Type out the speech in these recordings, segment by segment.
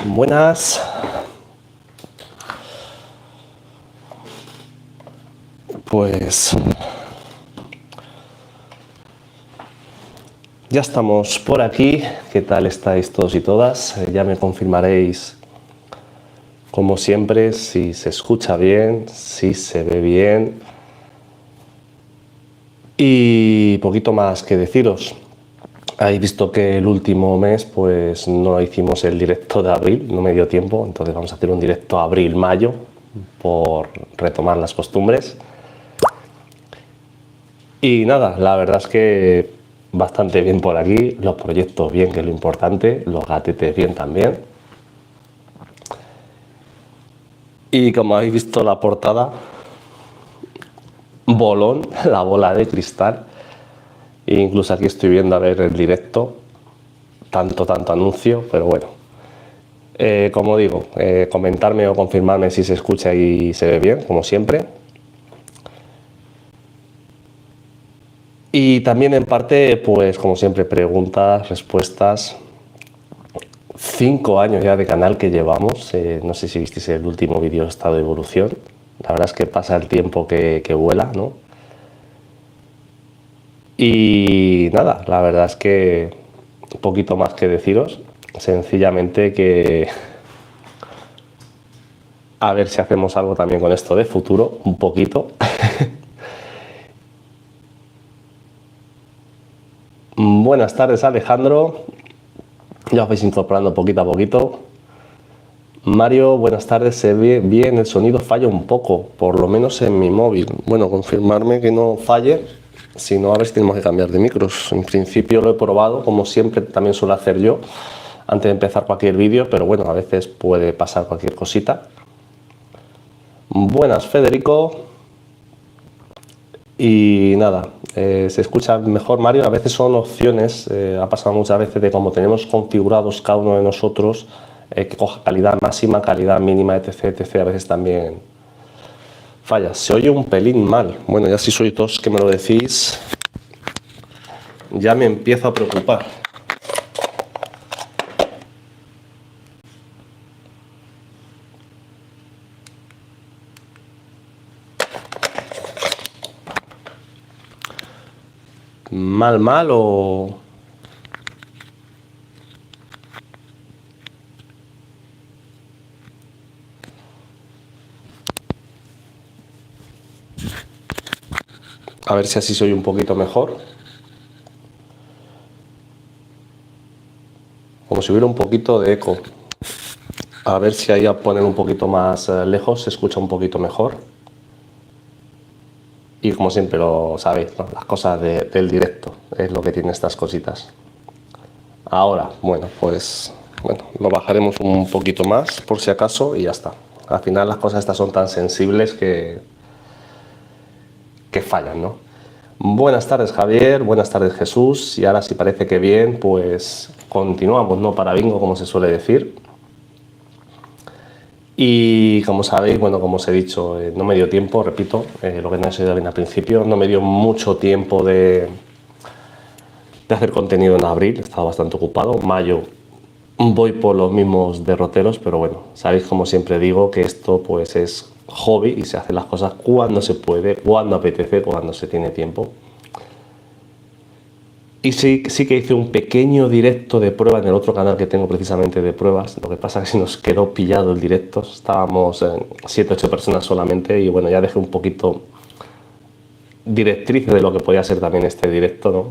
Buenas. Pues ya estamos por aquí. ¿Qué tal estáis todos y todas? Ya me confirmaréis, como siempre, si se escucha bien, si se ve bien. Y poquito más que deciros. Habéis visto que el último mes pues no hicimos el directo de abril, no me dio tiempo, entonces vamos a hacer un directo abril-mayo por retomar las costumbres. Y nada, la verdad es que bastante bien por aquí, los proyectos bien, que es lo importante, los gatetes bien también. Y como habéis visto la portada, bolón, la bola de cristal. E incluso aquí estoy viendo a ver el directo, tanto anuncio, pero bueno. Como digo, comentarme o confirmarme si se escucha y se ve bien, como siempre. Y también en parte, pues como siempre, preguntas, respuestas. 5 años ya de canal que llevamos, no sé si visteis el último vídeo estado de evolución. La verdad es que pasa el tiempo que vuela, ¿no? Y nada, la verdad es que un poquito más que deciros, sencillamente que a ver si hacemos algo también con esto de futuro, un poquito. Buenas tardes, Alejandro. Ya os vais incorporando poquito a poquito. Mario, buenas tardes. Se ve bien, el sonido falla un poco, por lo menos en mi móvil. Bueno, confirmarme que no falle, si no, a ver si tenemos que cambiar de micros. En principio lo he probado, como siempre también suelo hacer yo, antes de empezar cualquier vídeo, pero bueno, a veces puede pasar cualquier cosita. Buenas, Federico. Y nada, se escucha mejor, Mario. A veces son opciones, ha pasado muchas veces de como tenemos configurados cada uno de nosotros, que coja calidad máxima, calidad mínima, etc, etc. A veces también falla. Se oye un pelín mal. Bueno, ya si sois dos que me lo decís, ya me empiezo a preocupar. Mal o... A ver si así soy un poquito mejor. Como si hubiera un poquito de eco. A ver si ahí a poner un poquito más lejos se escucha un poquito mejor. Y como siempre lo sabéis, ¿no? Las cosas del directo es lo que tiene estas cositas. Ahora, bueno, pues bueno, lo bajaremos un poquito más por si acaso y ya está. Al final las cosas estas son tan sensibles que fallan, ¿no? Buenas tardes, Javier, buenas tardes, Jesús. Y ahora si parece que bien, pues continuamos, ¿no? Para bingo, como se suele decir. Y como sabéis, bueno, como os he dicho, no me dio tiempo, repito, lo que no he sido bien al principio, no me dio mucho tiempo de hacer contenido en abril, estaba bastante ocupado. Mayo voy por los mismos derroteros, pero bueno, sabéis, como siempre digo, que esto pues es hobby y se hacen las cosas cuando se puede, cuando apetece, cuando se tiene tiempo. Y sí que hice un pequeño directo de prueba en el otro canal que tengo precisamente de pruebas. Lo que pasa es que se nos quedó pillado el directo. Estábamos 7-8 personas solamente y bueno, ya dejé un poquito directriz de lo que podía ser también este directo, ¿no?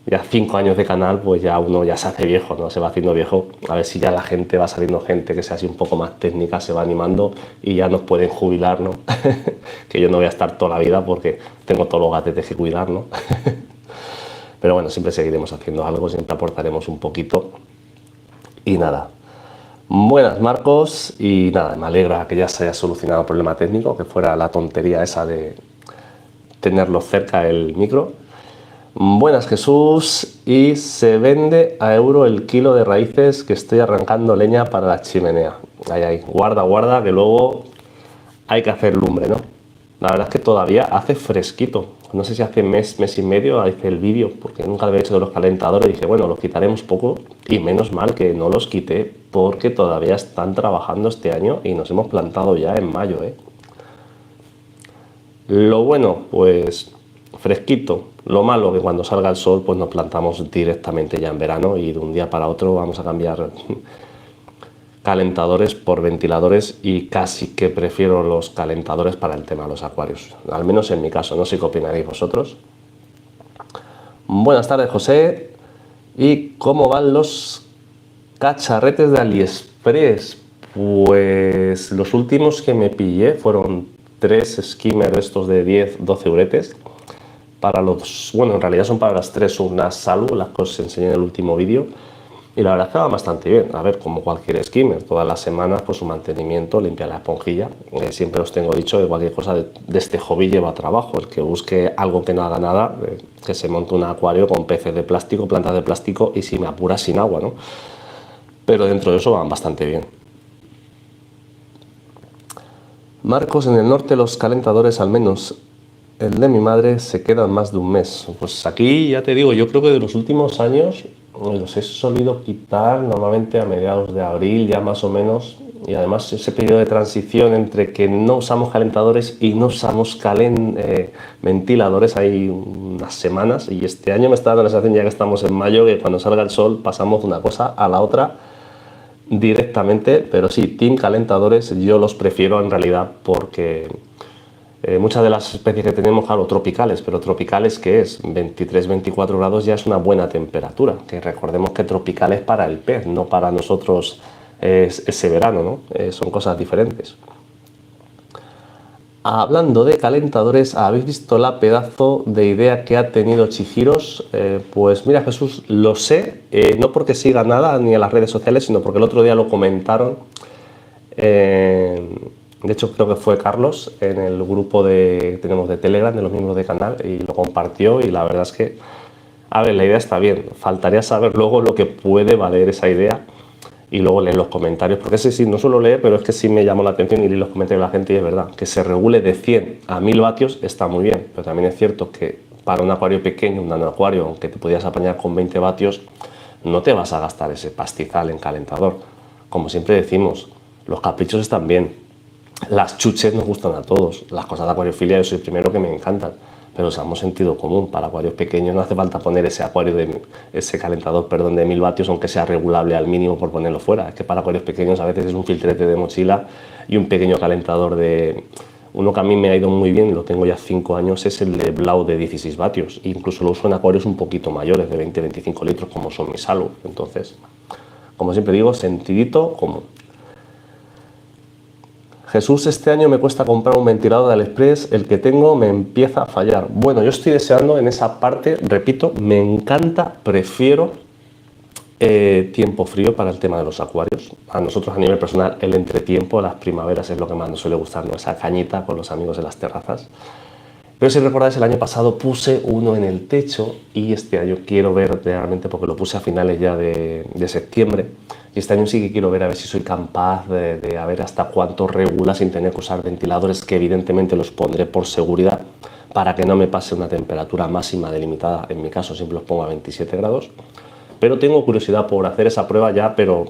Ya 5 años de canal, pues ya uno ya se hace viejo, ¿no? Se va haciendo viejo. A ver si ya la gente va saliendo, gente que sea así un poco más técnica, se va animando y ya nos pueden jubilar, ¿no? Que yo no voy a estar toda la vida porque tengo todos los gatetes que cuidar, ¿no? Pero bueno, siempre seguiremos haciendo algo, siempre aportaremos un poquito. Y nada. Buenas, Marcos. Y nada, me alegra que ya se haya solucionado el problema técnico, que fuera la tontería esa de tenerlo cerca el micro. Buenas, Jesús. Y se vende a euro el kilo de raíces que estoy arrancando leña para la chimenea. Ahí, guarda, que luego hay que hacer lumbre, ¿no? La verdad es que todavía hace fresquito. no sé si hace mes y medio, hice el vídeo, porque nunca lo había hecho de los calentadores, dije, bueno, los quitaremos poco, y menos mal que no los quité, porque todavía están trabajando este año y nos hemos plantado ya en mayo, ¿eh? Lo bueno, pues fresquito. Lo malo, que cuando salga el sol, pues nos plantamos directamente ya en verano y de un día para otro vamos a cambiar calentadores por ventiladores, y casi que prefiero los calentadores para el tema de los acuarios, al menos en mi caso. No sé qué opinaréis vosotros. Buenas tardes, José. ¿Y cómo van los cacharretes de AliExpress? Pues los últimos que me pillé fueron 3 skimmers estos de 10-12 euretes. Para los, bueno, en realidad son para las 3 unas Salu, las que os enseñé en el último vídeo. Y la verdad es que va bastante bien. A ver, como cualquier skimmer, todas las semanas pues su mantenimiento, limpiar la esponjilla. Siempre os tengo dicho que cualquier cosa de este hobby lleva trabajo. El que busque algo que no haga nada, que se monte un acuario con peces de plástico, plantas de plástico y, si me apura, sin agua, ¿no? Pero dentro de eso van bastante bien. Marcos, en el norte los calentadores, al menos el de mi madre, se quedan más de un mes. Pues aquí ya te digo, yo creo que de los últimos años los he solido quitar normalmente a mediados de abril, ya más o menos, y además ese periodo de transición entre que no usamos calentadores y no usamos ventiladores hay unas semanas, y este año me está dando la sensación, ya que estamos en mayo, que cuando salga el sol pasamos de una cosa a la otra directamente. Pero sí, team calentadores yo los prefiero en realidad, porque muchas de las especies que tenemos, claro, tropicales, pero tropicales, ¿qué es? 23-24 grados ya es una buena temperatura, que recordemos que tropical es para el pez, no para nosotros ese verano, ¿no? Son cosas diferentes. Hablando de calentadores, ¿habéis visto la pedazo de idea que ha tenido Chihiros? Pues mira, Jesús, lo sé, no porque siga nada ni en las redes sociales, sino porque el otro día lo comentaron. De hecho, creo que fue Carlos en el grupo que tenemos de Telegram, de los miembros del canal, y lo compartió. Y la verdad es que, a ver, la idea está bien. Faltaría saber luego lo que puede valer esa idea y luego leer los comentarios, porque ese sí no suelo leer, pero es que sí me llamó la atención y leí los comentarios de la gente, y es verdad que se regule de 100 a 1000 vatios está muy bien, pero también es cierto que para un acuario pequeño, un nanoacuario, aunque te podías apañar con 20 vatios, no te vas a gastar ese pastizal en calentador. Como siempre decimos, los caprichos están bien. Las chuches nos gustan a todos, las cosas de acuariofilia yo soy el primero que me encantan, pero usamos sentido común. Para acuarios pequeños no hace falta poner ese calentador, perdón, de 1000 vatios, aunque sea regulable al mínimo por ponerlo fuera. Es que para acuarios pequeños a veces es un filtrete de mochila y un pequeño calentador de... Uno que a mí me ha ido muy bien, lo tengo ya 5 años, es el de Blau de 16 vatios. Incluso lo uso en acuarios un poquito mayores, de 20-25 litros, como son mis Salu. Entonces, como siempre digo, sentidito común. Jesús, este año me cuesta comprar un ventilador de AliExpress, el que tengo me empieza a fallar. Bueno, yo estoy deseando en esa parte, repito, me encanta, prefiero tiempo frío para el tema de los acuarios. A nosotros, a nivel personal, el entretiempo, las primaveras, es lo que más nos suele gustar, ¿no? Esa cañita con los amigos en las terrazas. Pero si recordáis, el año pasado puse uno en el techo, y este año quiero ver realmente, porque lo puse a finales ya de septiembre, y este año sí que quiero ver a ver si soy capaz de a ver hasta cuánto regula sin tener que usar ventiladores, que evidentemente los pondré por seguridad para que no me pase una temperatura máxima delimitada. En mi caso siempre los pongo a 27 grados, pero tengo curiosidad por hacer esa prueba ya, pero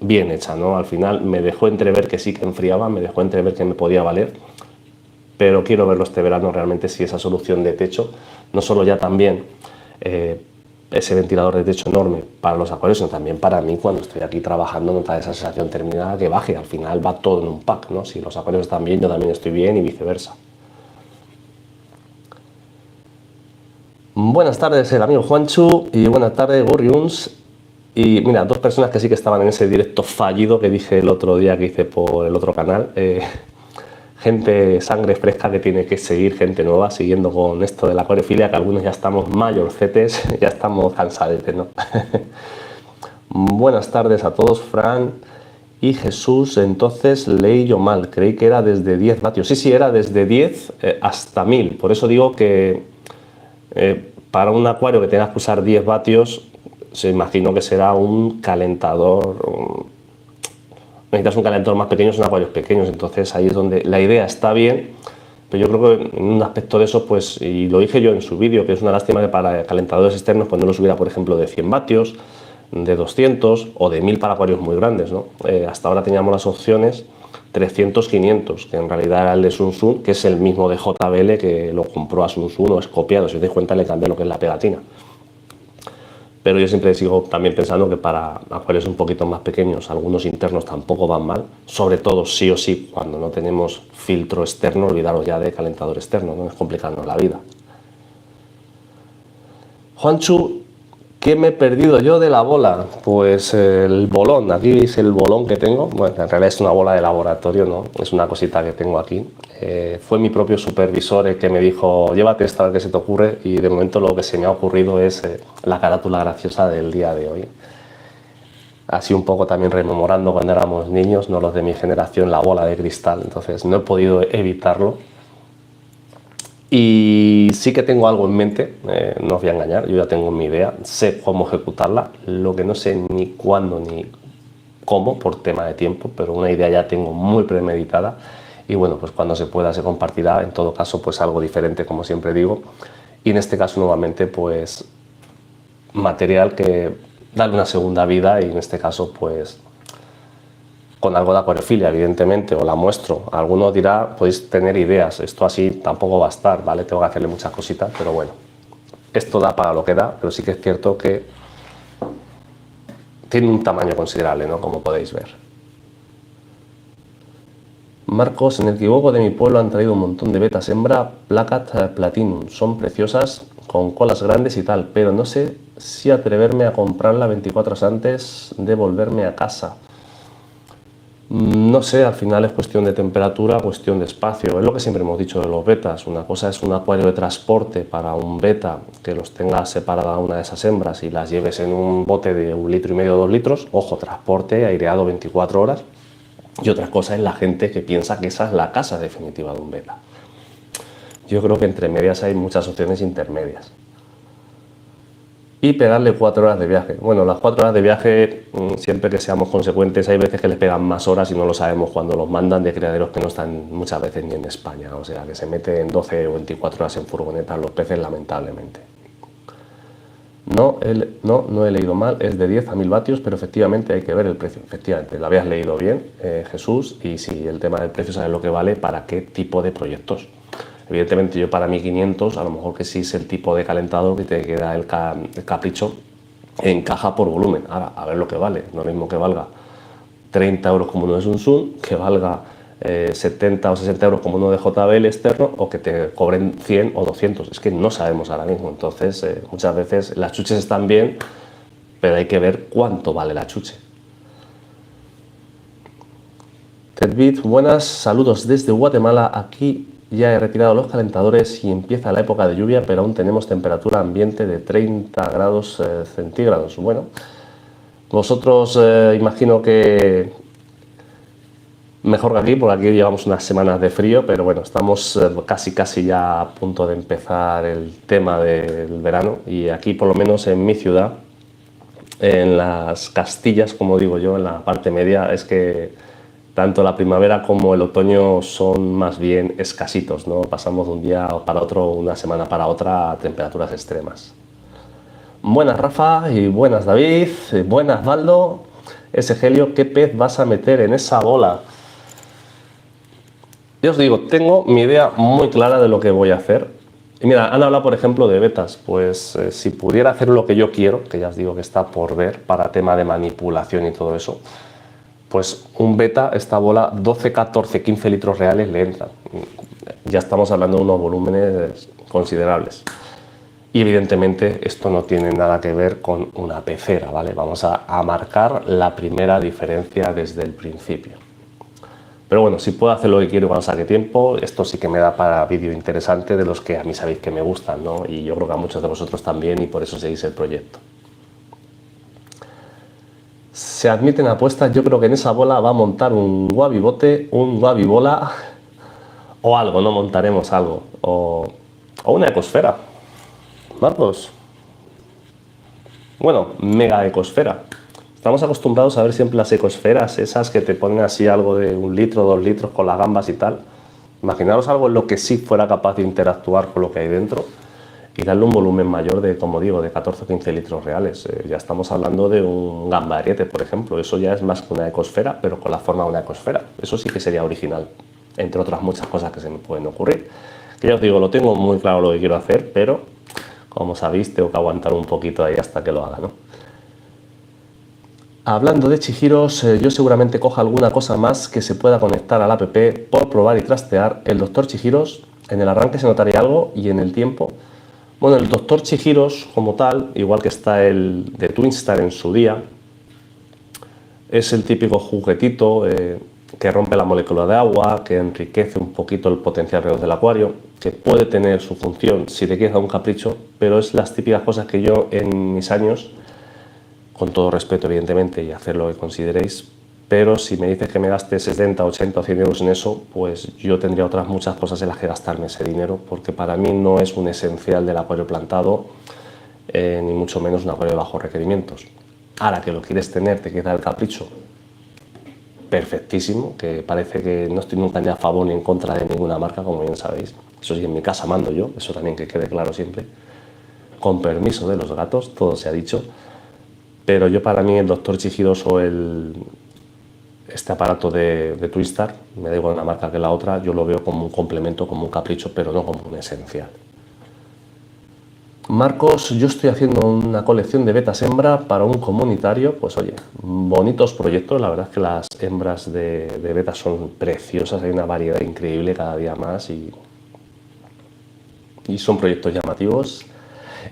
bien hecha, ¿no? Al final me dejó entrever que sí que enfriaba, me dejó entrever que me podía valer, pero quiero verlo este verano realmente, si esa solución de techo, no solo ya también ese ventilador de techo enorme para los acuarios, sino también para mí cuando estoy aquí trabajando, notar esa sensación terminada que baje. Al final va todo en un pack, ¿no? Si los acuarios están bien, yo también estoy bien, y viceversa. Buenas tardes, el amigo Juanchu, y buenas tardes, Gurriuns. Y mira, dos personas que sí que estaban en ese directo fallido que dije el otro día, que hice por el otro canal. Gente, sangre fresca que tiene que seguir, gente nueva, siguiendo con esto de la acuariofilia, que algunos ya estamos mayorcetes, ya estamos cansadetes, ¿no? Buenas tardes a todos, Fran y Jesús. Entonces leí yo mal, creí que era desde 10 vatios. Sí, era desde 10 hasta 1000. Por eso digo que para un acuario que tengas que usar 10 vatios, se imagino que será un calentador. Necesitas un calentador más pequeño, son acuarios pequeños, entonces ahí es donde la idea está bien, Pero yo creo que en un aspecto de eso, pues, y lo dije yo en su vídeo, que es una lástima que para calentadores externos pues no los hubiera, por ejemplo, de 100 vatios, de 200 o de 1000 para acuarios muy grandes, ¿no? Hasta ahora teníamos las opciones 300, 500, que en realidad era el de Sunsun, que es el mismo de JBL que lo compró a Sunsun o es copiado. Si os dais cuenta, le cambié lo que es la pegatina. Pero yo siempre sigo también pensando que para acuarios un poquito más pequeños, algunos internos tampoco van mal, sobre todo sí o sí cuando no tenemos filtro externo, olvidaros ya de calentador externo, no es complicarnos la vida. Juanchu, ¿qué me he perdido yo de la bola? Pues el bolón, aquí veis el bolón que tengo, bueno, en realidad es una bola de laboratorio, ¿no? Es una cosita que tengo aquí. Fue mi propio supervisor el que me dijo, llévate esta, a ver qué se te ocurre, y de momento lo que se me ha ocurrido es la carátula graciosa del día de hoy. Así un poco también rememorando cuando éramos niños, no los de mi generación, la bola de cristal, entonces no he podido evitarlo. Y sí que tengo algo en mente, no os voy a engañar, yo ya tengo mi idea, sé cómo ejecutarla, lo que no sé ni cuándo ni cómo por tema de tiempo, pero una idea ya tengo muy premeditada y bueno, pues cuando se pueda se compartirá, en todo caso pues algo diferente como siempre digo, y en este caso nuevamente pues material que darle una segunda vida y en este caso pues con algo de acuariofilia, evidentemente, os la muestro. Alguno dirá, podéis tener ideas, esto así tampoco va a estar, ¿vale? Tengo que hacerle muchas cositas, pero bueno, esto da para lo que da, pero sí que es cierto que tiene un tamaño considerable, ¿no? Como podéis ver. Marcos, en el equivoco de mi pueblo han traído un montón de betas hembra Placat Platinum, son preciosas, con colas grandes y tal, pero no sé si atreverme a comprarla 24 horas antes de volverme a casa. No sé, al final es cuestión de temperatura, cuestión de espacio. Es lo que siempre hemos dicho de los betas. Una cosa es un acuario de transporte para un beta que los tengas separada una de esas hembras y las lleves en un bote de 1,5 litros, 2 litros. Ojo, transporte aireado 24 horas. Y otra cosa es la gente que piensa que esa es la casa definitiva de un beta. Yo creo que entre medias hay muchas opciones intermedias. Y pegarle 4 horas de viaje. Bueno, las 4 horas de viaje, siempre que seamos consecuentes, hay veces que les pegan más horas y no lo sabemos cuando los mandan de criaderos que no están muchas veces ni en España. O sea, que se meten 12 o 24 horas en furgonetas los peces, lamentablemente. No he leído mal, es de 10 a 1000 vatios, pero efectivamente hay que ver el precio. Efectivamente, lo habías leído bien, Jesús, y si el tema del precio sabes lo que vale para qué tipo de proyectos. Evidentemente yo para 1500, a lo mejor que sí es el tipo de calentador que te queda el capricho, encaja por volumen. Ahora, a ver lo que vale, no es lo mismo que valga 30 euros como uno de Sunsun, que valga 70 o 60 euros como uno de JBL externo, o que te cobren 100 o 200. Es que no sabemos ahora mismo, entonces muchas veces las chuches están bien, pero hay que ver cuánto vale la chuche. Tedbit, buenas, saludos desde Guatemala. Aquí ya he retirado los calentadores y empieza la época de lluvia, pero aún tenemos temperatura ambiente de 30 grados centígrados. Bueno, vosotros imagino que mejor que aquí, porque aquí llevamos unas semanas de frío, pero bueno, estamos casi ya a punto de empezar el tema del verano y aquí por lo menos en mi ciudad, en las Castillas, como digo yo, en la parte media, es que tanto la primavera como el otoño son más bien escasitos, ¿no? Pasamos de un día para otro, una semana para otra, a temperaturas extremas. Buenas Rafa y buenas David, buenas Valdo. Ese Helio, ¿qué pez vas a meter en esa bola? Yo os digo, tengo mi idea muy clara de lo que voy a hacer. Y mira, han hablado por ejemplo de betas, pues si pudiera hacer lo que yo quiero, que ya os digo que está por ver para tema de manipulación y todo eso, pues un beta, esta bola, 12, 14, 15 litros reales le entran. Ya estamos hablando de unos volúmenes considerables. Y evidentemente esto no tiene nada que ver con una pecera, ¿vale? Vamos a marcar la primera diferencia desde el principio. Pero bueno, si puedo hacer lo que quiero cuando saque tiempo, esto sí que me da para vídeo interesante de los que a mí sabéis que me gustan, ¿no? Y yo creo que a muchos de vosotros también y por eso seguís el proyecto. Se admiten apuestas, yo creo que en esa bola va a montar un guabibote, un guabibola o algo, no montaremos algo, o una ecosfera, Marcos. Bueno, mega ecosfera. Estamos acostumbrados a ver siempre las ecosferas, esas que te ponen así algo de 1 litro, 2 litros con las gambas y tal. Imaginaros algo en lo que sí fuera capaz de interactuar con lo que hay dentro y darle un volumen mayor de, como digo, de 14 o 15 litros reales. Ya estamos hablando de un Gamba Ariete, por ejemplo. Eso ya es más que una ecosfera, pero con la forma de una ecosfera. Eso sí que sería original, entre otras muchas cosas que se me pueden ocurrir. Que ya os digo, lo tengo muy claro lo que quiero hacer, pero como sabéis, tengo que aguantar un poquito ahí hasta que lo haga, ¿no? Hablando de Chihiros, yo seguramente coja alguna cosa más que se pueda conectar al app por probar y trastear. El Dr. Chihiros, en el arranque se notaría algo y en el tiempo... Bueno, el Dr. Chihiros como tal, igual que está el de Twinstar en su día, es el típico juguetito que rompe la molécula de agua, que enriquece un poquito el potencial alrededor del acuario, que puede tener su función si te quieres dar un capricho, pero es las típicas cosas que yo en mis años, con todo respeto evidentemente y hacer lo que consideréis, pero si me dices que me gaste 60, 80 o 100 euros en eso, pues yo tendría otras muchas cosas en las que gastarme ese dinero, porque para mí no es un esencial del acuario plantado, ni mucho menos un acuario de bajos requerimientos. Ahora que lo quieres tener, te queda el capricho, perfectísimo, que parece que no estoy nunca ni a favor ni en contra de ninguna marca, como bien sabéis. Eso sí, en mi casa mando yo, eso también que quede claro siempre, con permiso de los gatos, todo se ha dicho, pero yo para mí el Dr. Chihiros o este aparato de Twinstar, me da igual una marca que la otra, yo lo veo como un complemento, como un capricho, pero no como un esencial. Marcos, yo estoy haciendo una colección de betas hembra para un comunitario. Pues oye, bonitos proyectos, la verdad es que las hembras de betas son preciosas, hay una variedad increíble cada día más y son proyectos llamativos.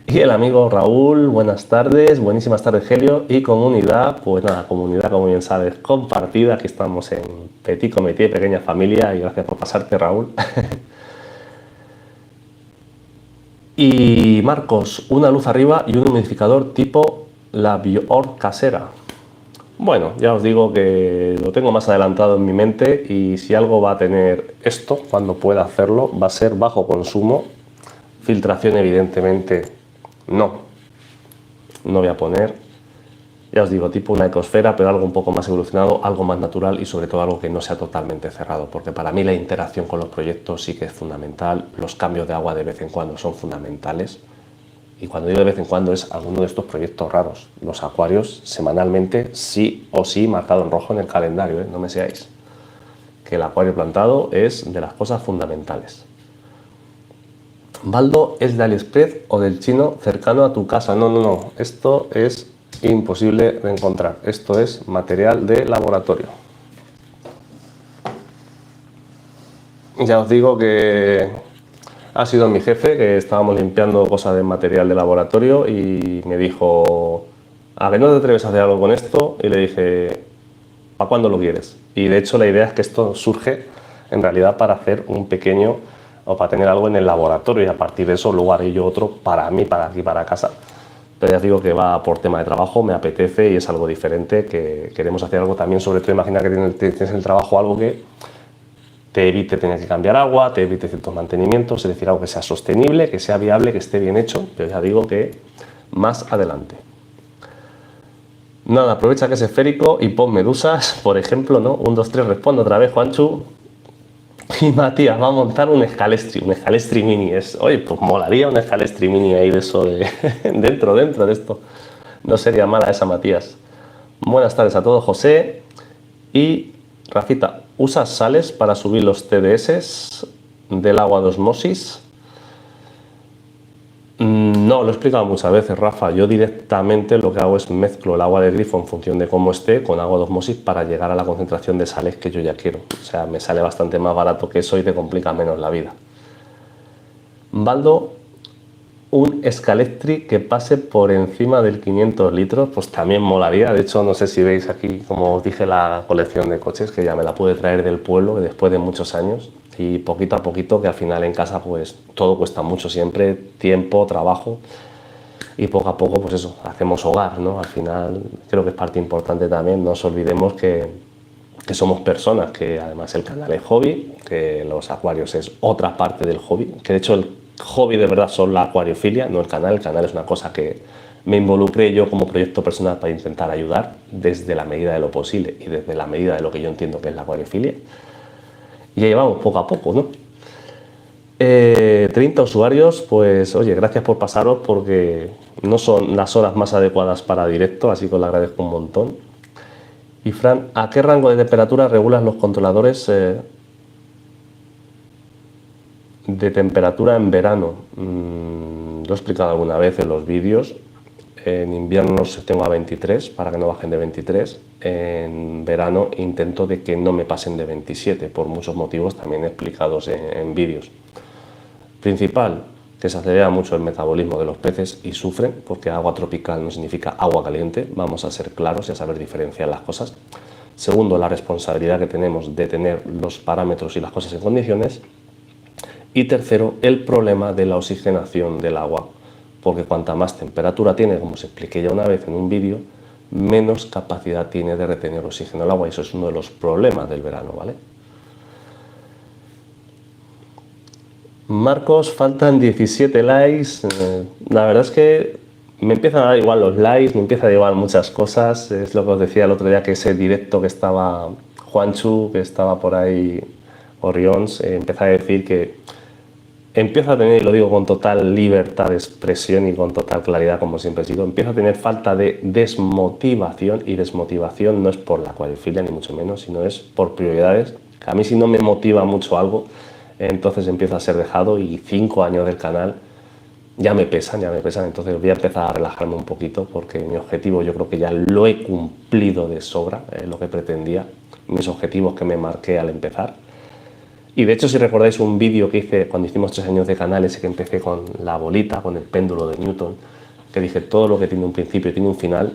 Y el amigo Raúl, buenas tardes, buenísimas tardes Helio, y comunidad, pues nada, comunidad como bien sabes, compartida, aquí estamos en Petit Comité, pequeña familia, y gracias por pasarte Raúl. Y Marcos, una luz arriba y un humidificador tipo la Bior casera. Bueno, ya os digo que lo tengo más adelantado en mi mente y si algo va a tener esto, cuando pueda hacerlo, va a ser bajo consumo. Filtración evidentemente no voy a poner. Ya os digo, tipo una ecosfera, pero algo un poco más evolucionado, algo más natural y sobre todo algo que no sea totalmente cerrado, porque para mí la interacción con los proyectos sí que es fundamental, los cambios de agua de vez en cuando son fundamentales, y cuando digo de vez en cuando es alguno de estos proyectos raros, los acuarios semanalmente sí o sí marcado en rojo en el calendario, no me seáis, que el acuario plantado es de las cosas fundamentales. Baldo, ¿es de AliExpress o del chino cercano a tu casa? No, esto es imposible de encontrar. Esto es material de laboratorio. Ya os digo que ha sido mi jefe, que estábamos limpiando cosas de material de laboratorio y me dijo, ¿a que no te atreves a hacer algo con esto? Y le dije, ¿para cuándo lo quieres? Y de hecho la idea es que esto surge en realidad para hacer un pequeño o para tener algo en el laboratorio y a partir de eso luego haré yo otro para mí, para aquí, para casa. Pero ya os digo que va por tema de trabajo, me apetece y es algo diferente, que queremos hacer algo también, sobre todo imagina que tienes en el trabajo algo que te evite tener que cambiar agua, te evite ciertos mantenimientos, es decir, algo que sea sostenible, que sea viable, que esté bien hecho, pero ya digo que más adelante. Nada, aprovecha que es esférico y pon medusas, por ejemplo, ¿no? 1, 2, 3, responde otra vez, Juanchu. Y Matías va a montar un Scalestri mini. Oye, pues molaría un Scalestri mini ahí de eso, dentro de esto. No sería mala esa, Matías. Buenas tardes a todos, José. Y Rafita, ¿usas sales para subir los TDS del agua de osmosis? No, lo he explicado muchas veces, Rafa. Yo directamente lo que hago es mezclo el agua de grifo en función de cómo esté con agua de osmosis para llegar a la concentración de sales que yo ya quiero. O sea, me sale bastante más barato que eso y te complica menos la vida. Baldo, un Scalestri que pase por encima del 500 litros, pues también molaría. De hecho, no sé si veis aquí, como os dije, la colección de coches, que ya me la pude traer del pueblo después de muchos años. Y poquito a poquito, que al final en casa pues todo cuesta mucho siempre, tiempo, trabajo, y poco a poco pues eso, hacemos hogar, ¿no? Al final creo que es parte importante también, no os olvidemos que somos personas, que además el canal es hobby, que los acuarios es otra parte del hobby, que de hecho el hobby de verdad son la acuariofilia, no el canal es una cosa que me involucré yo como proyecto personal para intentar ayudar desde la medida de lo posible y desde la medida de lo que yo entiendo que es la acuariofilia. Y ahí vamos, poco a poco, ¿no? 30 usuarios, pues oye, gracias por pasaros porque no son las horas más adecuadas para directo, así que os lo agradezco un montón. Y Fran, ¿a qué rango de temperatura regulan los controladores de temperatura en verano? Lo he explicado alguna vez en los vídeos. En invierno los tengo a 23 para que no bajen de 23. En verano intento de que no me pasen de 27 por muchos motivos también explicados en vídeos. Principal, que se acelera mucho el metabolismo de los peces y sufren, porque agua tropical no significa agua caliente, vamos a ser claros y a saber diferenciar las cosas. Segundo, la responsabilidad que tenemos de tener los parámetros y las cosas en condiciones. Y tercero, el problema de la oxigenación del agua, porque cuanta más temperatura tiene, como os expliqué ya una vez en un vídeo, menos capacidad tiene de retener oxígeno el agua, y eso es uno de los problemas del verano, ¿vale? Marcos, faltan 17 likes. La verdad es que me empiezan a dar igual los likes, me empieza a dar igual muchas cosas. Es lo que os decía el otro día, que ese directo que estaba Juanchu, que estaba por ahí, Orions, empieza a decir que empiezo a tener, y lo digo con total libertad de expresión y con total claridad, como siempre digo, empiezo a tener falta de desmotivación, y desmotivación no es por la cuadrifilia ni mucho menos, sino es por prioridades. A mí, si no me motiva mucho algo, entonces empiezo a ser dejado, y 5 años del canal ya me pesan, entonces voy a empezar a relajarme un poquito, porque mi objetivo yo creo que ya lo he cumplido de sobra, lo que pretendía, mis objetivos que me marqué al empezar. Y de hecho, si recordáis un vídeo que hice cuando hicimos 3 años de canal, ese que empecé con la bolita, con el péndulo de Newton, que dije todo lo que tiene un principio tiene un final,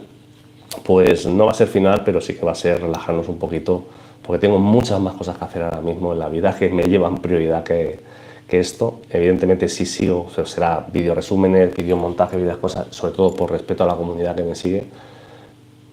pues no va a ser final, pero sí que va a ser relajarnos un poquito, porque tengo muchas más cosas que hacer ahora mismo en la vida que me llevan prioridad que esto. Evidentemente sí sigo, será vídeo resúmenes, vídeo montaje, vídeos cosas, sobre todo por respeto a la comunidad que me sigue,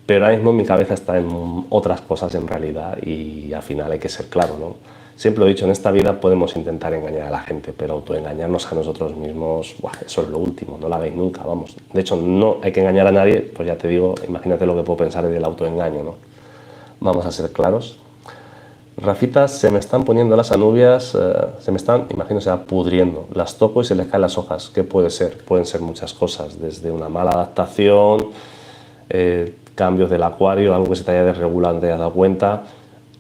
pero ahora mismo mi cabeza está en otras cosas en realidad, y al final hay que ser claro, ¿no? Siempre lo he dicho, en esta vida podemos intentar engañar a la gente, pero autoengañarnos a nosotros mismos, ¡buah!, eso es lo último, no lo hagáis nunca, vamos. De hecho, no hay que engañar a nadie, pues ya te digo, imagínate lo que puedo pensar del autoengaño, ¿no? Vamos a ser claros. Rafitas, se me están poniendo las anubias, se me están, imagino, se va pudriendo. Las toco y se les caen las hojas. ¿Qué puede ser? Pueden ser muchas cosas, desde una mala adaptación, cambios del acuario, algo que se te haya desregulado, no te hayas dado cuenta.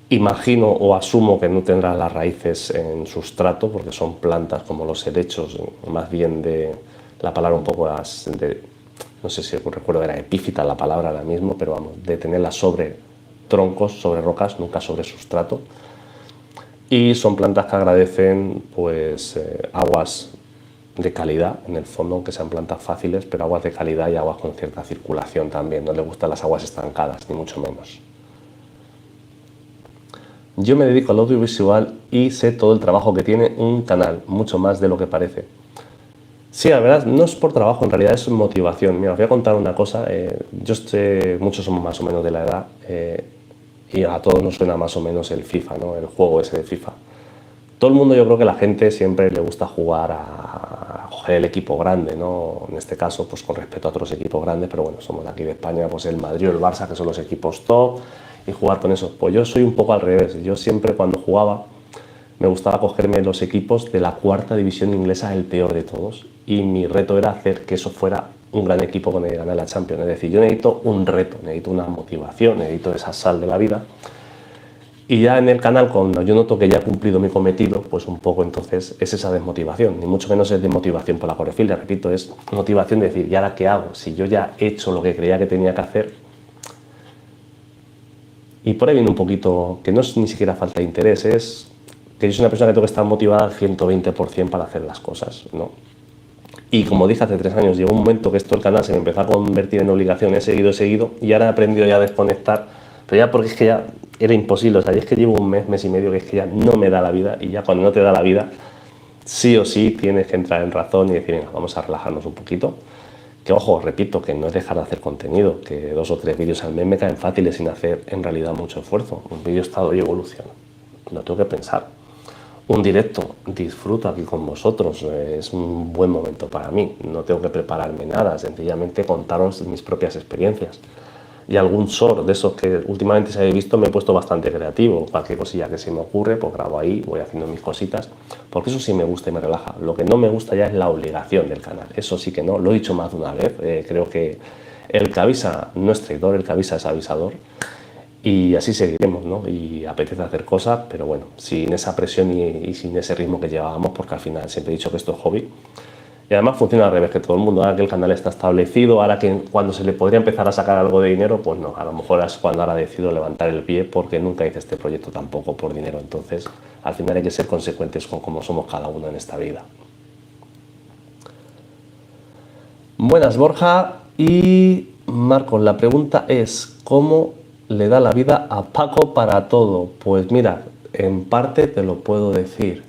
Imagino o asumo que no tendrán las raíces en sustrato, porque son plantas como los helechos, más bien de la palabra un poco no sé si recuerdo, era epífita la palabra ahora mismo, pero vamos, de tenerlas sobre troncos, sobre rocas, nunca sobre sustrato. Y son plantas que agradecen pues aguas de calidad, en el fondo, aunque sean plantas fáciles, pero aguas de calidad y aguas con cierta circulación también. No les gustan las aguas estancadas, ni mucho menos. Yo me dedico al audiovisual y sé todo el trabajo que tiene un canal, mucho más de lo que parece. Sí, la verdad, no es por trabajo, en realidad es motivación. Mira, os voy a contar una cosa. Muchos somos más o menos de la edad, y a todos nos suena más o menos el FIFA, ¿no? El juego ese de FIFA. Todo el mundo, yo creo que la gente siempre le gusta jugar a coger el equipo grande, ¿no? En este caso, pues con respecto a otros equipos grandes, pero bueno, somos de aquí de España, pues el Madrid o el Barça, que son los equipos top, y jugar con eso. Pues yo soy un poco al revés. Yo siempre, cuando jugaba, me gustaba cogerme los equipos de la 4ª división inglesa, el peor de todos, y mi reto era hacer que eso fuera un gran equipo con el que ganar la Champions. Es decir, yo necesito un reto, necesito una motivación, necesito esa sal de la vida. Y ya en el canal, cuando yo noto que ya he cumplido mi cometido, pues un poco entonces es esa desmotivación, ni mucho menos es desmotivación por la corefilia, repito, es motivación de decir, ¿y ahora qué hago? Si yo ya he hecho lo que creía que tenía que hacer. Y por ahí viene un poquito, que no es ni siquiera falta de interés, es que yo soy una persona que tengo que estar motivada al 120% para hacer las cosas, ¿no? Y como dije hace 3 años, llegó un momento que esto, el canal, se me empezó a convertir en obligación, he seguido, y ahora he aprendido ya a desconectar, pero ya porque es que ya era imposible, o sea, es que llevo un mes y medio que es que ya no me da la vida, y ya cuando no te da la vida, sí o sí tienes que entrar en razón y decir, venga, vamos a relajarnos un poquito. Que ojo, repito, que no es dejar de hacer contenido, que 2 o 3 vídeos al mes me caen fáciles sin hacer en realidad mucho esfuerzo. Un vídeo estado y evolución, no tengo que pensar. Un directo, disfruto aquí con vosotros, es un buen momento para mí, no tengo que prepararme nada, sencillamente contaros mis propias experiencias. y algún short de esos que últimamente se habéis visto, me he puesto bastante creativo. Cualquier cosilla que se me ocurre, pues grabo ahí, voy haciendo mis cositas, porque eso sí me gusta y me relaja. Lo que no me gusta ya es la obligación del canal, eso sí que no, lo he dicho más de una vez. Creo que el que avisa no es traidor, el que avisa es avisador. Y así seguiremos, ¿no? Y apetece hacer cosas, pero bueno, sin esa presión y sin ese ritmo que llevábamos, porque al final siempre he dicho que esto es hobby. Y además funciona al revés que todo el mundo. Ahora que el canal está establecido, ahora que cuando se le podría empezar a sacar algo de dinero, pues no, a lo mejor es cuando ahora decido levantar el pie, porque nunca hice este proyecto tampoco por dinero. Entonces, al final hay que ser consecuentes con cómo somos cada uno en esta vida. Buenas, Borja. Y Marcos, la pregunta es, ¿cómo le da la vida a Paco para todo? Pues mira, en parte te lo puedo decir.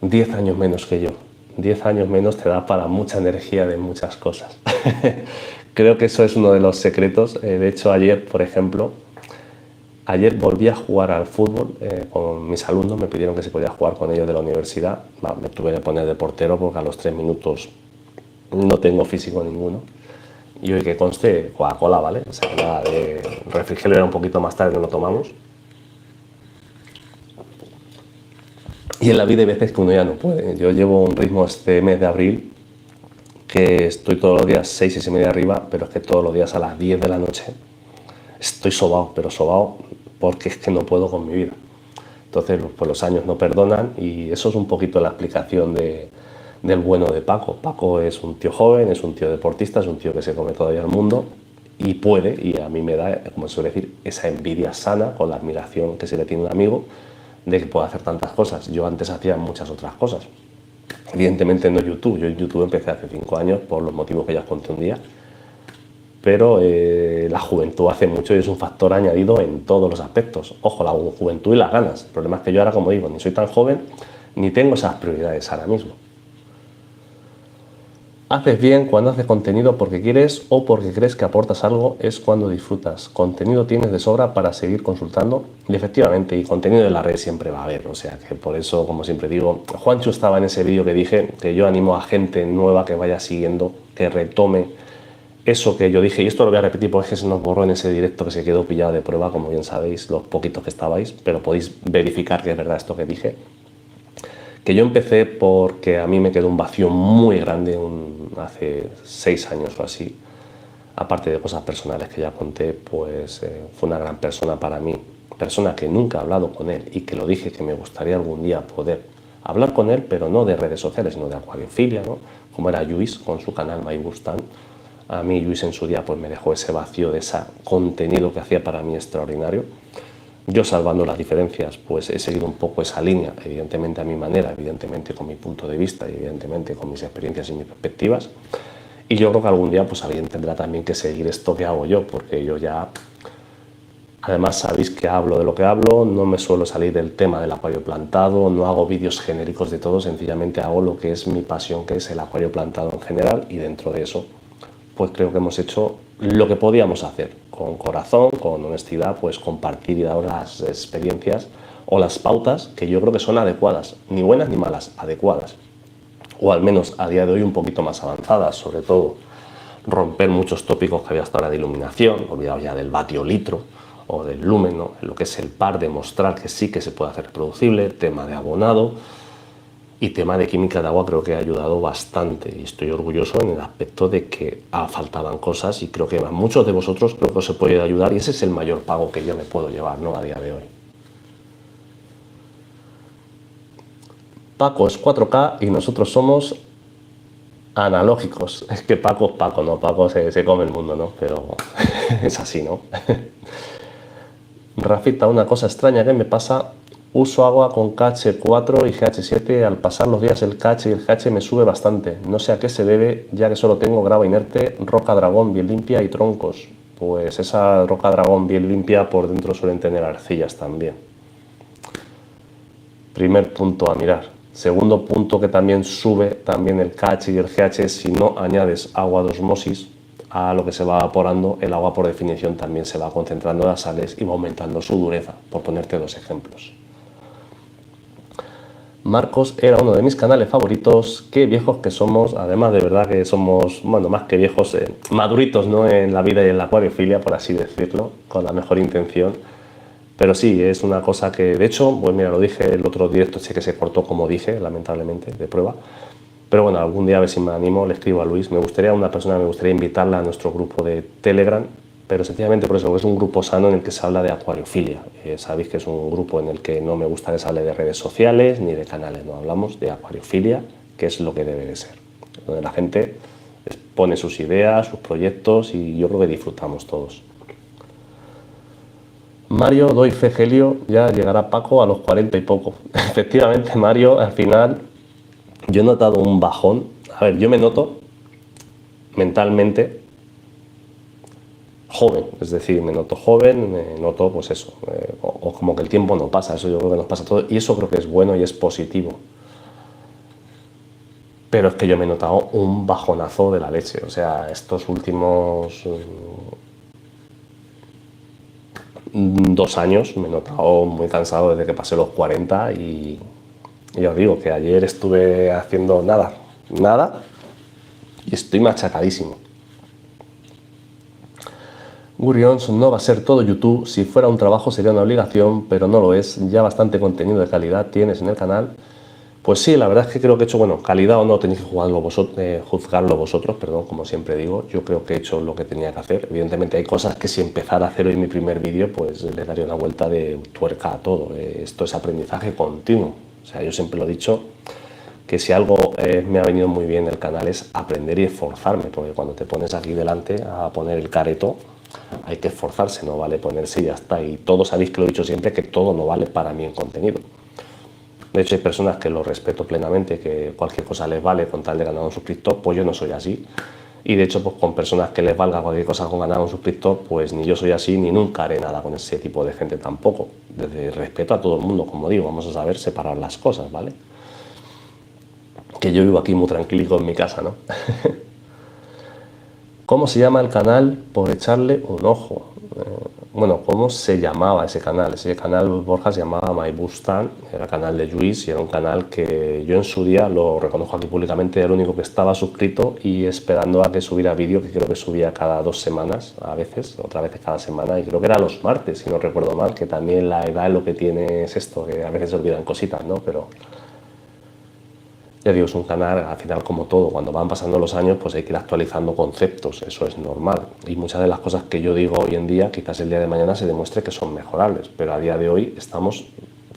10 años menos que yo. 10 años menos te da para mucha energía de muchas cosas. Creo que eso es uno de los secretos. De hecho, ayer, por ejemplo, volví a jugar al fútbol con mis alumnos. Me pidieron que si podía jugar con ellos de la universidad. Me tuve que poner de portero porque a los 3 minutos no tengo físico ninguno. Y hoy que conste, Coca-Cola, ¿vale? O sea, nada de refrigerio, era un poquito más tarde que lo tomamos. Y en la vida hay veces que uno ya no puede. Yo llevo un ritmo este mes de abril que estoy todos los días 6, 6 y media arriba, pero es que todos los días a las 10 de la noche estoy sobao, pero sobao porque es que no puedo con mi vida. Entonces, pues los años no perdonan y eso es un poquito la explicación del bueno de Paco. Paco es un tío joven, es un tío deportista, es un tío que se come todavía el mundo y puede, y a mí me da, como se suele decir, esa envidia sana con la admiración que se le tiene a un amigo de que pueda hacer tantas cosas. Yo antes hacía muchas otras cosas. Evidentemente no YouTube. Yo en YouTube empecé hace 5 años por los motivos que ya os conté un día. Pero la juventud hace mucho y es un factor añadido en todos los aspectos. Ojo, la juventud y las ganas. El problema es que yo ahora, como digo, ni soy tan joven ni tengo esas prioridades ahora mismo. Haces bien cuando haces contenido porque quieres o porque crees que aportas algo, es cuando disfrutas. Contenido tienes de sobra para seguir consultando y efectivamente, y contenido de la red siempre va a haber. O sea que por eso, como siempre digo, Juancho estaba en ese vídeo que dije que yo animo a gente nueva que vaya siguiendo, que retome eso que yo dije, y esto lo voy a repetir porque es que se nos borró en ese directo que se quedó pillado de prueba, como bien sabéis, los poquitos que estabais, pero podéis verificar que es verdad esto que dije. Que yo empecé porque a mí me quedó un vacío muy grande hace 6 años o así. Aparte de cosas personales que ya conté, pues fue una gran persona para mí. Persona que nunca he hablado con él y que lo dije que me gustaría algún día poder hablar con él, pero no de redes sociales, sino de acuariofilia, ¿no? Como era Luis con su canal My Gustan. A mí Luis en su día pues me dejó ese vacío de ese contenido que hacía para mí extraordinario. Yo, salvando las diferencias, pues he seguido un poco esa línea, evidentemente a mi manera, evidentemente con mi punto de vista y evidentemente con mis experiencias y mis perspectivas. Y yo creo que algún día pues alguien tendrá también que seguir esto que hago yo, porque yo ya, además sabéis que hablo de lo que hablo, no me suelo salir del tema del acuario plantado, no hago vídeos genéricos de todo, sencillamente hago lo que es mi pasión, que es el acuario plantado en general, y dentro de eso pues creo que hemos hecho lo que podíamos hacer, con corazón, con honestidad, pues compartir y dar las experiencias o las pautas que yo creo que son adecuadas, ni buenas ni malas, adecuadas, o al menos a día de hoy un poquito más avanzadas, sobre todo romper muchos tópicos que había hasta ahora de iluminación, olvidado ya del vatio litro o del lumen, ¿no? En lo que es el par, demostrar que sí que se puede hacer reproducible, tema de abonado. Y tema de química de agua creo que ha ayudado bastante y estoy orgulloso en el aspecto de que faltaban cosas y creo que a muchos de vosotros creo que os se puede ayudar y ese es el mayor pago que yo me puedo llevar, ¿no? A día de hoy. Paco es 4K y nosotros somos analógicos. Es que Paco es Paco, ¿no? Paco se come el mundo, ¿no? Pero es así, ¿no? Rafita, una cosa extraña que me pasa. Uso agua con KH4 y GH7, al pasar los días el KH y el GH me sube bastante. No sé a qué se debe, ya que solo tengo grava inerte, roca dragón bien limpia y troncos. Pues esa roca dragón bien limpia por dentro suelen tener arcillas también. Primer punto a mirar. Segundo punto que también sube también el KH y el GH, si no añades agua de osmosis a lo que se va evaporando, el agua por definición también se va concentrando en las sales y va aumentando su dureza, por ponerte 2 ejemplos. Marcos era uno de mis canales favoritos. Qué viejos que somos. Además, de verdad que somos, bueno, más que viejos, maduritos, ¿no? En la vida y en la acuariofilia, por así decirlo, con la mejor intención. Pero sí, es una cosa que, de hecho, pues mira, lo dije el otro directo, sé que se cortó como dije, lamentablemente, de prueba. Pero bueno, algún día a ver si me animo, le escribo a Luis. Me gustaría invitarla a nuestro grupo de Telegram, pero sencillamente por eso, porque es un grupo sano en el que se habla de acuariofilia. Sabéis que es un grupo en el que no me gusta que se hable de redes sociales ni de canales, no hablamos de acuariofilia, que es lo que debe de ser. Donde la gente pone sus ideas, sus proyectos y yo creo que disfrutamos todos. Mario, doy fe, Gelio, ya llegará Paco a los 40 y poco. Efectivamente, Mario, al final yo he notado un bajón. A ver, yo me noto mentalmente joven, es decir, me noto joven, me noto pues eso, o como que el tiempo no pasa, eso yo creo que nos pasa a todos y eso creo que es bueno y es positivo. Pero es que yo me he notado un bajonazo de la leche, o sea, estos últimos 2 años me he notado muy cansado desde que pasé los 40 y os digo que ayer estuve haciendo nada y estoy machacadísimo. Gurions, no va a ser todo YouTube, si fuera un trabajo sería una obligación, pero no lo es, ya bastante contenido de calidad tienes en el canal. Pues sí, la verdad es que creo que he hecho, bueno, calidad o no tenéis que juzgarlo vosotros, perdón, como siempre digo, yo creo que he hecho lo que tenía que hacer. Evidentemente hay cosas que si empezara a hacer hoy mi primer vídeo, pues le daría una vuelta de tuerca a todo. Esto es aprendizaje continuo, o sea, yo siempre lo he dicho, que si algo me ha venido muy bien el canal es aprender y esforzarme, porque cuando te pones aquí delante a poner el careto, hay que esforzarse, no vale ponerse y ya está. Y todos sabéis que lo he dicho siempre, que todo no vale para mí en contenido. De hecho, hay personas que lo respeto plenamente, que cualquier cosa les vale con tal de ganar un suscriptor, pues yo no soy así. Y de hecho, pues con personas que les valga cualquier cosa con ganar un suscriptor, pues ni yo soy así, ni nunca haré nada con ese tipo de gente tampoco. Desde respeto a todo el mundo, como digo, vamos a saber separar las cosas, ¿vale? Que yo vivo aquí muy tranquilo en mi casa, ¿no? ¿Cómo se llama el canal? Por echarle un ojo. Bueno, ¿cómo se llamaba ese canal? Ese canal, Borja, se llamaba My Bustan, era canal de Luis y era un canal que yo en su día, lo reconozco aquí públicamente, era el único que estaba suscrito y esperando a que subiera vídeo, que creo que subía cada 2 semanas, a veces, otras veces cada semana, y creo que era los martes, si no recuerdo mal, que también la edad lo que tiene es esto, que a veces se olvidan cositas, ¿no? Pero ya digo, es un canal, al final como todo, cuando van pasando los años pues hay que ir actualizando conceptos, eso es normal. Y muchas de las cosas que yo digo hoy en día, quizás el día de mañana se demuestre que son mejorables, pero a día de hoy estamos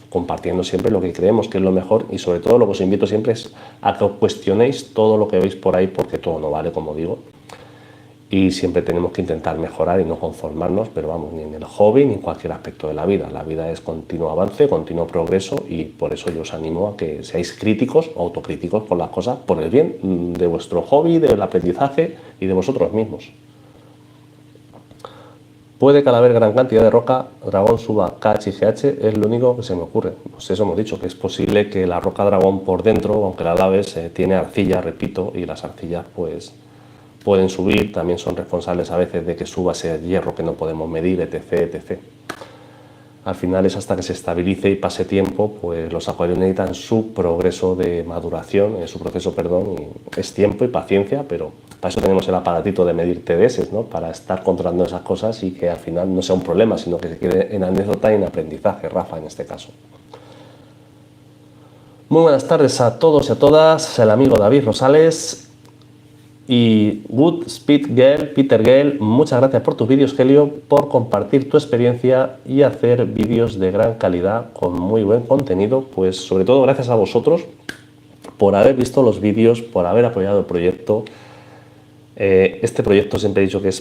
compartiendo siempre lo que creemos que es lo mejor y sobre todo lo que os invito siempre es a que os cuestionéis todo lo que veis por ahí porque todo no vale, como digo. Y siempre tenemos que intentar mejorar y no conformarnos, pero vamos, ni en el hobby ni en cualquier aspecto de la vida. La vida es continuo avance, continuo progreso y por eso yo os animo a que seáis críticos o autocríticos con las cosas por el bien de vuestro hobby, del aprendizaje y de vosotros mismos. Puede que al haber gran cantidad de roca, dragón suba KH y GH, es lo único que se me ocurre. Pues eso hemos dicho, que es posible que la roca dragón por dentro, aunque la laves, tiene arcilla, repito, y las arcillas pues pueden subir, también son responsables a veces de que suba ese hierro que no podemos medir, etc, etc. Al final es hasta que se estabilice y pase tiempo, pues los acuarios necesitan su progreso de maduración, su proceso, perdón, y es tiempo y paciencia, pero para eso tenemos el aparatito de medir TDS, ¿no? Para estar controlando esas cosas y que al final no sea un problema, sino que se quede en anécdota y en aprendizaje, Rafa, en este caso. Muy buenas tardes a todos y a todas, el amigo David Rosales. Y Good Speed Girl, Peter Gale, muchas gracias por tus vídeos, Helio, por compartir tu experiencia y hacer vídeos de gran calidad con muy buen contenido. Pues sobre todo gracias a vosotros por haber visto los vídeos, por haber apoyado el proyecto. Este proyecto siempre he dicho que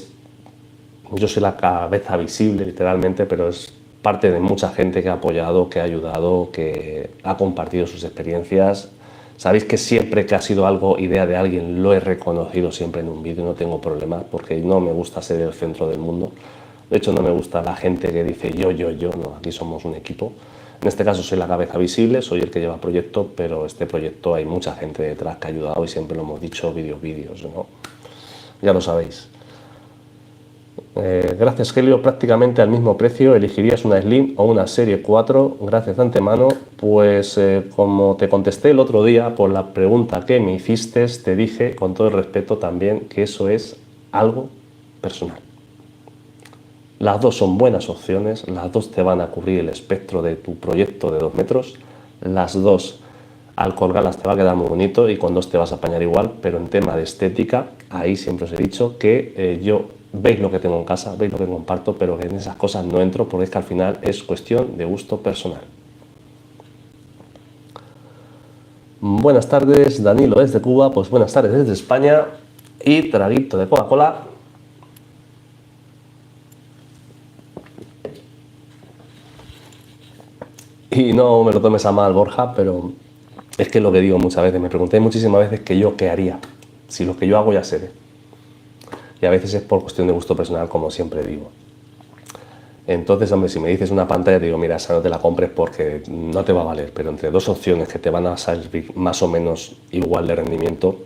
yo soy la cabeza visible literalmente, pero es parte de mucha gente que ha apoyado, que ha ayudado, que ha compartido sus experiencias. Sabéis que siempre que ha sido algo idea de alguien lo he reconocido siempre en un vídeo, no tengo problemas porque no me gusta ser el centro del mundo. De hecho no me gusta la gente que dice yo, no, aquí somos un equipo. En este caso soy la cabeza visible, soy el que lleva el proyecto, pero este proyecto hay mucha gente detrás que ha ayudado y siempre lo hemos dicho, vídeos, ¿no? Ya lo sabéis. Gracias, Helio, prácticamente al mismo precio. ¿Elegirías una Slim o una Serie 4? Gracias de antemano. Pues como te contesté el otro día por la pregunta que me hiciste, te dije con todo el respeto también que eso es algo personal. Las dos son buenas opciones, las dos te van a cubrir el espectro de tu proyecto de 2 metros, las dos al colgarlas te va a quedar muy bonito y con dos te vas a apañar igual, pero en tema de estética, ahí siempre os he dicho que yo veis lo que tengo en casa, veis lo que comparto, pero que en esas cosas no entro porque es que al final es cuestión de gusto personal. Buenas tardes, Danilo desde Cuba, pues buenas tardes desde España y traguito de Coca-Cola. Y no me lo tomes a mal, Borja, pero es que es lo que digo muchas veces, me pregunté muchísimas veces que yo qué haría, si lo que yo hago ya se ve. Y a veces es por cuestión de gusto personal, como siempre digo. Entonces, hombre, si me dices una pantalla, te digo, mira, esa no te la compres porque no te va a valer, pero entre dos opciones que te van a salir más o menos igual de rendimiento,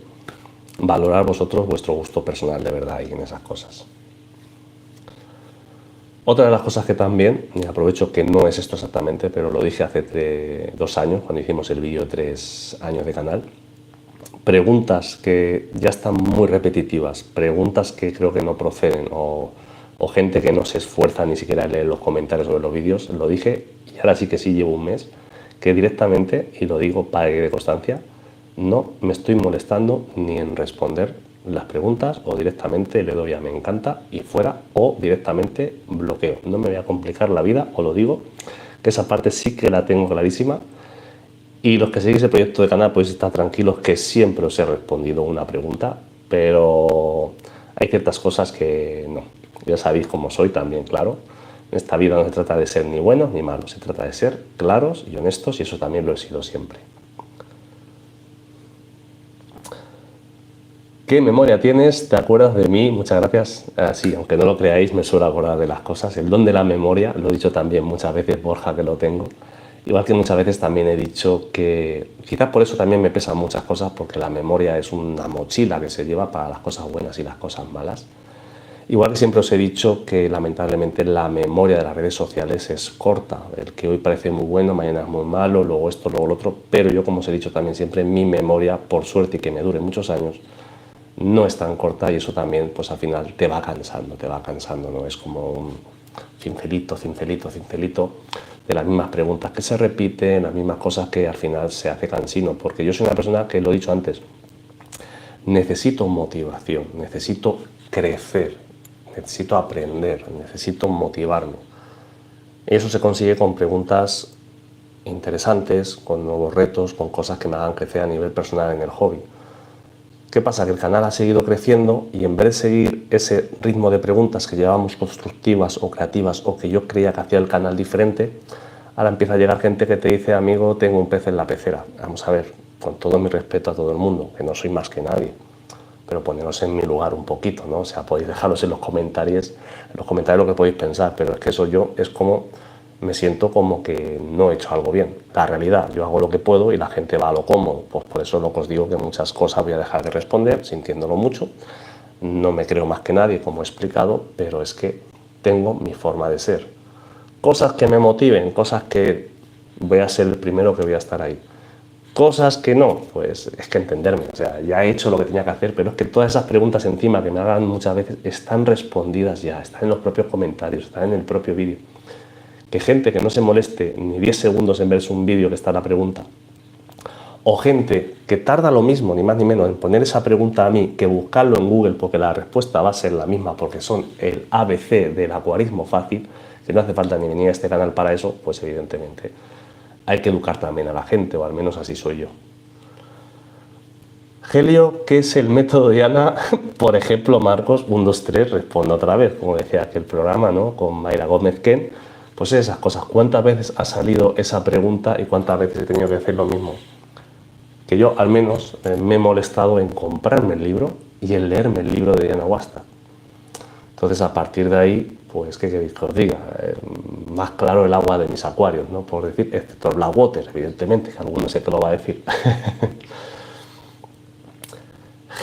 valorar vosotros vuestro gusto personal de verdad y en esas cosas. Otra de las cosas que también, y aprovecho que no es esto exactamente, pero lo dije hace 2 años, cuando hicimos el vídeo 3 años de canal, preguntas que ya están muy repetitivas, preguntas que creo que no proceden o gente que no se esfuerza ni siquiera en leer los comentarios sobre los vídeos, lo dije y ahora sí que sí llevo un mes, que directamente, y lo digo para que quede constancia, no me estoy molestando ni en responder las preguntas o directamente le doy a me encanta y fuera o directamente bloqueo. No me voy a complicar la vida, os lo digo, que esa parte sí que la tengo clarísima. Y los que seguís el proyecto de canal podéis estar tranquilos que siempre os he respondido una pregunta, pero hay ciertas cosas que no. Ya sabéis cómo soy también, claro. En esta vida no se trata de ser ni buenos ni malos, se trata de ser claros y honestos y eso también lo he sido siempre. ¿Qué memoria tienes? ¿Te acuerdas de mí? Muchas gracias. Sí, aunque no lo creáis, me suelo acordar de las cosas. El don de la memoria, lo he dicho también muchas veces, Borja, que lo tengo. Igual que muchas veces también he dicho que quizás por eso también me pesan muchas cosas, porque la memoria es una mochila que se lleva para las cosas buenas y las cosas malas. Igual que siempre os he dicho que lamentablemente la memoria de las redes sociales es corta. El que hoy parece muy bueno, mañana es muy malo, luego esto, luego lo otro. Pero yo, como os he dicho también siempre, mi memoria, por suerte y que me dure muchos años, no es tan corta y eso también pues al final te va cansando, ¿no? Es como un cincelito de las mismas preguntas que se repiten, las mismas cosas que al final se hace cansino, porque yo soy una persona que, lo he dicho antes, necesito motivación, necesito crecer, necesito aprender, necesito motivarme. Y eso se consigue con preguntas interesantes, con nuevos retos, con cosas que me hagan crecer a nivel personal en el hobby. ¿Qué pasa? Que el canal ha seguido creciendo y en vez de seguir ese ritmo de preguntas que llevábamos constructivas o creativas o que yo creía que hacía el canal diferente, ahora empieza a llegar gente que te dice, amigo, tengo un pez en la pecera. Vamos a ver, con todo mi respeto a todo el mundo, que no soy más que nadie, pero poneros en mi lugar un poquito, ¿no? O sea, podéis dejaros en los comentarios lo que podéis pensar, pero es que eso yo es como me siento como que no he hecho algo bien. La realidad, yo hago lo que puedo y la gente va a lo cómodo. Pues por eso lo que os digo que muchas cosas voy a dejar de responder, sintiéndolo mucho. No me creo más que nadie, como he explicado, pero es que tengo mi forma de ser. Cosas que me motiven, cosas que voy a ser el primero que voy a estar ahí. Cosas que no, pues es que entenderme. O sea, ya he hecho lo que tenía que hacer, pero es que todas esas preguntas encima que me hagan muchas veces están respondidas ya, están en los propios comentarios, están en el propio vídeo. Que gente que no se moleste ni 10 segundos en verse un vídeo que está la pregunta, o gente que tarda lo mismo, ni más ni menos, en poner esa pregunta a mí que buscarlo en Google porque la respuesta va a ser la misma porque son el ABC del acuarismo fácil, que no hace falta ni venir a este canal para eso, pues evidentemente hay que educar también a la gente, o al menos así soy yo. Helio, ¿qué es el método Diana? Por ejemplo, Marcos, 1, 2, 3, respondo otra vez, como decía aquel programa, ¿no? Con Mayra Gómez Ken. Pues esas cosas, ¿cuántas veces ha salido esa pregunta y cuántas veces he tenido que decir lo mismo? Que yo al menos me he molestado en comprarme el libro y en leerme el libro de Diana Wasta. Entonces a partir de ahí, pues qué queréis que os diga, más claro el agua de mis acuarios, ¿no? Por decir, excepto el Blackwater, evidentemente, que alguno sé que lo va a decir.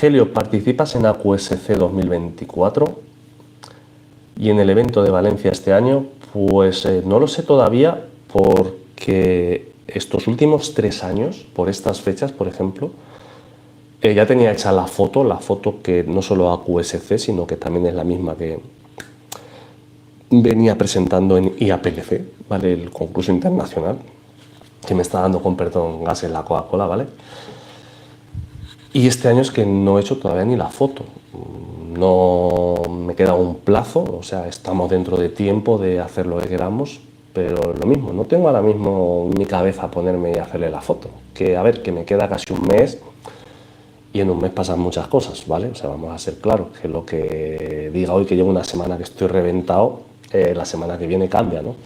Helio, ¿participas en AQSC 2024? Y en el evento de Valencia este año, pues no lo sé todavía porque estos últimos 3 años, por estas fechas, por ejemplo, ya tenía hecha la foto que no solo a QSC, sino que también es la misma que venía presentando en IAPLC, ¿vale? El concurso internacional, que me está dando con perdón gas en la Coca-Cola, ¿vale? Y este año es que no he hecho todavía ni la foto. No me queda un plazo, o sea, estamos dentro de tiempo de hacer lo que queramos, pero lo mismo, no tengo ahora mismo en mi cabeza ponerme y hacerle la foto. Que a ver, que me queda casi un mes y en un mes pasan muchas cosas, ¿vale? O sea, vamos a ser claros, que lo que diga hoy que llevo una semana que estoy reventado, la semana que viene cambia, ¿no?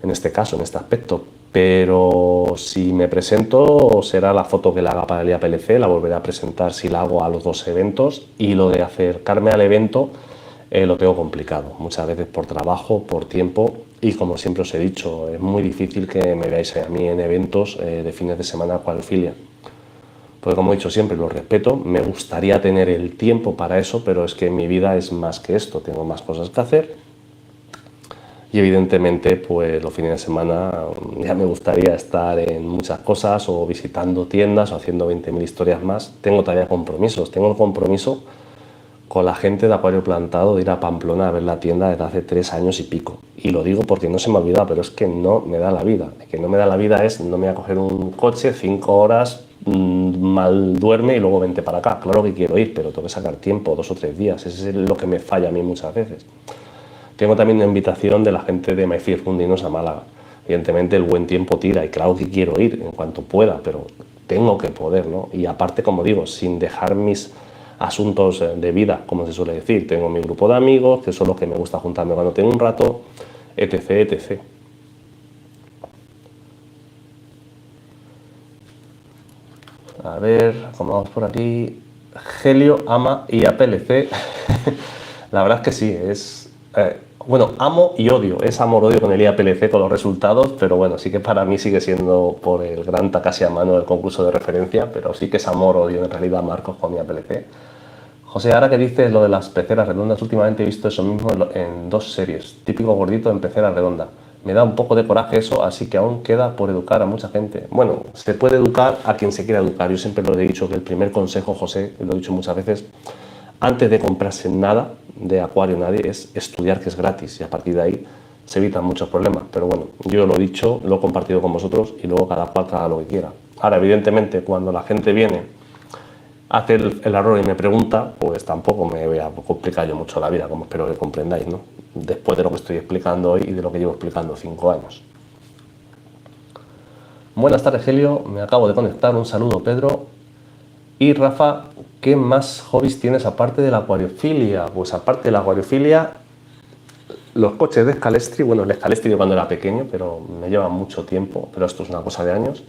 En este caso, en este aspecto. Pero si me presento, será la foto que la haga para el IAPLC, la volveré a presentar si la hago a los 2 eventos, y lo de acercarme al evento lo tengo complicado, muchas veces por trabajo, por tiempo, y como siempre os he dicho, es muy difícil que me veáis a mí en eventos de fines de semana cual filia. Porque como he dicho siempre, lo respeto, me gustaría tener el tiempo para eso, pero es que mi vida es más que esto, tengo más cosas que hacer. Y evidentemente, pues los fines de semana ya me gustaría estar en muchas cosas o visitando tiendas o haciendo 20.000 historias más. Tengo todavía compromisos. Tengo el compromiso con la gente de Acuario Plantado de ir a Pamplona a ver la tienda desde hace 3 años y pico. Y lo digo porque no se me ha olvidado, pero es que no me da la vida. Que no me da la vida es no me voy a coger un coche, 5 horas, mal duerme y luego vente para acá. Claro que quiero ir, pero tengo que sacar tiempo, 2 o 3 días. Eso es lo que me falla a mí muchas veces. Tengo también una invitación de la gente de My Fear Fundinos a Málaga. Evidentemente el buen tiempo tira y claro que quiero ir en cuanto pueda, pero tengo que poder, ¿no? Y aparte, como digo, sin dejar mis asuntos de vida, como se suele decir. Tengo mi grupo de amigos, que son los que me gusta juntarme cuando tengo un rato, etc, etc. A ver, como vamos por aquí. Helio ama IAPLC. La verdad es que sí, es... bueno, amo y odio, es amor-odio con el IAPLC, con los resultados, pero bueno, sí que para mí sigue siendo por el gran Takashi Amano del concurso de referencia, pero sí que es amor-odio en realidad, Marcos, con IAPLC. José, ahora que dices lo de las peceras redondas, últimamente he visto eso mismo en 2 series, típico gordito en pecera redonda. Me da un poco de coraje eso, así que aún queda por educar a mucha gente. Bueno, se puede educar a quien se quiera educar. Yo siempre lo he dicho, que el primer consejo, José, lo he dicho muchas veces, antes de comprarse nada de acuario, nadie, es estudiar, que es gratis, y a partir de ahí se evitan muchos problemas. Pero bueno, yo lo he dicho, lo he compartido con vosotros y luego cada cual haga lo que quiera. Ahora, evidentemente, cuando la gente viene, hace el error y me pregunta, pues tampoco me voy a complicar yo mucho la vida, como espero que comprendáis, ¿no? Después de lo que estoy explicando hoy y de lo que llevo explicando 5 años. Buenas tardes, Helio, me acabo de conectar, un saludo, Pedro. Y Rafa, ¿qué más hobbies tienes aparte de la acuariofilia? Pues aparte de la acuariofilia, los coches de Scalestri. Bueno, el Scalestri de cuando era pequeño, pero me lleva mucho tiempo, pero esto es una cosa de años.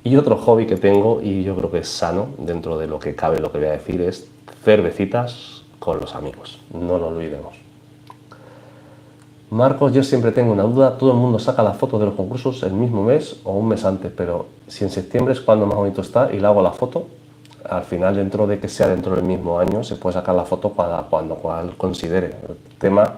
Y otro hobby que tengo, y yo creo que es sano, dentro de lo que cabe lo que voy a decir, es cervecitas con los amigos. No lo olvidemos. Marcos, yo siempre tengo una duda. Todo el mundo saca la foto de los concursos el mismo mes o un mes antes, pero si en septiembre es cuando más bonito está y le hago la foto, al final, dentro de que sea dentro del mismo año, se puede sacar la foto cuando cual considere. El tema,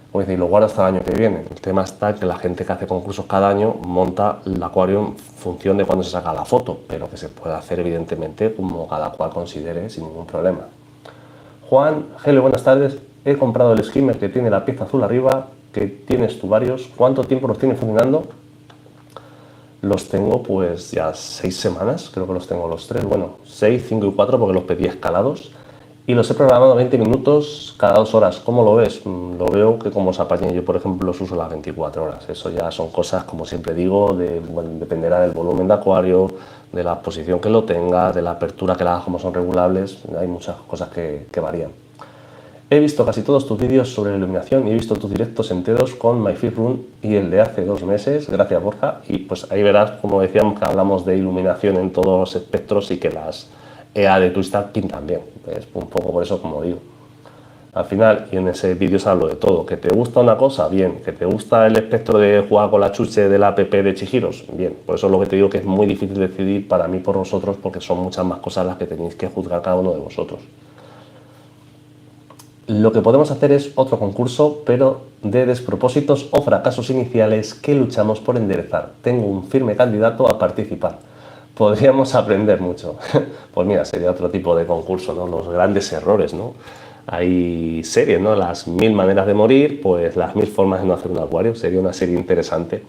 como decir, lo guardo hasta el año que viene. El tema está que la gente que hace concursos cada año monta el acuario en función de cuándo se saca la foto, pero que se puede hacer evidentemente como cada cual considere sin ningún problema. Juan, hello, buenas tardes. He comprado el skimmer que tiene la pieza azul arriba, que tiene estubarios. ¿Cuánto tiempo los tiene funcionando? Los tengo pues ya 6 semanas, creo que los tengo los 3, bueno, 6, 5 y 4 porque los pedí escalados. Y los he programado 20 minutos cada 2 horas. ¿Cómo lo ves? Lo veo que como se apañen. Yo, por ejemplo, los uso las 24 horas. Eso ya son cosas, como siempre digo, bueno, dependerá del volumen de acuario, de la posición que lo tenga, de la apertura que la hagas, como son regulables. Hay muchas cosas que varían. He visto casi todos tus vídeos sobre la iluminación y he visto tus directos enteros con My Fear Room y el de hace 2 meses. Gracias, Borja. Y pues ahí verás, como decíamos, que hablamos de iluminación en todos los espectros y que las EA de Twisted pintan bien. Es un poco por eso, como digo. Al final, y en ese vídeo se hablo de todo. ¿Que te gusta una cosa? Bien. ¿Que te gusta el espectro de jugar con la chuche de la app de Chihiros? Bien. Por eso es lo que te digo, que es muy difícil decidir para mí por vosotros, porque son muchas más cosas las que tenéis que juzgar cada uno de vosotros. Lo que podemos hacer es otro concurso, pero de despropósitos o fracasos iniciales que luchamos por enderezar. Tengo un firme candidato a participar. Podríamos aprender mucho. Pues mira, sería otro tipo de concurso, ¿no? Los grandes errores, ¿no? Hay series, ¿no? Las 1000 maneras de morir, pues las 1000 formas de no hacer un acuario. Sería una serie interesante.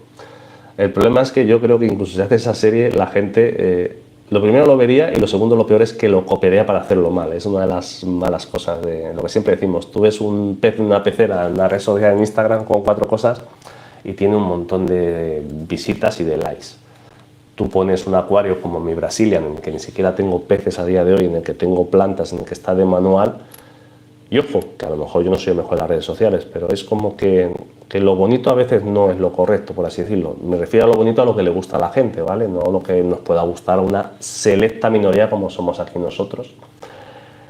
El problema es que yo creo que incluso si hace esa serie, la gente, lo primero lo vería y lo segundo, lo peor es que lo copiaría para hacerlo mal. Es una de las malas cosas de lo que siempre decimos. Tú ves un pez en una pecera en la red social en Instagram con 4 cosas y tiene un montón de visitas y de likes. Tú pones un acuario como mi Brazilian, en el que ni siquiera tengo peces a día de hoy, en el que tengo plantas, en el que está de manual. Y ojo, que a lo mejor yo no soy el mejor en las redes sociales, pero es como que lo bonito a veces no es lo correcto, por así decirlo. Me refiero a lo bonito a lo que le gusta a la gente, ¿vale? No a lo que nos pueda gustar a una selecta minoría como somos aquí nosotros.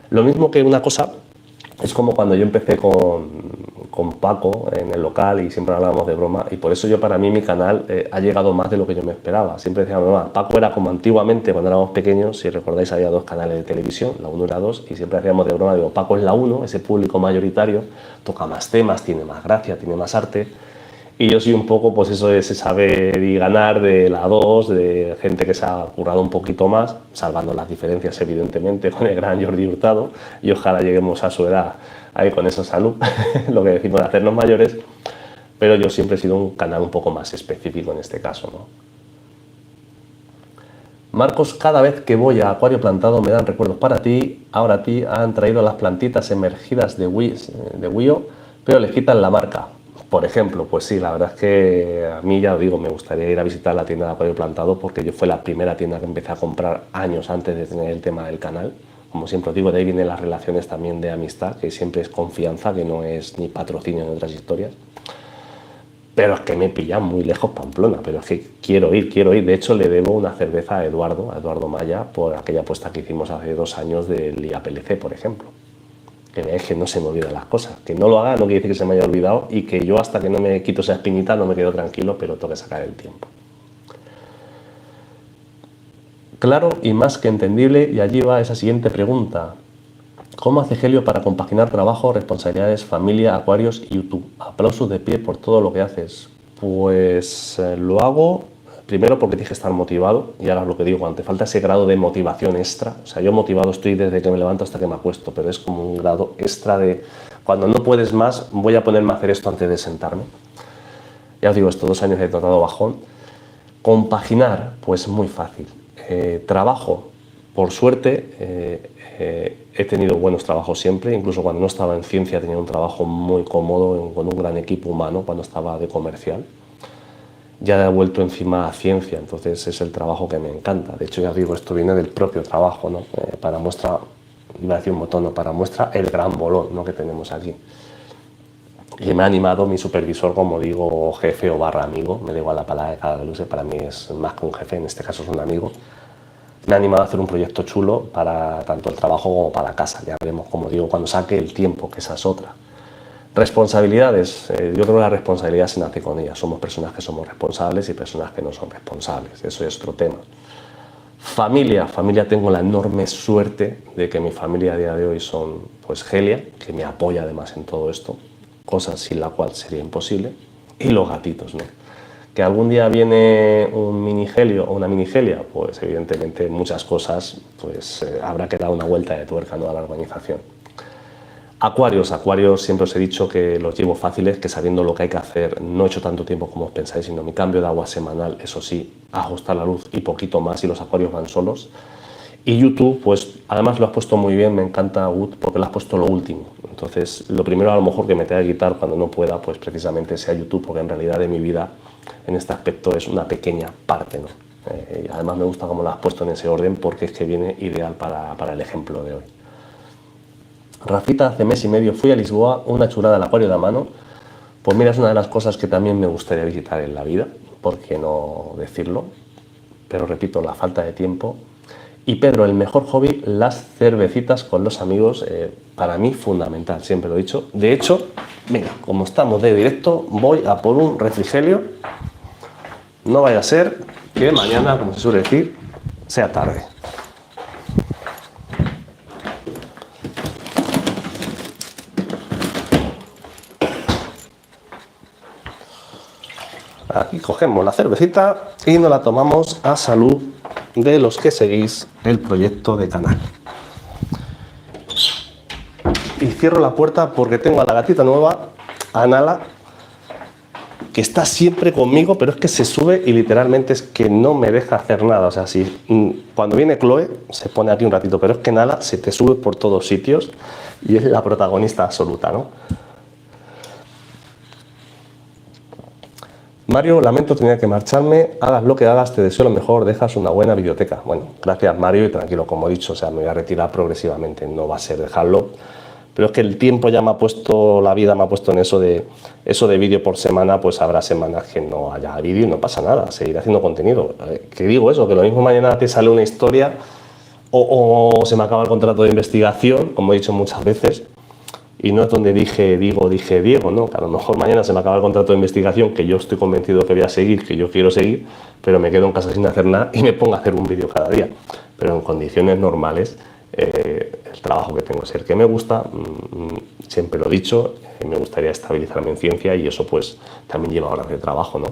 Lo mismo que una cosa, es como cuando yo empecé con Paco en el local y siempre hablábamos de broma, y por eso yo, para mí, mi canal ha llegado más de lo que yo me esperaba. Siempre decía, mamá, Paco era como antiguamente cuando éramos pequeños, si recordáis había 2 canales de televisión, la 1 y la 2, y siempre hacíamos de broma, digo, Paco es la 1, ese público mayoritario, toca más temas, tiene más gracia, tiene más arte, y yo soy un poco, pues eso de ese saber y ganar de la 2, de gente que se ha currado un poquito más, salvando las diferencias evidentemente con el gran Jordi Hurtado, y ojalá lleguemos a su edad ahí con esa salud, lo que decimos de hacernos mayores, pero yo siempre he sido un canal un poco más específico en este caso, ¿no? Marcos, cada vez que voy a Acuario Plantado me dan recuerdos para ti. Ahora a ti han traído las plantitas emergidas de Wio, pero les quitan la marca. Por ejemplo, pues sí, la verdad es que a mí, ya os digo, me gustaría ir a visitar la tienda de Acuario Plantado, porque yo fue la primera tienda que empecé a comprar años antes de tener el tema del canal. Como siempre os digo, de ahí vienen las relaciones también de amistad, que siempre es confianza, que no es ni patrocinio en otras historias. Pero es que me pillan muy lejos Pamplona, pero es que quiero ir. De hecho, le debo una cerveza a Eduardo Maya, por aquella apuesta que hicimos hace 2 años del IAPLC, por ejemplo. Que veáis que no se me olvidan las cosas. Que no lo haga no quiere decir que se me haya olvidado, y que yo, hasta que no me quito esa espinita, no me quedo tranquilo, pero tengo que sacar el tiempo. Claro y más que entendible, y allí va esa siguiente pregunta. ¿Cómo hace Helio para compaginar trabajo, responsabilidades, familia, acuarios y YouTube? Aplausos de pie por todo lo que haces. Pues lo hago primero porque tienes que estar motivado, y ahora es lo que digo, cuando te falta ese grado de motivación extra. O sea, yo motivado estoy desde que me levanto hasta que me acuesto, pero es como un grado extra de cuando no puedes más, voy a ponerme a hacer esto antes de sentarme. Ya os digo, estos 2 años he tratado bajón. Compaginar, pues muy fácil. Trabajo, por suerte, he tenido buenos trabajos siempre, incluso cuando no estaba en ciencia tenía un trabajo muy cómodo, con un gran equipo humano cuando estaba de comercial. Ya he vuelto encima a ciencia, entonces es el trabajo que me encanta. De hecho, ya digo, esto viene del propio trabajo, ¿no? Para muestra, iba a decir un botón, no, para muestra el gran bolón, ¿no?, que tenemos aquí. Y me ha animado mi supervisor, como digo, jefe o barra amigo, me da igual la palabra que cada vez lo use, para mí es más que un jefe, en este caso es un amigo. Me ha animado a hacer un proyecto chulo para tanto el trabajo como para la casa. Ya veremos, como digo, cuando saque el tiempo, que esa es otra. Responsabilidades. Yo creo que la responsabilidad se nace con ella. Somos personas que somos responsables y personas que no son responsables. Eso es otro tema. Familia. Tengo la enorme suerte de que mi familia a día de hoy son, pues, Helia, que me apoya además en todo esto, cosas sin la cual sería imposible, y los gatitos, ¿no? Que algún día viene un mini Helio o una mini Helia, pues evidentemente muchas cosas, pues habrá que dar una vuelta de tuerca, ¿no?, a la organización. Acuarios siempre os he dicho que los llevo fáciles, que sabiendo lo que hay que hacer, no he hecho tanto tiempo como os pensáis, sino mi cambio de agua semanal, eso sí, ajustar la luz y poquito más, y los acuarios van solos. Y YouTube, pues además lo has puesto muy bien, me encanta, Wood, porque lo has puesto lo último. Entonces, lo primero a lo mejor que me tenga que quitar cuando no pueda, pues precisamente sea YouTube, porque en realidad de mi vida en este aspecto es una pequeña parte, ¿no? Y además me gusta cómo lo has puesto en ese orden, porque es que viene ideal para el ejemplo de hoy. Rafita, hace mes y medio fui a Lisboa, una chulada el acuario de la mano. Pues mira, es una de las cosas que también me gustaría visitar en la vida, ¿por qué no decirlo? Pero repito, la falta de tiempo. Y Pedro, el mejor hobby, las cervecitas con los amigos, para mí fundamental, siempre lo he dicho. De hecho, venga, como estamos de directo, voy a por un refrigerio. No vaya a ser que mañana, como se suele decir, sea tarde. Aquí cogemos la cervecita y nos la tomamos a salud de los que seguís el proyecto de canal. Y cierro la puerta porque tengo a la gatita nueva, a Nala, que está siempre conmigo, pero es que se sube y literalmente es que no me deja hacer nada. O sea, cuando viene Chloe se pone aquí un ratito, pero es que Nala se te sube por todos sitios y es la protagonista absoluta, ¿no? Mario, lamento tener que marcharme, hagas lo que hagas, te deseo lo mejor, dejas una buena biblioteca. Bueno, gracias Mario y tranquilo, como he dicho, o sea, me voy a retirar progresivamente, no va a ser dejarlo, pero es que el tiempo ya me ha puesto, la vida me ha puesto en eso de vídeo por semana, pues habrá semanas que no haya vídeo y no pasa nada, seguiré haciendo contenido. Que digo eso, que lo mismo mañana te sale una historia o se me acaba el contrato de investigación, como he dicho muchas veces, y no es donde dije Diego, ¿no? Que a lo mejor mañana se me acaba el contrato de investigación, que yo estoy convencido que voy a seguir, que yo quiero seguir, pero me quedo en casa sin hacer nada y me pongo a hacer un vídeo cada día. Pero en condiciones normales, el trabajo que tengo es el que me gusta, siempre lo he dicho, me gustaría estabilizarme en ciencia y eso pues también lleva horas de trabajo, ¿no?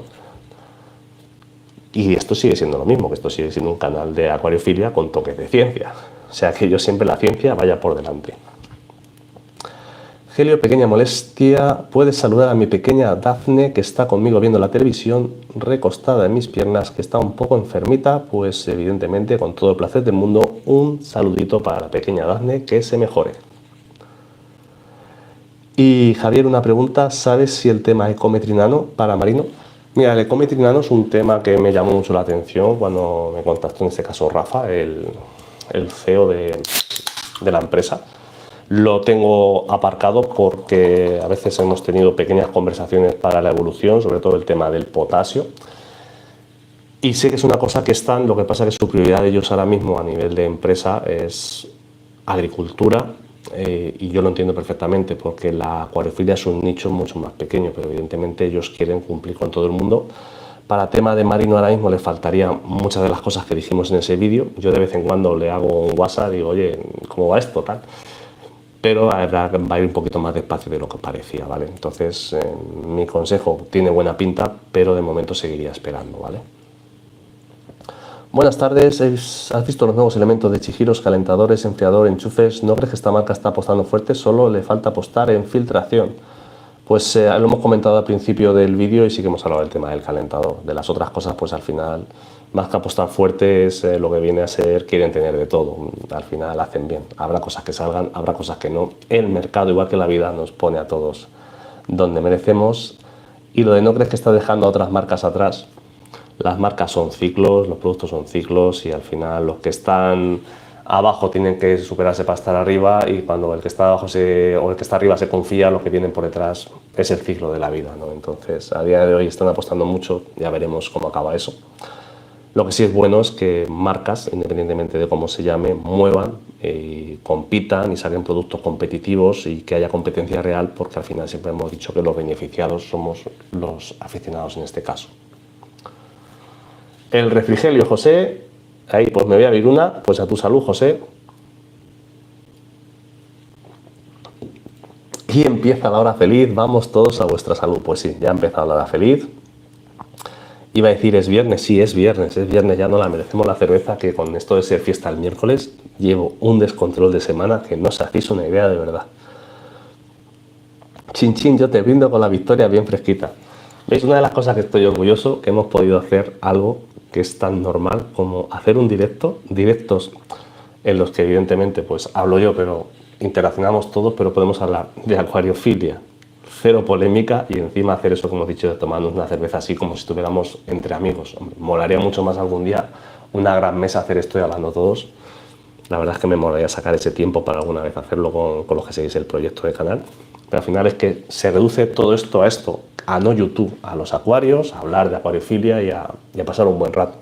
Y esto sigue siendo lo mismo, que esto sigue siendo un canal de acuariofilia con toques de ciencia. O sea que yo siempre la ciencia vaya por delante. Helio, pequeña molestia, puedes saludar a mi pequeña Dafne que está conmigo viendo la televisión, recostada en mis piernas, que está un poco enfermita, pues evidentemente con todo el placer del mundo, un saludito para la pequeña Dafne, que se mejore. Y Javier, una pregunta, ¿sabes si el tema ecometrinano para marino? Mira, el ecometrinano es un tema que me llamó mucho la atención cuando me contactó en este caso Rafa, el CEO de la empresa. Lo tengo aparcado porque a veces hemos tenido pequeñas conversaciones para la evolución, sobre todo el tema del potasio. Y sé que es una cosa que están, lo que pasa es que su prioridad de ellos ahora mismo a nivel de empresa es agricultura, y yo lo entiendo perfectamente porque la acuariofilia es un nicho mucho más pequeño, pero evidentemente ellos quieren cumplir con todo el mundo. Para tema de marino ahora mismo les faltaría muchas de las cosas que dijimos en ese vídeo. Yo de vez en cuando le hago un WhatsApp y digo, oye, ¿cómo va esto? Tal. Pero va a ir un poquito más despacio de lo que parecía, ¿vale? Entonces, mi consejo tiene buena pinta, pero de momento seguiría esperando, ¿vale? Buenas tardes, ¿has visto los nuevos elementos de Chihiros, calentadores, enfriador, enchufes? ¿No crees que esta marca está apostando fuerte? Solo le falta apostar en filtración. Pues lo hemos comentado al principio del vídeo y sí que hemos hablado del tema del calentador. De las otras cosas, pues al final, más que apostar fuerte es lo que viene a ser, quieren tener de todo. Al final hacen bien. Habrá cosas que salgan, habrá cosas que no. El mercado, igual que la vida, nos pone a todos donde merecemos. Y lo de no crees que está dejando a otras marcas atrás. Las marcas son ciclos, los productos son ciclos y al final los que están abajo tienen que superarse para estar arriba y cuando el que está abajo o el que está arriba se confía, los que vienen por detrás es el ciclo de la vida, ¿no? Entonces, a día de hoy están apostando mucho, ya veremos cómo acaba eso. Lo que sí es bueno es que marcas, independientemente de cómo se llame, muevan, compitan y saquen productos competitivos y que haya competencia real, porque al final siempre hemos dicho que los beneficiados somos los aficionados en este caso. El refrigerio, José, ahí pues me voy a abrir una, pues a tu salud, José. Y empieza la hora feliz, vamos todos a vuestra salud. Pues sí, ya ha empezado la hora feliz. Iba a decir, ¿es viernes? Sí, es viernes, ya no la merecemos la cerveza, que con esto de ser fiesta el miércoles, llevo un descontrol de semana que no os hacéis una idea de verdad. Chin chin, yo te brindo con la victoria bien fresquita. ¿Veis? Una de las cosas que estoy orgulloso, que hemos podido hacer algo que es tan normal como hacer un directos en los que evidentemente pues hablo yo, pero interaccionamos todos, pero podemos hablar de acuariofilia, cero polémica y encima hacer eso que hemos dicho de tomarnos una cerveza así como si estuviéramos entre amigos. Hombre, molaría mucho más algún día una gran mesa hacer esto y hablando todos. La verdad es que me molaría sacar ese tiempo para alguna vez hacerlo con los que seguís el proyecto de canal. Pero al final es que se reduce todo esto, a no YouTube, a los acuarios, a hablar de acuariofilia y a pasar un buen rato.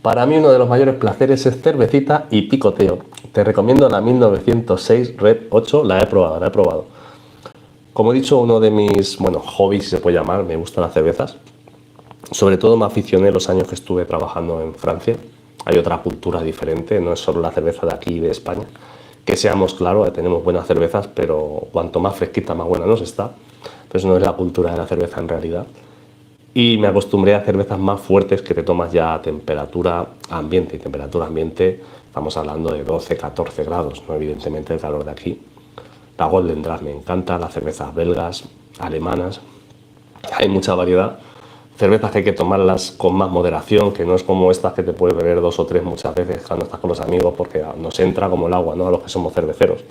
Para mí uno de los mayores placeres es cervecita y picoteo. Te recomiendo la 1906 Red 8, la he probado. Como he dicho, uno de mis hobbies, si se puede llamar, me gustan las cervezas. Sobre todo me aficioné los años que estuve trabajando en Francia. Hay otra cultura diferente, no es solo la cerveza de aquí de España, que seamos claros, tenemos buenas cervezas, pero cuanto más fresquita, más buena nos está. Pero eso no es la cultura de la cerveza en realidad. Y me acostumbré a cervezas más fuertes que te tomas ya a temperatura ambiente. Y temperatura ambiente, estamos hablando de 12, 14 grados, no evidentemente el calor de aquí. La Golden Draft me encanta, las cervezas belgas, alemanas, hay mucha variedad. Cervezas que hay que tomarlas con más moderación, que no es como estas que te puedes beber 2 o 3 muchas veces cuando estás con los amigos, porque nos entra como el agua, ¿no? A los que somos cerveceros.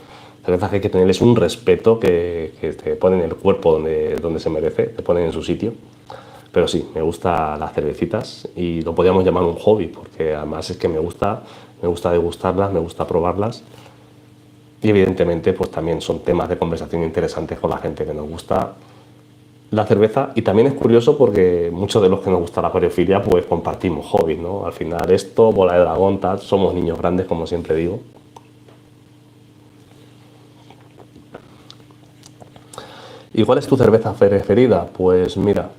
Cervezas que hay que tenerles un respeto, que te ponen el cuerpo donde se merece, te ponen en su sitio. Pero sí, me gustan las cervecitas y lo podríamos llamar un hobby, porque además es que me gusta degustarlas, me gusta probarlas. Y evidentemente pues también son temas de conversación interesantes con la gente que nos gusta la cerveza. Y también es curioso porque muchos de los que nos gusta la coreofilia pues compartimos hobbies, ¿no? Al final esto, bola de dragón, tal, somos niños grandes, como siempre digo. ¿Y cuál es tu cerveza preferida? Pues mira,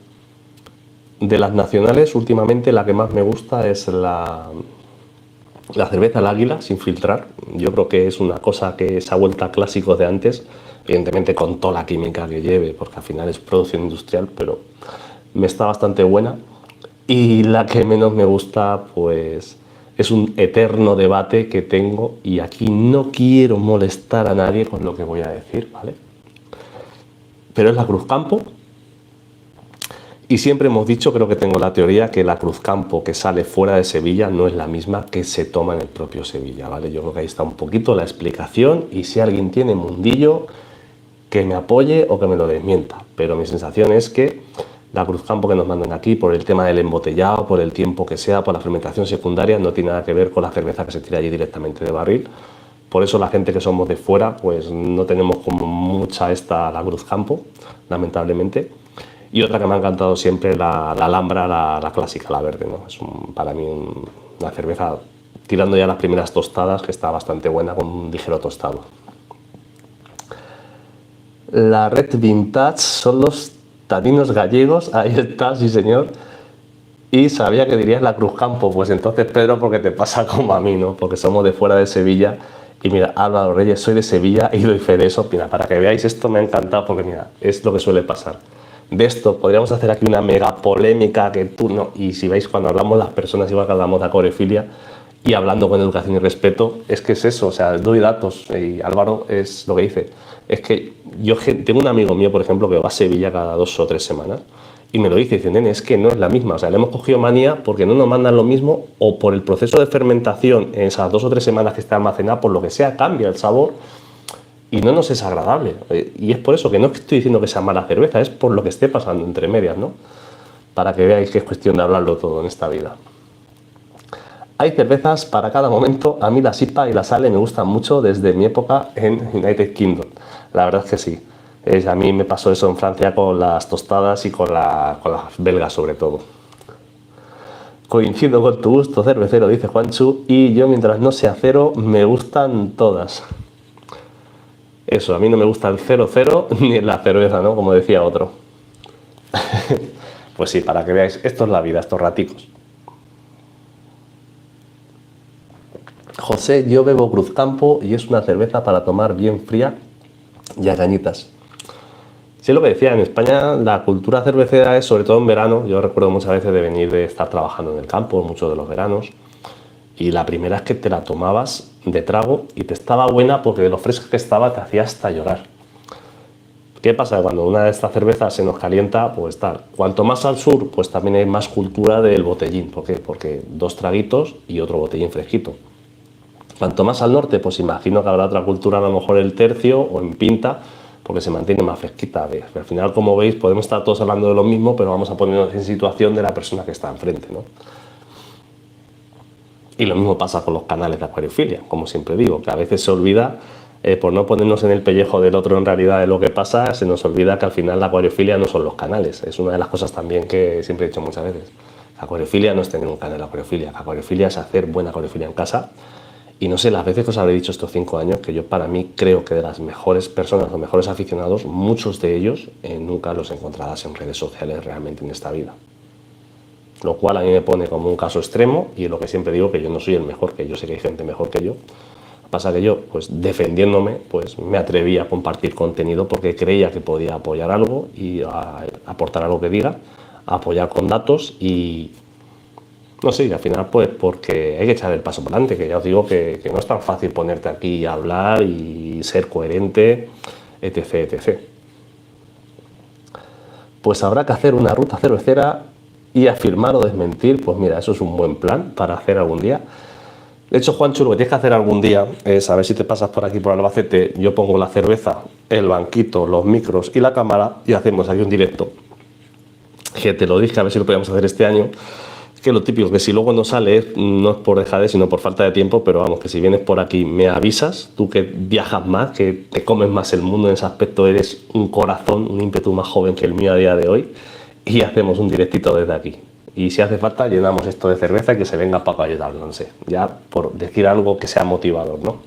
de las nacionales últimamente la que más me gusta es la cerveza al águila sin filtrar. Yo creo que es una cosa que se ha vuelto a clásicos de antes, evidentemente con toda la química que lleve, porque al final es producción industrial, pero me está bastante buena. Y la que menos me gusta, pues es un eterno debate que tengo y aquí no quiero molestar a nadie con lo que voy a decir, ¿vale? Pero es la Cruzcampo. Y siempre hemos dicho, creo que tengo la teoría, que la Cruzcampo que sale fuera de Sevilla no es la misma que se toma en el propio Sevilla, ¿vale? Yo creo que ahí está un poquito la explicación y si alguien tiene mundillo, que me apoye o que me lo desmienta. Pero mi sensación es que la Cruzcampo que nos mandan aquí, por el tema del embotellado, por el tiempo que sea, por la fermentación secundaria, no tiene nada que ver con la cerveza que se tira allí directamente de barril. Por eso la gente que somos de fuera, pues no tenemos como mucha la Cruzcampo, lamentablemente. Y otra que me ha encantado siempre, la Alhambra, la clásica, la verde, ¿no? Es para mí una cerveza tirando ya las primeras tostadas, que está bastante buena con un ligero tostado. La Red Vintage son los taninos gallegos, ahí está, sí señor. Y sabía que dirías la Cruzcampo, pues entonces Pedro, porque te pasa como a mí, ¿no? Porque somos de fuera de Sevilla. Y mira, Álvaro Reyes, soy de Sevilla y doy fe de eso. Mira, para que veáis esto me ha encantado porque mira, es lo que suele pasar. De esto podríamos hacer aquí una mega polémica que tú no. Y si veis cuando hablamos las personas, igual que hablamos de coreofilia y hablando con educación y respeto, es que es eso, o sea, doy datos y Álvaro es lo que dice. Es que yo tengo un amigo mío, por ejemplo, que va a Sevilla cada 2 o 3 semanas y me lo dice, nene, es que no es la misma. O sea, le hemos cogido manía porque no nos mandan lo mismo o por el proceso de fermentación en esas 2 o 3 semanas que está almacenada, por lo que sea, cambia el sabor. Y no nos es agradable. Y es por eso que no estoy diciendo que sea mala cerveza, es por lo que esté pasando entre medias, ¿no? Para que veáis que es cuestión de hablarlo todo en esta vida. Hay cervezas para cada momento. A mí la SIPA y la Sale me gustan mucho desde mi época en United Kingdom. La verdad es que sí. A mí me pasó eso en Francia con las tostadas y con las belgas sobre todo. Coincido con tu gusto cervecero, dice Juanchu, y yo mientras no sea cero me gustan todas. Eso, a mí no me gusta el 00 ni la cerveza, ¿no? Como decía otro. Pues sí, para que veáis, esto es la vida, estos raticos. José, yo bebo Cruzcampo y es una cerveza para tomar bien fría y a cañitas. Sí, lo que decía, en España la cultura cervecera es sobre todo en verano. Yo recuerdo muchas veces de venir de estar trabajando en el campo, muchos de los veranos. Y la primera es que te la tomabas de trago y te estaba buena porque de lo fresca que estaba te hacía hasta llorar. ¿Qué pasa? Cuando una de estas cervezas se nos calienta, pues tal. Cuanto más al sur, pues también hay más cultura del botellín. ¿Por qué? Porque 2 traguitos y otro botellín fresquito. Cuanto más al norte, pues imagino que habrá otra cultura, a lo mejor el tercio o en pinta, porque se mantiene más fresquita. Al final, como veis, podemos estar todos hablando de lo mismo, pero vamos a ponernos en situación de la persona que está enfrente, ¿no? Y lo mismo pasa con los canales de acuariofilia, como siempre digo, que a veces se olvida, por no ponernos en el pellejo del otro en realidad de lo que pasa, se nos olvida que al final la acuariofilia no son los canales. Es una de las cosas también que siempre he dicho muchas veces. La acuariofilia no es tener un canal de acuariofilia, la acuariofilia es hacer buena acuariofilia en casa. Y no sé, las veces que os habré dicho estos 5 años, que yo para mí creo que de las mejores personas, los mejores aficionados, muchos de ellos nunca los encontrarás en redes sociales realmente en esta vida. Lo cual a mí me pone como un caso extremo y lo que siempre digo que yo no soy el mejor, que yo sé que hay gente mejor que yo, Pasa que yo, pues defendiéndome, pues me atreví a compartir contenido porque creía que podía apoyar algo y aportar algo que diga, apoyar con datos y no sé, y al final pues porque hay que echar el paso para adelante, que ya os digo que no es tan fácil ponerte aquí a hablar y ser coherente, etc, etc. Pues habrá que hacer una ruta cervecera y afirmar o desmentir, pues mira, eso es un buen plan para hacer algún día. De hecho, Juancho, lo que tienes que hacer algún día es, a ver si te pasas por aquí por Albacete, yo pongo la cerveza, el banquito, los micros y la cámara y hacemos aquí un directo. Que te lo dije, a ver si lo podíamos hacer este año. Que lo típico, que si luego no sales, no es por dejadez, sino por falta de tiempo, pero vamos, que si vienes por aquí me avisas, tú que viajas más, que te comes más el mundo en ese aspecto, eres un corazón, un ímpetu más joven que el mío a día de hoy, y hacemos un directito desde aquí. Y si hace falta, llenamos esto de cerveza y que se venga Paco a ayudarnos, no sé, ya por decir algo que sea motivador, ¿no?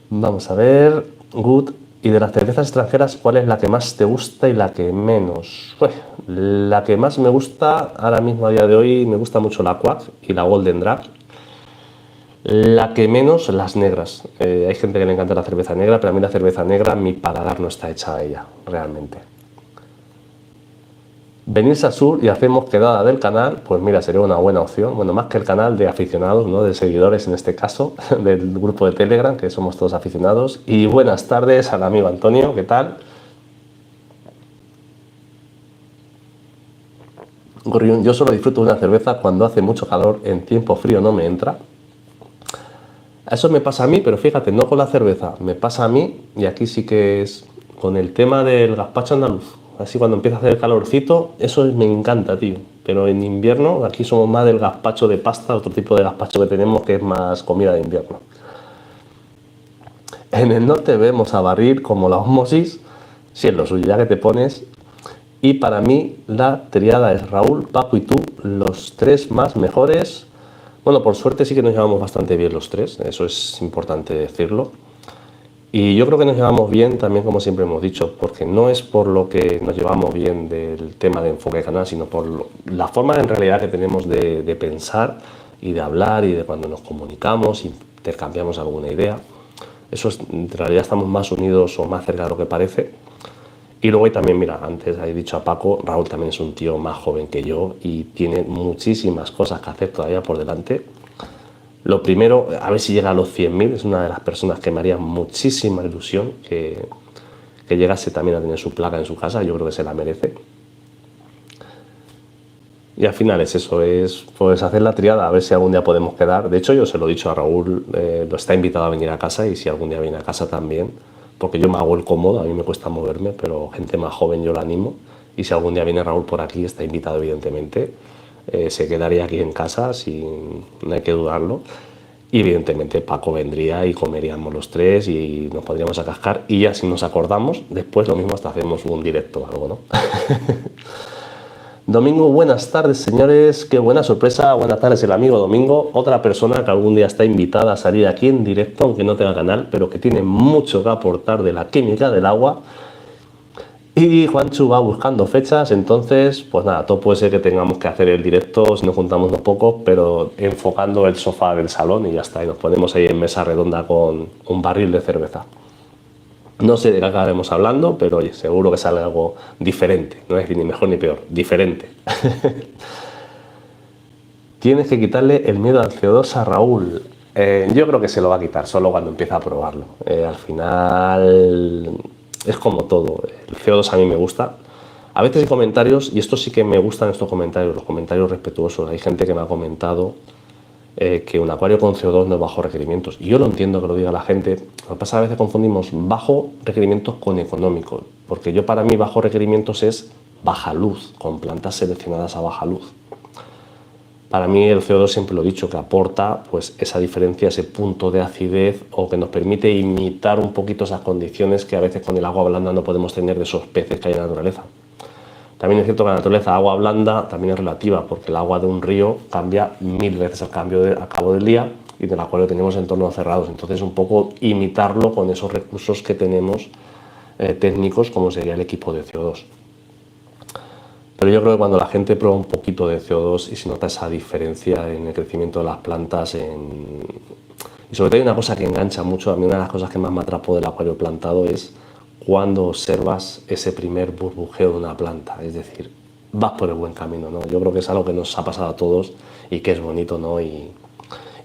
Vamos a ver, good. Y de las cervezas extranjeras, ¿cuál es la que más te gusta y la que menos? La que más me gusta ahora mismo a día de hoy, me gusta mucho la Quack y la Golden Drag. La que menos, las negras. Hay gente que le encanta la cerveza negra, pero a mí la cerveza negra, mi paladar no está hecha a ella, realmente. Venirse al sur y hacemos quedada del canal, pues mira, sería una buena opción. Bueno, más que el canal de aficionados, ¿no? De seguidores en este caso, del grupo de Telegram, que somos todos aficionados. Y buenas tardes al amigo Antonio, ¿qué tal? Gorrión, yo solo disfruto de una cerveza cuando hace mucho calor, en tiempo frío no me entra. Eso me pasa a mí, pero fíjate, no con la cerveza, me pasa a mí, y aquí sí que es con el tema del gazpacho andaluz. Así cuando empieza a hacer calorcito, eso me encanta, tío. Pero en invierno, aquí somos más del gazpacho de pasta, otro tipo de gazpacho que tenemos que es más comida de invierno. En el norte vemos a barril como la osmosis, si es lo suyo, ya que te pones. Y para mí la triada es Raúl, Paco y tú, los tres más mejores. Bueno, por suerte sí que nos llevamos bastante bien los tres, eso es importante decirlo. Y yo creo que nos llevamos bien también, como siempre hemos dicho, porque no es por lo que nos llevamos bien del tema de enfoque de canal, sino por la forma en realidad que tenemos de pensar y de hablar y de cuando nos comunicamos, intercambiamos alguna idea. Eso es, en realidad estamos más unidos o más cerca de lo que parece. Y luego también, mira, antes he dicho a Paco, Raúl también es un tío más joven que yo y tiene muchísimas cosas que hacer todavía por delante. Lo primero, a ver si llega a los 100.000, es una de las personas que me haría muchísima ilusión que llegase también a tener su placa en su casa, yo creo que se la merece. Y al final es eso, es pues hacer la triada, a ver si algún día podemos quedar. De hecho, yo se lo he dicho a Raúl, lo está invitado a venir a casa y si algún día viene a casa también, porque yo me hago el cómodo, a mí me cuesta moverme, pero gente más joven yo la animo. Y si algún día viene Raúl por aquí, está invitado evidentemente. Se quedaría aquí en casa, no hay que dudarlo. Y evidentemente Paco vendría y comeríamos los tres y nos podríamos a cascar. Y ya si nos acordamos, después lo mismo hasta hacemos un directo o algo, ¿no? Domingo, buenas tardes, señores. Qué buena sorpresa. Buenas tardes, el amigo Domingo. Otra persona que algún día está invitada a salir aquí en directo, aunque no tenga canal, pero que tiene mucho que aportar de la química del agua. Y Juanchu va buscando fechas, entonces, pues nada, todo puede ser que tengamos que hacer el directo, si nos juntamos unos pocos, pero enfocando el sofá del salón y ya está. Y nos ponemos ahí en mesa redonda con un barril de cerveza. No sé de qué acabaremos hablando, pero oye, seguro que sale algo diferente. No es ni mejor ni peor, diferente. Tienes que quitarle el miedo al CO2 a Raúl. Yo creo que se lo va a quitar solo cuando empiece a probarlo. Al final es como todo. El CO2 a mí me gusta. A veces hay comentarios, y esto sí que me gustan estos comentarios, los comentarios respetuosos. Hay gente que me ha comentado que un acuario con CO2 no es bajo requerimientos. Y yo lo entiendo que lo diga la gente. Lo que pasa es que a veces confundimos bajo requerimientos con económico. Porque yo para mí bajo requerimientos es baja luz, con plantas seleccionadas a baja luz. Para mí el CO2 siempre lo he dicho, que aporta pues esa diferencia, ese punto de acidez o que nos permite imitar un poquito esas condiciones que a veces con el agua blanda no podemos tener de esos peces que hay en la naturaleza. También es cierto que la naturaleza, agua blanda, también es relativa, porque el agua de un río cambia 1000 veces al cabo del día y del acuario tenemos entornos cerrados. Entonces, un poco imitarlo con esos recursos que tenemos técnicos, como sería el equipo de CO2. Pero yo creo que cuando la gente prueba un poquito de CO2 y se nota esa diferencia en el crecimiento de las plantas, y sobre todo hay una cosa que engancha mucho, a mí una de las cosas que más me atrapó del acuario plantado es cuando observas ese primer burbujeo de una planta, es decir, vas por el buen camino, ¿no? Yo creo que es algo que nos ha pasado a todos y que es bonito, ¿no? Y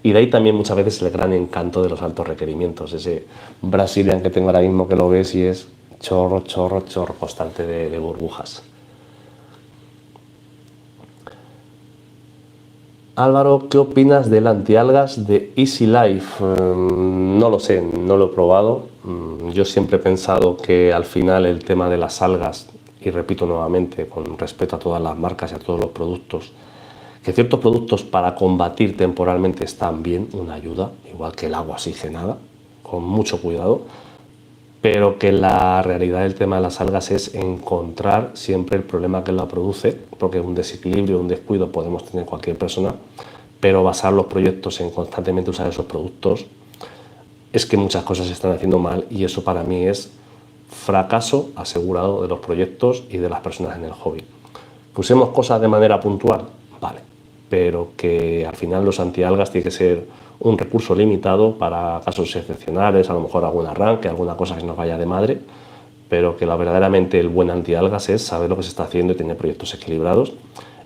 de ahí también muchas veces el gran encanto de los altos requerimientos, ese Brazilian que tengo ahora mismo que lo ves y es chorro, chorro, chorro constante de burbujas. Álvaro, ¿qué opinas del antialgas de Easy Life? No lo sé, no lo he probado. Yo siempre he pensado que al final el tema de las algas, y repito nuevamente, con respeto a todas las marcas y a todos los productos, que ciertos productos para combatir temporalmente están bien, una ayuda, igual que el agua oxigenada, con mucho cuidado, pero que la realidad del tema de las algas es encontrar siempre el problema que la produce, porque un desequilibrio, un descuido podemos tener cualquier persona, pero basar los proyectos en constantemente usar esos productos es que muchas cosas se están haciendo mal y eso para mí es fracaso asegurado de los proyectos y de las personas en el hobby. Pusemos cosas de manera puntual, vale, pero que al final los antialgas tiene que ser un recurso limitado para casos excepcionales, a lo mejor algún arranque, alguna cosa que nos vaya de madre, pero que verdaderamente el buen antialgas es saber lo que se está haciendo y tener proyectos equilibrados,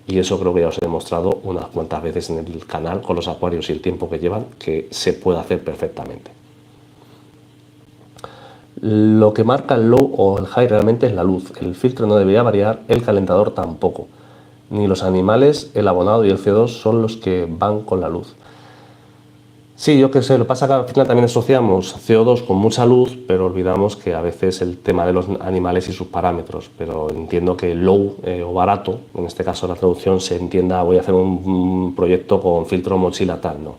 y eso creo que ya os he demostrado unas cuantas veces en el canal con los acuarios y el tiempo que llevan, que se puede hacer perfectamente. Lo que marca el low o el high realmente es la luz, el filtro no debería variar, el calentador tampoco, ni los animales, el abonado y el CO2 son los que van con la luz. Sí, yo qué sé, lo que pasa es que al final también asociamos CO2 con mucha luz, pero olvidamos que a veces el tema de los animales y sus parámetros, pero entiendo que low o barato, en este caso la traducción se entienda, voy a hacer un proyecto con filtro mochila tal, no.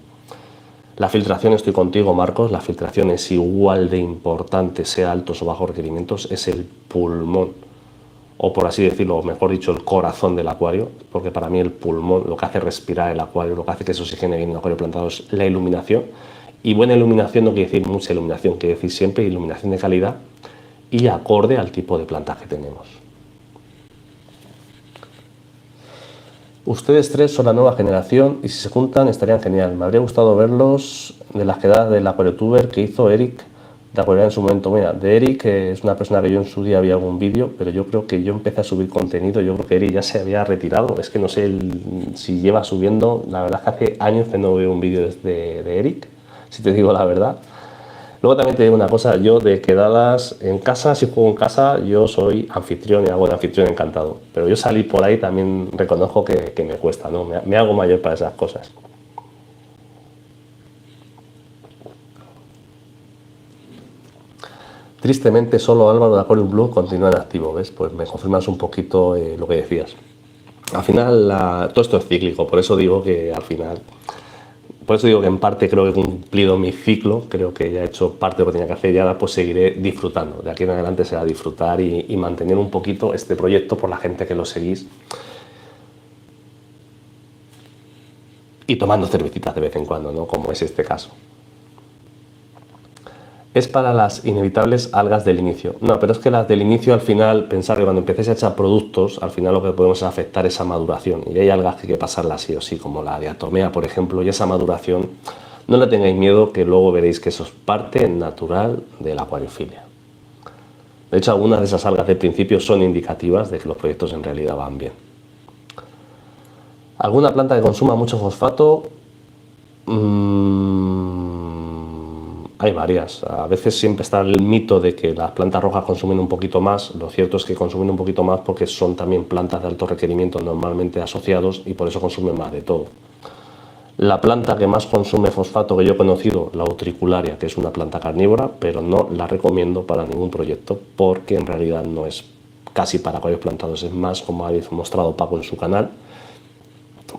La filtración, estoy contigo Marcos, la filtración es igual de importante, sea altos o bajos requerimientos, es el pulmón, o por así decirlo, o mejor dicho, el corazón del acuario, porque para mí el pulmón, lo que hace respirar el acuario, lo que hace que se oxigene bien el acuario plantado es la iluminación. Y buena iluminación no quiere decir mucha iluminación, quiere decir siempre iluminación de calidad y acorde al tipo de plantas que tenemos. Ustedes tres son la nueva generación y si se juntan estarían genial. Me habría gustado verlos de las quedadas del acuariotuber que hizo Eric de Acuariola en su momento. Mira, de Eric es una persona que yo en su día había algún vídeo, pero yo creo que yo empecé a subir contenido, yo creo que Eric ya se había retirado, es que no sé si lleva subiendo, la verdad es que hace años que no veo un vídeo de Eric, si te digo la verdad. Luego también te digo una cosa, yo de quedadas en casa, si juego en casa, yo soy anfitrión y hago de anfitrión encantado, pero yo salí por ahí también reconozco que me cuesta, ¿no? Me hago mayor para esas cosas. Tristemente solo Álvaro de Aquarium Blue continúa en activo, ¿ves? Pues me confirmas un poquito lo que decías. Al final todo esto es cíclico, por eso digo que al final, por eso digo que en parte creo que he cumplido mi ciclo, creo que ya he hecho parte de lo que tenía que hacer y ahora pues seguiré disfrutando. De aquí en adelante será disfrutar y mantener un poquito este proyecto por la gente que lo seguís. Y tomando cervecitas de vez en cuando, ¿no? Como es este caso. Es para las inevitables algas del inicio. No, pero es que las del inicio al final, pensar que cuando empecéis a echar productos, al final lo que podemos afectar es esa maduración. Y hay algas que hay que pasarlas sí o sí, como la diatomea, por ejemplo, y esa maduración, no le tengáis miedo, que luego veréis que eso es parte natural de la acuariofilia. De hecho, algunas de esas algas de principio son indicativas de que los proyectos en realidad van bien. ¿Alguna planta que consuma mucho fosfato? Hay varias. A veces siempre está el mito de que las plantas rojas consumen un poquito más. Lo cierto es que consumen un poquito más porque son también plantas de alto requerimiento normalmente asociados y por eso consumen más de todo. La planta que más consume fosfato que yo he conocido, la utricularia, que es una planta carnívora, pero no la recomiendo para ningún proyecto porque en realidad no es casi para acuarios plantados, es más, como habéis mostrado Paco en su canal,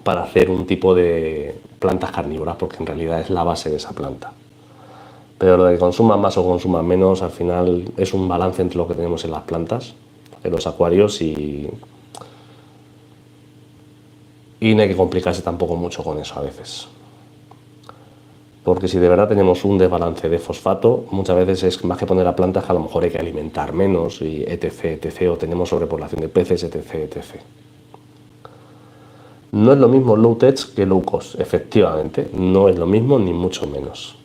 para hacer un tipo de plantas carnívoras porque en realidad es la base de esa planta. Pero lo de que consuman más o consuman menos, al final es un balance entre lo que tenemos en las plantas, en los acuarios y no hay que complicarse tampoco mucho con eso a veces. Porque si de verdad tenemos un desbalance de fosfato, muchas veces es más que poner a plantas que a lo mejor hay que alimentar menos y etc, etc, o tenemos sobrepoblación de peces, etc, etc. No es lo mismo low tech que low cost, efectivamente, no es lo mismo ni mucho menos.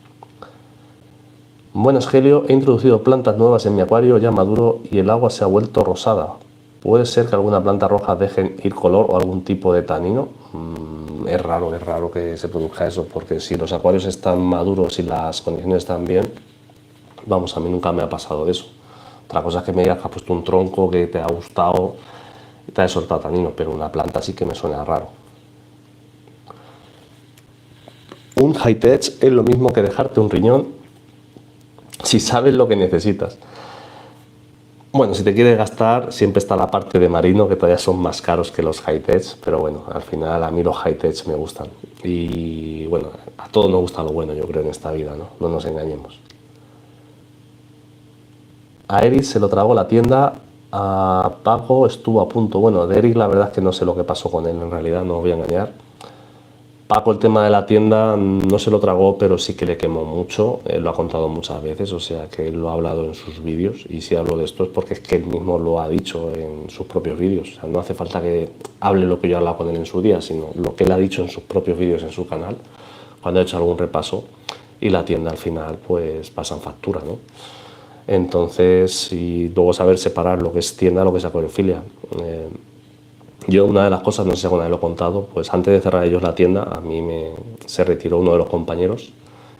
Buenas, Helio, he introducido plantas nuevas en mi acuario ya maduro y el agua se ha vuelto rosada. ¿Puede ser que alguna planta roja deje ir color o algún tipo de tanino? Es raro que se produzca eso, porque si los acuarios están maduros y las condiciones están bien, vamos, a mí nunca me ha pasado eso. Otra cosa es que me digas que has puesto un tronco que te ha gustado y te ha soltado tanino, pero una planta sí que me suena raro. Un high-tech es lo mismo que dejarte un riñón si sabes lo que necesitas. Bueno, si te quieres gastar, siempre está la parte de marino, que todavía son más caros que los high-tech, pero bueno, al final a mí los high-tech me gustan. Y bueno, a todos nos gusta lo bueno, yo creo, en esta vida, ¿no? No nos engañemos. A Eric se lo tragó la tienda, a Paco estuvo a punto. Bueno, de Eric la verdad es que no sé lo que pasó con él, en realidad, no os voy a engañar. Paco, el tema de la tienda no se lo tragó, pero sí que le quemó mucho. Él lo ha contado muchas veces, o sea que él lo ha hablado en sus vídeos. Y si hablo de esto es porque es que él mismo lo ha dicho en sus propios vídeos. O sea, no hace falta que hable lo que yo he hablado con él en su día, sino lo que él ha dicho en sus propios vídeos en su canal, cuando ha hecho algún repaso. Y la tienda al final, pues pasan factura, ¿no? Entonces, y luego saber separar lo que es tienda de lo que es acuariofilia. Yo una de las cosas, no sé si alguna vez lo he contado, pues antes de cerrar ellos la tienda, a mí se retiró uno de los compañeros,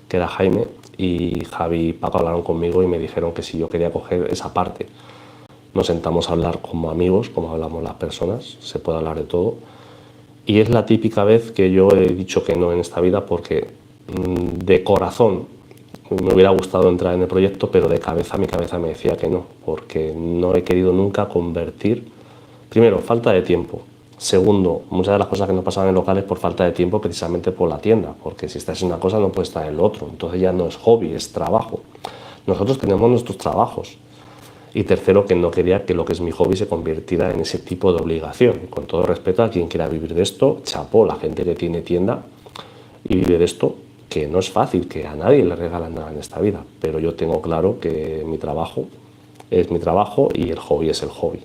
que era Jaime, y Javi y Paco hablaron conmigo y me dijeron que si yo quería coger esa parte. Nos sentamos a hablar como amigos, como hablamos las personas, se puede hablar de todo. Y es la típica vez que yo he dicho que no en esta vida porque de corazón me hubiera gustado entrar en el proyecto, pero de cabeza mi cabeza me decía que no, porque no he querido nunca convertir. Primero, falta de tiempo. Segundo, muchas de las cosas que nos pasaban en locales por falta de tiempo, precisamente por la tienda, porque si estás en una cosa no puedes estar en lo otro. Entonces ya no es hobby, es trabajo. Nosotros tenemos nuestros trabajos. Y tercero, que no quería que lo que es mi hobby se convirtiera en ese tipo de obligación. Con todo respeto a quien quiera vivir de esto, chapó, la gente que tiene tienda y vive de esto, que no es fácil, que a nadie le regalan nada en esta vida. Pero yo tengo claro que mi trabajo es mi trabajo y el hobby es el hobby.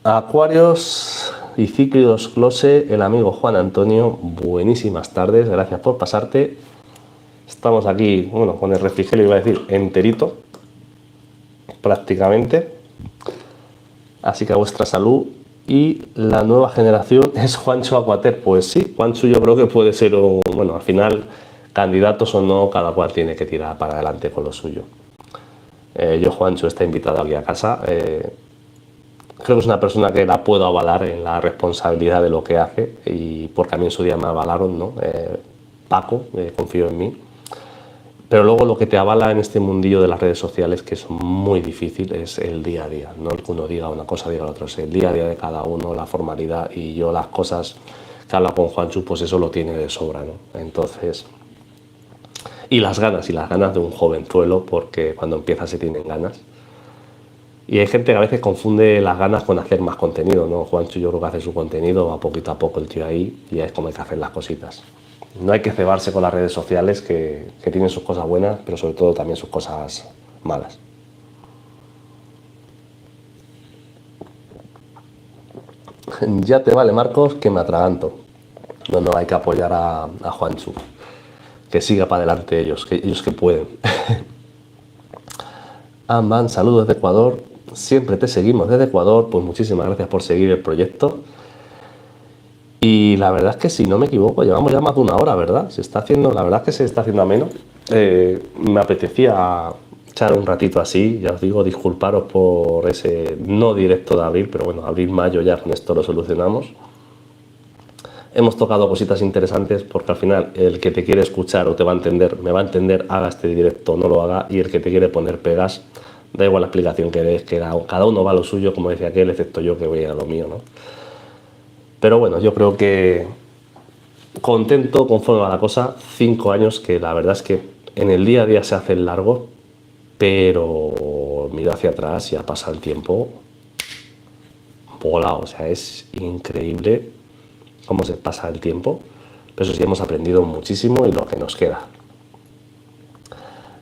Acuarios y cíclidos close, el amigo Juan Antonio, buenísimas tardes, gracias por pasarte. Estamos aquí, bueno, con el refrigerio iba a decir enterito, prácticamente. Así que a vuestra salud. Y la nueva generación es Juancho Aquater. Pues sí, Juancho yo creo que puede ser, bueno, al final, candidatos o no, cada cual tiene que tirar para adelante con lo suyo. Juancho está invitado aquí a casa. Creo que es una persona que la puedo avalar en la responsabilidad de lo que hace, y porque a mí en su día me avalaron, ¿no? Paco, confío en mí. Pero luego lo que te avala en este mundillo de las redes sociales, que es muy difícil, es el día a día. No el que uno diga una cosa, diga la otra. Es el día a día de cada uno, la formalidad. Y yo las cosas que habla con Juanchu, pues eso lo tiene de sobra, ¿no? Entonces, y las ganas de un jovenzuelo, porque cuando empieza se tienen ganas. Y hay gente que a veces confunde las ganas con hacer más contenido, ¿no? Juancho yo creo que hace su contenido, va poquito a poco el tío ahí, y es como hay que hacer las cositas. No hay que cebarse con las redes sociales, que tienen sus cosas buenas, pero sobre todo también sus cosas malas. Ya te vale, Marcos, que me atraganto. No, hay que apoyar a Juanchu. Que siga para adelante ellos que pueden. Amban, saludos desde Ecuador. Siempre te seguimos desde Ecuador. Pues muchísimas gracias por seguir el proyecto. Y la verdad es que, si no me equivoco, llevamos ya más de una hora, ¿verdad? La verdad es que se está haciendo ameno. Me apetecía echar un ratito así, ya os digo, disculparos por ese no directo de abril, pero bueno, abril-mayo ya con esto lo solucionamos. Hemos tocado cositas interesantes, porque al final el que te quiere escuchar o te va a entender, me va a entender, haga este directo o no lo haga, y el que te quiere poner pegas, da igual la explicación que des, que cada uno va a lo suyo, como decía aquel, excepto yo que voy a lo mío, ¿no? Pero bueno, yo creo que contento conforme va la cosa. 5 años que la verdad es que en el día a día se hacen largos, pero miro hacia atrás y ha pasado el tiempo volado. O sea, es increíble cómo se pasa el tiempo. Pero eso sí, hemos aprendido muchísimo y lo que nos queda.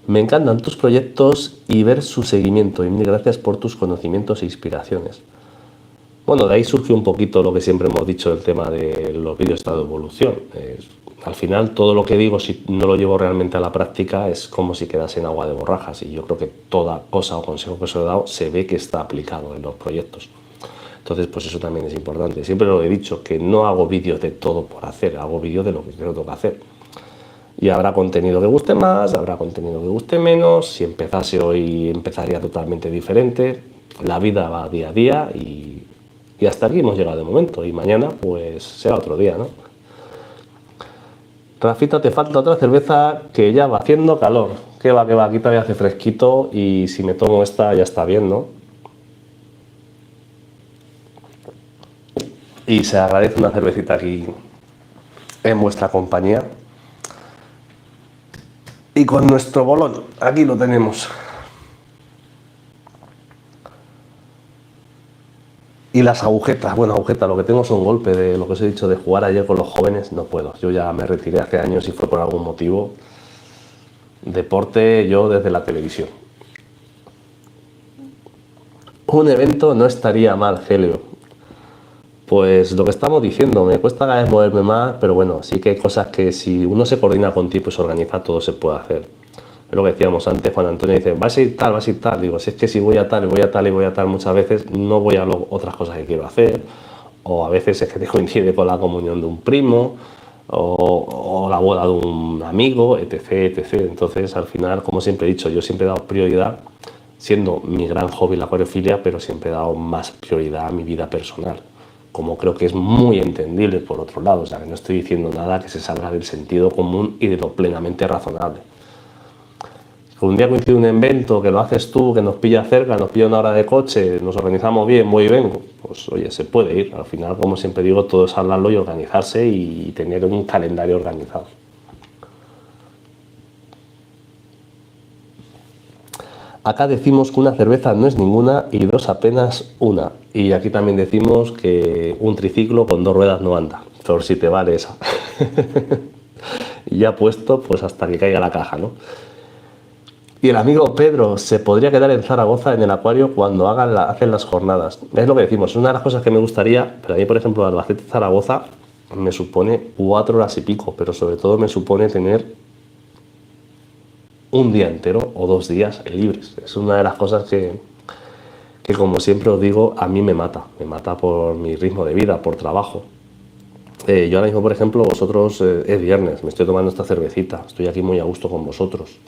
Me encantan tus proyectos y ver su seguimiento, y mil gracias por tus conocimientos e inspiraciones. Bueno, de ahí surge un poquito lo que siempre hemos dicho, el tema de los vídeos de estado de evolución. Al final, todo lo que digo, si no lo llevo realmente a la práctica, es como si quedase en agua de borrajas, y yo creo que toda cosa o consejo que os he dado se ve que está aplicado en los proyectos. Entonces, pues eso también es importante. Siempre lo he dicho, que no hago vídeos de todo por hacer, hago vídeos de lo que creo que toca hacer. Y habrá contenido que guste más, habrá contenido que guste menos. Si empezase hoy, empezaría totalmente diferente. La vida va día a día y hasta aquí hemos llegado de momento. Y mañana, pues, será otro día, ¿no? Rafita, te falta otra cerveza que ya va haciendo calor. Que va, aquí todavía hace fresquito y si me tomo esta ya está bien, ¿no? Y se agradece una cervecita aquí en vuestra compañía. Y con nuestro bolón, aquí lo tenemos. Y las agujetas, bueno, agujetas, lo que tengo son golpe de lo que os he dicho de jugar ayer con los jóvenes, no puedo. Yo ya me retiré hace años y fue por algún motivo. Deporte yo desde la televisión. Un evento no estaría mal, Helio. Pues lo que estamos diciendo, me cuesta cada vez moverme más, pero bueno, sí que hay cosas que si uno se coordina con tiempo y se organiza, todo se puede hacer. Es lo que decíamos antes, Juan Antonio dice, vas a ir tal, vas a ir tal. Digo, si es que si voy a tal, y voy a tal, y voy a tal, muchas veces no voy a otras cosas que quiero hacer, o a veces es que te coincide con la comunión de un primo, o la boda de un amigo, etc, etc. Entonces, al final, como siempre he dicho, yo siempre he dado prioridad, siendo mi gran hobby la acuariofilia, pero siempre he dado más prioridad a mi vida personal, como creo que es muy entendible por otro lado. O sea, que no estoy diciendo nada que se salga del sentido común y de lo plenamente razonable. Un día coincide un evento que lo haces tú, que nos pilla cerca, nos pilla una hora de coche, nos organizamos bien, voy y vengo, pues oye, se puede ir. Al final, como siempre digo, todo es hablarlo y organizarse y tener un calendario organizado. Acá decimos que una cerveza no es ninguna y dos apenas una. Y aquí también decimos que un triciclo con dos ruedas no anda. Por si te vale esa. Y ya puesto, pues hasta que caiga la caja, ¿no? Y el amigo Pedro se podría quedar en Zaragoza en el acuario cuando hacen las jornadas. Es lo que decimos, es una de las cosas que me gustaría, pero a mí, por ejemplo, Albacete-Zaragoza me supone 4 horas y pico, pero sobre todo me supone tener un día entero o 2 días libres. Es una de las cosas que como siempre os digo, a mí me mata por mi ritmo de vida, por trabajo. Yo ahora mismo, por ejemplo, vosotros es viernes, me estoy tomando esta cervecita, estoy aquí muy a gusto con vosotros.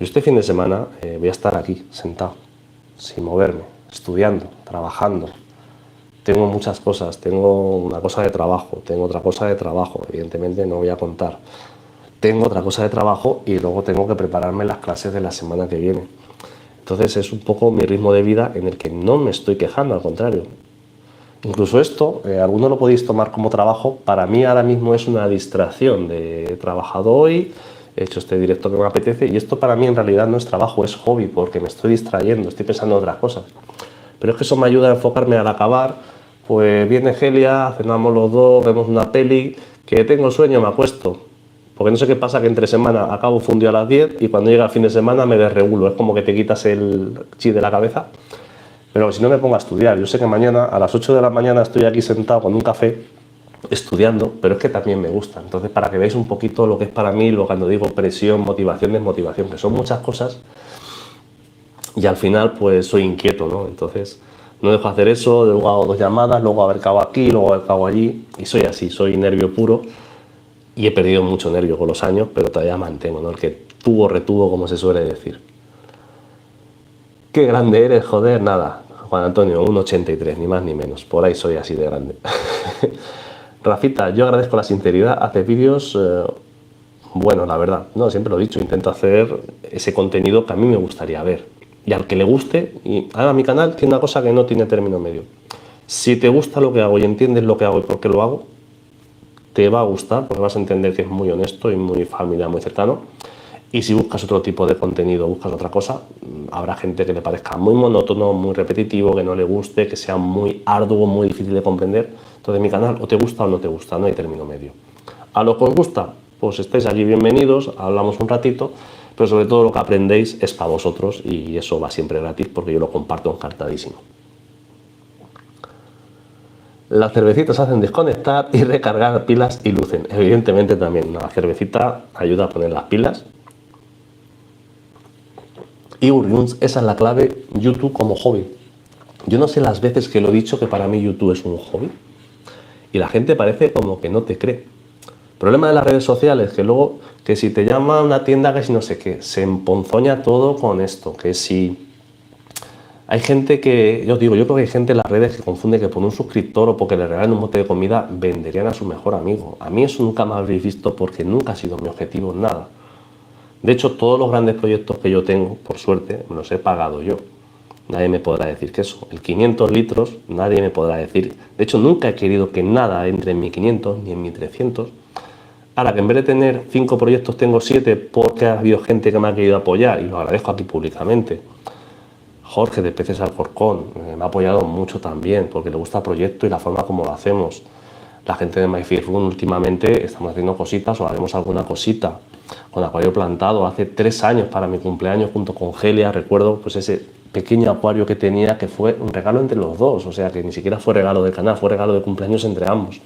Yo este fin de semana voy a estar aquí, sentado, sin moverme, estudiando, trabajando. Tengo muchas cosas, tengo una cosa de trabajo, tengo otra cosa de trabajo, evidentemente no voy a contar. Tengo otra cosa de trabajo y luego tengo que prepararme las clases de la semana que viene. Entonces es un poco mi ritmo de vida en el que no me estoy quejando, al contrario. Incluso esto, algunos lo podéis tomar como trabajo, para mí ahora mismo es una distracción de he trabajado hoy, he hecho este directo que me apetece y esto para mí en realidad no es trabajo, es hobby porque me estoy distrayendo, estoy pensando en otras cosas. Pero es que eso me ayuda a enfocarme al acabar, pues viene Gelia, cenamos los dos, vemos una peli, que tengo sueño, me acuesto. Porque no sé qué pasa, que entre semana acabo fundido a las 10 y cuando llega el fin de semana me desregulo, es como que te quitas el chip de la cabeza. Pero si no me pongo a estudiar, yo sé que mañana a las 8 de la mañana estoy aquí sentado con un café estudiando, pero es que también me gusta. Entonces, para que veáis un poquito lo que es para mí, lo cuando digo presión, motivación, desmotivación, que son muchas cosas y al final pues soy inquieto, ¿no? Entonces no dejo hacer eso, luego hago 2 llamadas, luego a ver cabo aquí, luego a ver cabo allí y soy así, soy nervio puro y he perdido mucho nervio con los años, pero todavía mantengo, ¿no? El que tuvo, retuvo, como se suele decir. Qué grande eres, joder, nada. Juan Antonio, 1,83, ni más ni menos. Por ahí soy así de grande. Rafita, yo agradezco la sinceridad. Haces vídeos, bueno, la verdad, no, siempre lo he dicho, intento hacer ese contenido que a mí me gustaría ver. Y al que le guste, y ahora mi canal tiene una cosa que no tiene término medio. Si te gusta lo que hago y entiendes lo que hago y por qué lo hago, te va a gustar, porque vas a entender que es muy honesto y muy familiar, muy cercano. Y si buscas otro tipo de contenido, buscas otra cosa, habrá gente que le parezca muy monótono, muy repetitivo, que no le guste, que sea muy arduo, muy difícil de comprender. Entonces mi canal o te gusta o no te gusta, no hay término medio. A lo que os gusta, pues estáis allí bienvenidos, hablamos un ratito, pero sobre todo lo que aprendéis es para vosotros y eso va siempre gratis porque yo lo comparto encartadísimo. Las cervecitas hacen desconectar y recargar pilas y lucen. Evidentemente también la cervecita ayuda a poner las pilas. Y Urguns, esa es la clave, YouTube como hobby. Yo no sé las veces que lo he dicho que para mí YouTube es un hobby y la gente parece como que no te cree. El problema de las redes sociales es que luego, que si te llama una tienda, que si no sé qué, se emponzoña todo con esto, que si... Hay gente que, yo creo que hay gente en las redes que confunde que por un suscriptor o porque le regalen un bote de comida venderían a su mejor amigo. A mí eso nunca me habréis visto porque nunca ha sido mi objetivo en nada. De hecho, todos los grandes proyectos que yo tengo, por suerte, me los he pagado yo. Nadie me podrá decir que eso. El 500 litros, nadie me podrá decir. De hecho, nunca he querido que nada entre en mi 500 ni en mi 300. Ahora que en vez de tener 5 proyectos tengo 7 porque ha habido gente que me ha querido apoyar y lo agradezco aquí públicamente. Jorge de Peces Alcorcón me ha apoyado mucho también porque le gusta el proyecto y la forma como lo hacemos. La gente de MyFishRun últimamente estamos haciendo cositas o haremos alguna cosita con acuario plantado. Hace 3 años para mi cumpleaños junto con Gelia recuerdo pues ese pequeño acuario que tenía que fue un regalo entre los dos, o sea que ni siquiera fue regalo del canal, fue regalo de cumpleaños entre ambos.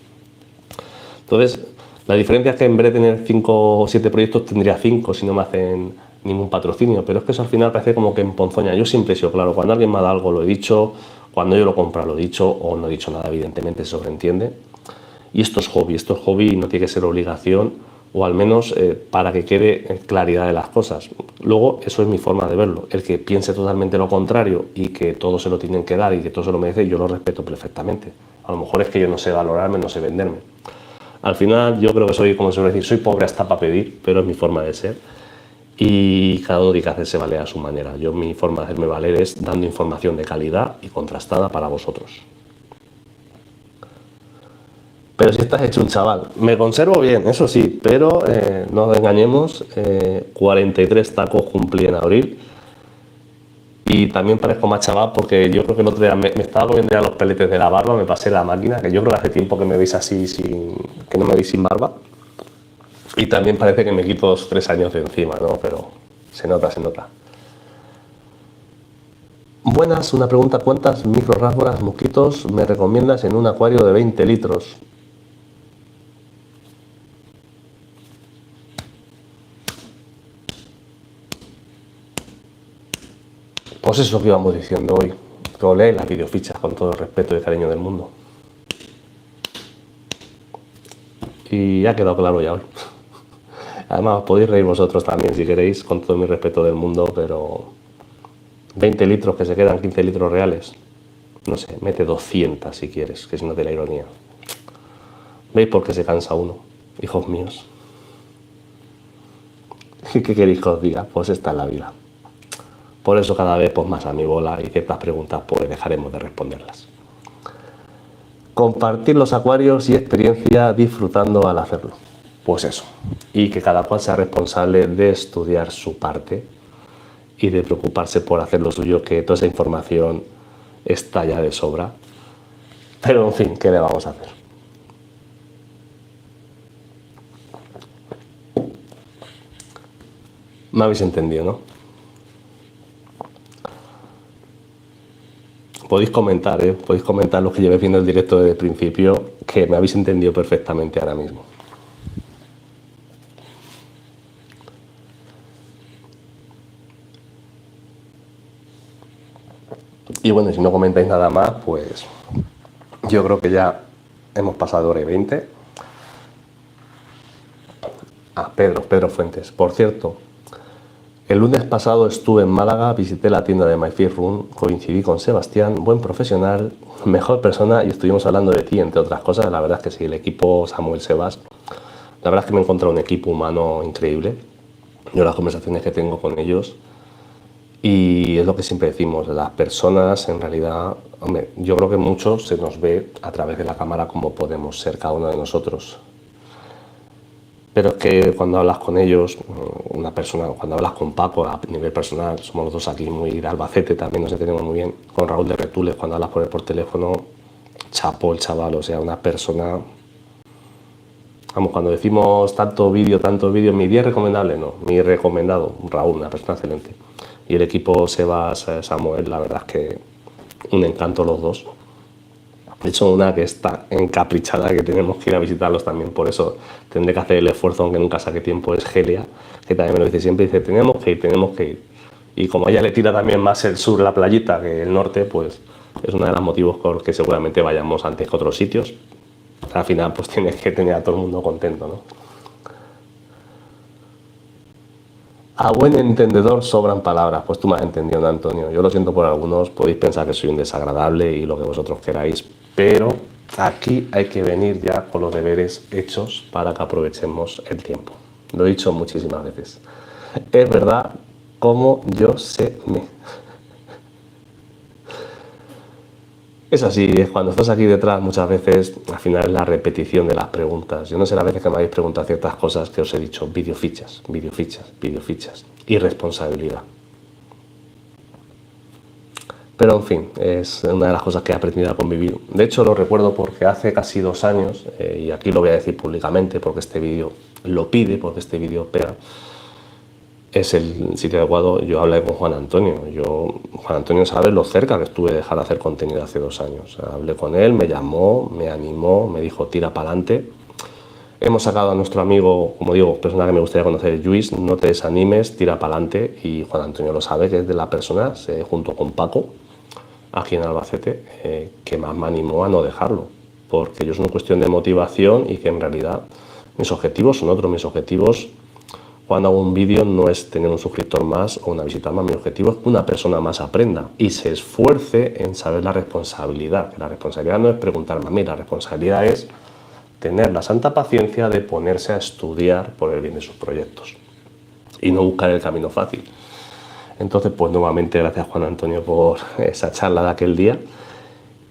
Entonces la diferencia es que en vez de tener 5 o 7 proyectos tendría 5 si no me hacen ningún patrocinio, pero es que eso al final parece como que emponzoña. Yo siempre he sido claro, cuando alguien me da algo lo he dicho, cuando yo lo compro lo he dicho o no he dicho nada, evidentemente se sobreentiende. Y esto es hobby y no tiene que ser obligación, o al menos para que quede claridad de las cosas. Luego, eso es mi forma de verlo. El que piense totalmente lo contrario y que todo se lo tienen que dar y que todo se lo merece, yo lo respeto perfectamente. A lo mejor es que yo no sé valorarme, no sé venderme. Al final, yo creo que soy, como se suele decir, soy pobre hasta para pedir, pero es mi forma de ser. Y cada uno tiene que hacerse valer a su manera. Yo, mi forma de hacerme valer es dando información de calidad y contrastada para vosotros. Pero si estás hecho un chaval, me conservo bien, eso sí, pero no nos engañemos, 43 tacos cumplí en abril y también parezco más chaval porque yo creo que el otro día me estaba comiendo ya los peletes de la barba, me pasé la máquina, que yo creo que hace tiempo que me veis así, que no me veis sin barba, y también parece que me quito 2 o 3 años de encima, ¿no? Pero se nota, se nota. Buenas, una pregunta, ¿cuántas microrráforas mosquitos me recomiendas en un acuario de 20 litros? Pues eso que íbamos diciendo hoy, que leáis las videofichas con todo el respeto y el cariño del mundo. Y ya ha quedado claro ya hoy. Además, podéis reír vosotros también si queréis, con todo mi respeto del mundo, pero 20 litros que se quedan 15 litros reales. No sé, mete 200 si quieres, que si no te la ironía. ¿Veis por qué se cansa uno? Hijos míos. ¿Qué queréis que os diga? Pues esta es la vida. Por eso cada vez pues más a mi bola y ciertas preguntas pues dejaremos de responderlas. Compartir los acuarios y experiencia disfrutando al hacerlo. Pues eso. Y que cada cual sea responsable de estudiar su parte y de preocuparse por hacer lo suyo, que toda esa información está ya de sobra. Pero en fin, ¿qué le vamos a hacer? Me habéis entendido, ¿no? Podéis comentar, podéis comentar los que llevéis viendo el directo desde el principio, que me habéis entendido perfectamente ahora mismo. Y bueno, si no comentáis nada más, pues yo creo que ya hemos pasado hora y 20. Pedro Fuentes. Por cierto, el lunes pasado estuve en Málaga, visité la tienda de MyFishRun, coincidí con Sebastián, buen profesional, mejor persona, y estuvimos hablando de ti, entre otras cosas. La verdad es que sí, el equipo Samuel Sebas, la verdad es que me he encontrado un equipo humano increíble. Yo las conversaciones que tengo con ellos, y es lo que siempre decimos, las personas en realidad, hombre, yo creo que muchos se nos ve a través de la cámara como podemos ser cada uno de nosotros. Pero es que cuando hablas con ellos, una persona, cuando hablas con Paco a nivel personal, somos los dos aquí muy de Albacete, también nos entendemos muy bien, con Raúl de Retules, cuando hablas con él por teléfono, chapo el chaval, o sea, una persona Vamos, cuando decimos tanto vídeo, mi 10 recomendable, no, mi recomendado, Raúl, una persona excelente. Y el equipo Sebas, Samuel, la verdad es que un encanto los dos. De hecho, una que está encaprichada, que tenemos que ir a visitarlos también, por eso tendré que hacer el esfuerzo, aunque nunca saque tiempo, es Gelia, que también me lo dice siempre, dice, tenemos que ir. Y como a ella le tira también más el sur, la playita, que el norte, pues es uno de los motivos por los que seguramente vayamos antes que otros sitios. Al final, pues tienes que tener a todo el mundo contento, ¿no? A buen entendedor sobran palabras. Pues tú me has entendido, ¿no, Antonio? Yo lo siento por algunos, podéis pensar que soy un desagradable y lo que vosotros queráis, pero aquí hay que venir ya con los deberes hechos para que aprovechemos el tiempo. Lo he dicho muchísimas veces. Es verdad, como yo sé me. Es así, es cuando estás aquí detrás muchas veces, al final es la repetición de las preguntas. Yo no sé las veces que me habéis preguntado ciertas cosas que os he dicho, videofichas, y responsabilidad. Pero en fin, es una de las cosas que he aprendido a convivir. De hecho lo recuerdo porque hace casi 2 años, y aquí lo voy a decir públicamente porque este vídeo lo pide, porque este vídeo pega, es el sitio adecuado. Yo hablé con Juan Antonio. Juan Antonio sabe lo cerca que estuve de dejar de hacer contenido hace 2 años. Hablé con él, me llamó, me animó, me dijo tira para adelante. Hemos sacado a nuestro amigo, como digo, persona que me gustaría conocer, Luis, no te desanimes, tira para adelante. Y Juan Antonio lo sabe, que es de las personas, junto con Paco, aquí en Albacete, que más me animó a no dejarlo. Porque yo es una cuestión de motivación y que en realidad mis objetivos son otros. Mis objetivos, cuando hago un vídeo, no es tener un suscriptor más o una visita más. Mi objetivo es que una persona más aprenda y se esfuerce en saber la responsabilidad. La responsabilidad no es preguntarme a mí, la responsabilidad es tener la santa paciencia de ponerse a estudiar por el bien de sus proyectos y no buscar el camino fácil. Entonces, pues nuevamente gracias Juan Antonio por esa charla de aquel día.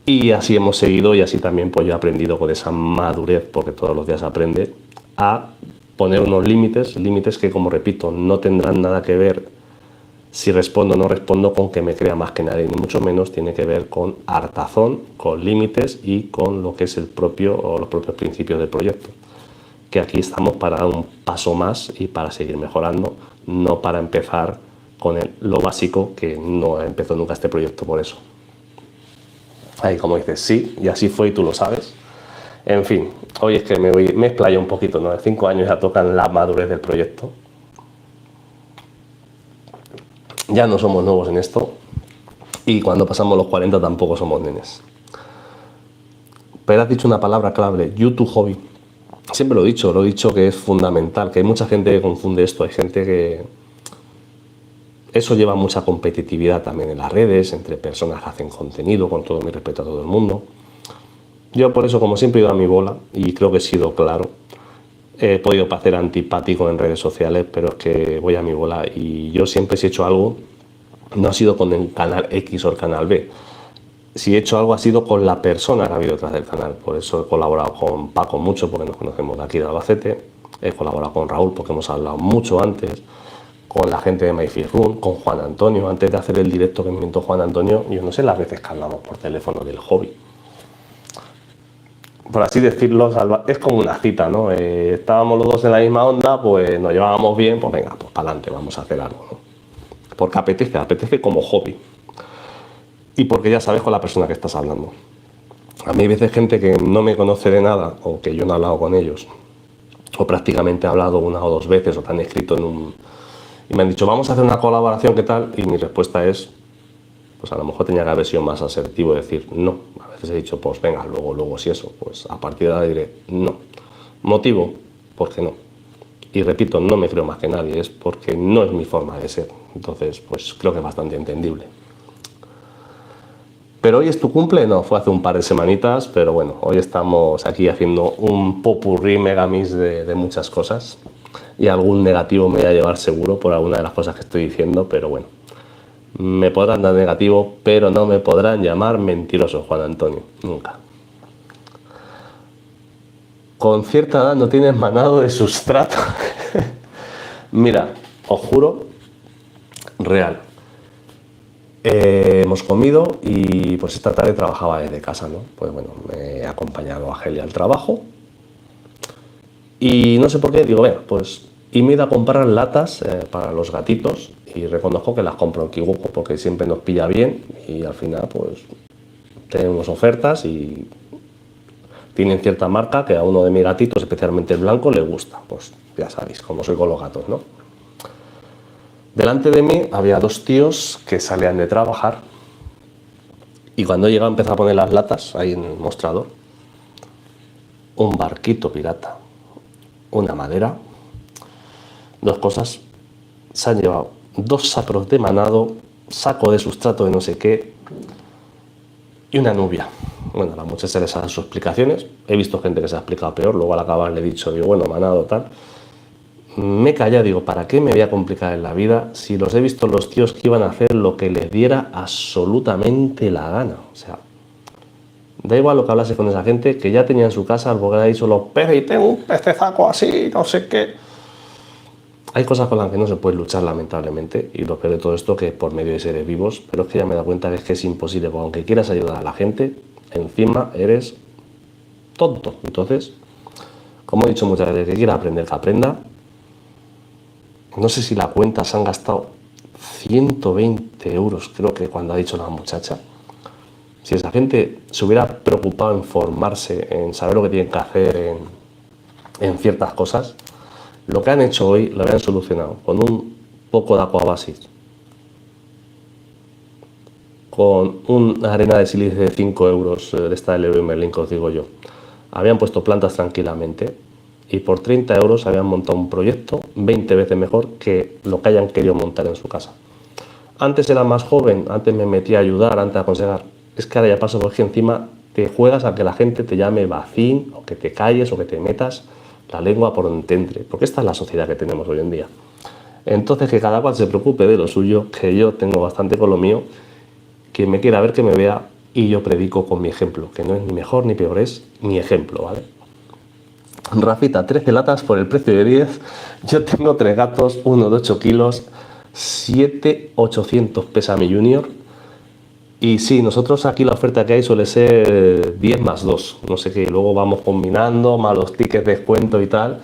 Y así hemos seguido y así también pues yo he aprendido con esa madurez, porque todos los días aprende, a poner unos límites que, como repito, no tendrán nada que ver si respondo o no respondo con que me crea más que nadie, ni mucho menos. Tiene que ver con hartazón, con límites y con lo que es el propio o los propios principios del proyecto. Que aquí estamos para dar un paso más y para seguir mejorando, no para empezar con lo básico, que no empezó nunca este proyecto por eso. Ahí, como dices, sí, y así fue y tú lo sabes. En fin, hoy es que me explayo un poquito, ¿no? De 5 años ya tocan la madurez del proyecto. Ya no somos nuevos en esto y cuando pasamos los 40 tampoco somos nenes. Pero has dicho una palabra clave, YouTube Hobby. Siempre lo he dicho que es fundamental, que hay mucha gente que confunde esto, hay gente que... Eso lleva mucha competitividad también en las redes, entre personas que hacen contenido, con todo mi respeto a todo el mundo. Yo por eso, como siempre, he ido a mi bola y creo que he sido claro. He podido parecer antipático en redes sociales, pero es que voy a mi bola y yo siempre, si he hecho algo, no ha sido con el canal X o el canal B. Si he hecho algo ha sido con la persona que ha habido detrás del canal. Por eso he colaborado con Paco mucho, porque nos conocemos de aquí de Albacete. He colaborado con Raúl porque hemos hablado mucho antes, con la gente de MyFitRun, con Juan Antonio. Antes de hacer el directo que me inventó Juan Antonio, yo no sé las veces que hablamos por teléfono del hobby. Por así decirlo, es como una cita, ¿no? Estábamos los dos en la misma onda, pues nos llevábamos bien, pues venga, pues para adelante, vamos a hacer algo, ¿no? Porque apetece como hobby. Y porque ya sabes con la persona que estás hablando. A mí hay veces gente que no me conoce de nada, o que yo no he hablado con ellos, o prácticamente he hablado 1 o 2 veces, o te han escrito y me han dicho, vamos a hacer una colaboración, ¿qué tal? Y mi respuesta es, pues a lo mejor tenía que haber sido más asertivo, decir no. A veces he dicho, pues venga, luego si eso, pues a partir de ahora diré no. ¿Motivo? Porque no. Y repito, no me creo más que nadie, es porque no es mi forma de ser. Entonces, pues creo que es bastante entendible. Pero hoy es tu cumple, no, fue hace un par de semanitas, pero bueno, hoy estamos aquí haciendo un popurrí megamix de muchas cosas y algún negativo me voy a llevar seguro por alguna de las cosas que estoy diciendo, pero bueno. Me podrán dar negativo, pero no me podrán llamar mentiroso, Juan Antonio, nunca. Con cierta edad no tienes manado de sustrato. Mira, os juro, real. Hemos comido y pues esta tarde trabajaba desde casa, ¿no? Pues bueno, me he acompañado a Gelia al trabajo Y no sé por qué, digo, venga, pues, y me he ido a comprar latas para los gatitos, y reconozco que las compro en Kiguco porque siempre nos pilla bien y al final pues tenemos ofertas y tienen cierta marca que a uno de mis gatitos, especialmente el blanco, le gusta. Pues ya sabéis cómo soy con los gatos, ¿no? Delante de mí había dos tíos que salían de trabajar y cuando he llegado empecé a poner las latas ahí en el mostrador. Un barquito pirata, una madera, dos cosas. Se han llevado dos sacros de manado, saco de sustrato de no sé qué y una nubia. Bueno, a la muchacha les ha dado sus explicaciones. He visto gente que se ha explicado peor. Luego al acabar le he dicho, digo, bueno, manado, tal. Me he callado, digo, ¿para qué me voy a complicar en la vida si los he visto los tíos que iban a hacer lo que les diera absolutamente la gana? O sea, da igual lo que hablase con esa gente, que ya tenía en su casa algo que le ha dicho los peces y tengo un pecezaco así, no sé qué. Hay cosas con las que no se puede luchar, lamentablemente, y lo peor de todo esto que por medio de seres vivos, pero es que ya me he dado cuenta de que es imposible, porque aunque quieras ayudar a la gente, encima eres tonto. Entonces, como he dicho muchas veces, que quiera aprender, que aprenda. No sé si la cuenta se han gastado 120 euros, creo que cuando ha dicho la muchacha. Si esa gente se hubiera preocupado en formarse, en saber lo que tienen que hacer en ciertas cosas, lo que han hecho hoy lo habían solucionado con un poco de aquabasis, con una arena de sílice de 5 euros de esta del Leroy Merlin, que os digo yo. Habían puesto plantas tranquilamente y por 30 euros habían montado un proyecto 20 veces mejor que lo que hayan querido montar en su casa. Antes era más joven, antes me metía a ayudar, antes a aconsejar. Es que ahora ya paso porque encima te juegas a que la gente te llame vacín, o que te calles, o que te metas la lengua por donde te entre, porque esta es la sociedad que tenemos hoy en día. Entonces, que cada cual se preocupe de lo suyo, que yo tengo bastante con lo mío, quien me quiera ver que me vea y yo predico con mi ejemplo, que no es ni mejor ni peor, es mi ejemplo, ¿vale? Rafita, 13 latas por el precio de 10. Yo tengo 3 gatos, uno de 8 kilos, 7,800 pesa mi junior. Y sí, nosotros aquí la oferta que hay suele ser 10 más 2, no sé qué, luego vamos combinando, más los tickets de descuento y tal.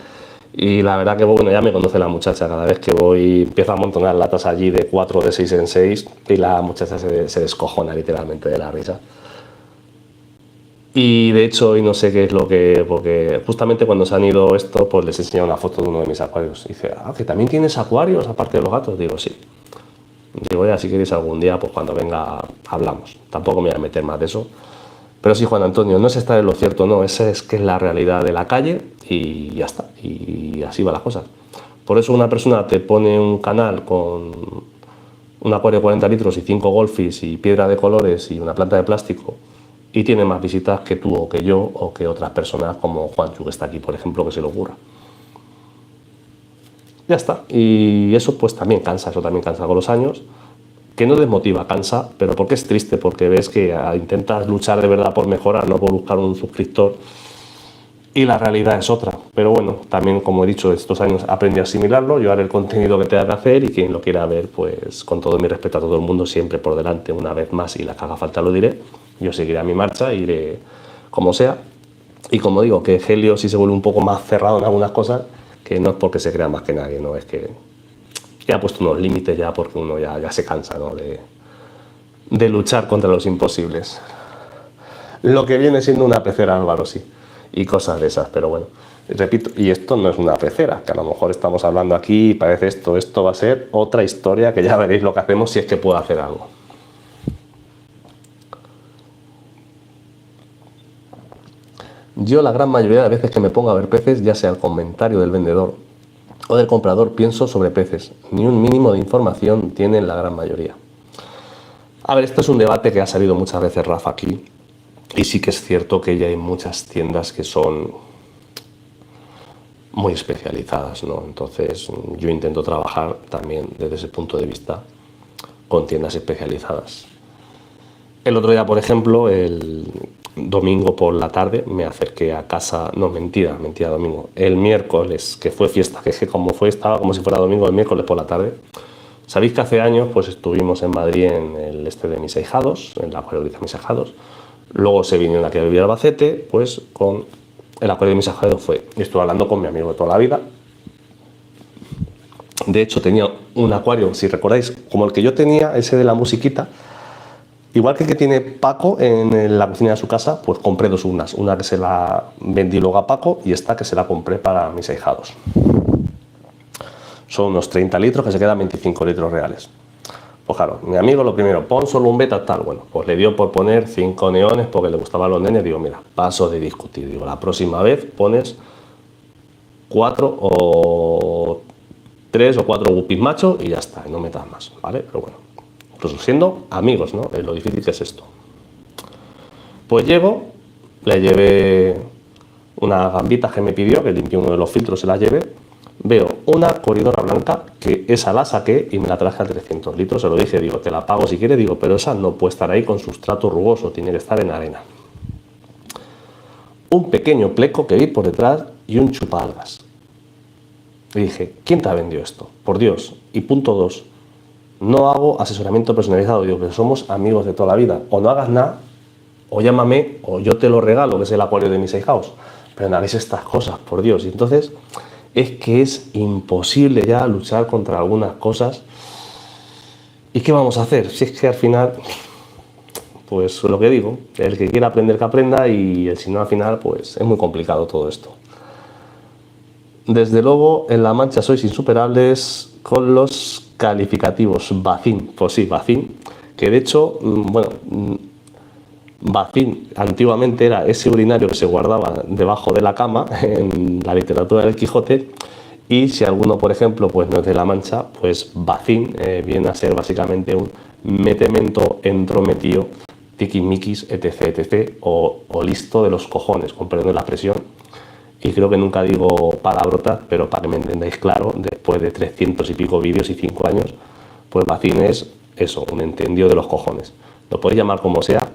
Y la verdad que bueno, ya me conoce la muchacha, cada vez que voy empiezo a amontonar latas allí de 4, de 6 en 6 y la muchacha se descojona literalmente de la risa. Y de hecho hoy no sé qué es lo que, porque justamente cuando se han ido esto, pues les he enseñado una foto de uno de mis acuarios. Y dice, ah, que también tienes acuarios aparte de los gatos. Digo, sí. Digo, ya, si queréis algún día, pues cuando venga hablamos. Tampoco me voy a meter más de eso. Pero sí, Juan Antonio, no es estar en lo cierto, no. Esa es que es la realidad de la calle y ya está. Y así va la cosa. Por eso una persona te pone un canal con un acuario de 40 litros y 5 golfis y piedra de colores y una planta de plástico y tiene más visitas que tú o que yo o que otras personas como Juanchu, que está aquí, por ejemplo, que se le ocurra. Ya está. Y eso pues también cansa, con los años, que no desmotiva, cansa, pero porque es triste, porque ves que intentas luchar de verdad por mejorar, no por buscar un suscriptor, y la realidad es otra. Pero bueno, también como he dicho, estos años aprendí a asimilarlo, yo haré el contenido que tenga que hacer y quien lo quiera ver, pues con todo mi respeto a todo el mundo, siempre por delante, una vez más, y la que haga falta lo diré. Yo seguiré a mi marcha, iré como sea. Y como digo, que Helio sí se vuelve un poco más cerrado en algunas cosas, que no es porque se crea más que nadie, no es que ya ha puesto unos límites ya porque uno ya se cansa, ¿no? de luchar contra los imposibles. Lo que viene siendo una pecera, Álvaro, sí, y cosas de esas, pero bueno, repito, y esto no es una pecera, que a lo mejor estamos hablando aquí y parece esto va a ser otra historia que ya veréis lo que hacemos si es que puedo hacer algo. Yo la gran mayoría de veces que me pongo a ver peces, ya sea el comentario del vendedor o del comprador, pienso sobre peces. Ni un mínimo de información tienen la gran mayoría. A ver, esto es un debate que ha salido muchas veces, Rafa, aquí. Y sí que es cierto que ya hay muchas tiendas que son muy especializadas, ¿no? Entonces yo intento trabajar también desde ese punto de vista con tiendas especializadas. El otro día, por ejemplo, el domingo por la tarde me acerqué a casa, no, mentira, domingo, el miércoles, que fue fiesta, que es que como fue, estaba como si fuera domingo, el miércoles por la tarde. Sabéis que hace años pues estuvimos en Madrid en el de mis ahijados, en la acuariografía de mis ahijados. Luego se vinieron aquí a vivir a Albacete, pues con el acuario de mis ajados fue, estuve hablando con mi amigo de toda la vida. De hecho, tenía un acuario, si recordáis, como el que yo tenía, ese de la musiquita. Igual que el que tiene Paco en la cocina de su casa, pues compré dos urnas. Una que se la vendí luego a Paco y esta que se la compré para mis ahijados. Son unos 30 litros que se quedan 25 litros reales. Pues claro, mi amigo lo primero, pon solo un beta tal. Bueno, pues le dio por poner 5 neones porque le gustaban los nenes. Digo, mira, paso de discutir. Digo, la próxima vez pones 4 o 3 o 4 guppies machos y ya está, y no metas más, ¿vale? Pero bueno, incluso siendo amigos, ¿no? Lo difícil que es esto. Pues llego, le llevé unas gambitas que me pidió, que limpié uno de los filtros, se las llevé. Veo una corredora blanca, que esa la saqué y me la traje a 300 litros. Se lo dije, digo, te la pago si quieres, digo, pero esa no puede estar ahí con sustrato rugoso, tiene que estar en arena. Un pequeño pleco que vi por detrás y un chupalgas. Y dije, ¿quién te ha vendido esto? Por Dios. Y punto 2, no hago asesoramiento personalizado. Digo, que somos amigos de toda la vida. O no hagas nada, o llámame, o yo te lo regalo, que es el acuario de mis ahijados. Pero no hagáis estas cosas, por Dios. Y entonces, es que es imposible ya luchar contra algunas cosas. ¿Y qué vamos a hacer? Si es que al final, pues lo que digo, el que quiera aprender que aprenda y el si no al final, pues es muy complicado todo esto. Desde luego, en La Mancha sois insuperables con los calificativos. Bacín, pues sí, Bacín, que de hecho, bueno, Bacín antiguamente era ese urinario que se guardaba debajo de la cama en la literatura del Quijote, y si alguno, por ejemplo, pues no es de La Mancha, pues Bacín viene a ser básicamente un metemento, entrometido, tiquismiquis, etc, etc, o listo de los cojones, con perdón de la expresión. Y creo que nunca digo palabrotas, pero para que me entendáis claro, después de 300 y pico vídeos y 5 años, pues Bacín es eso, un entendido de los cojones. Lo podéis llamar como sea,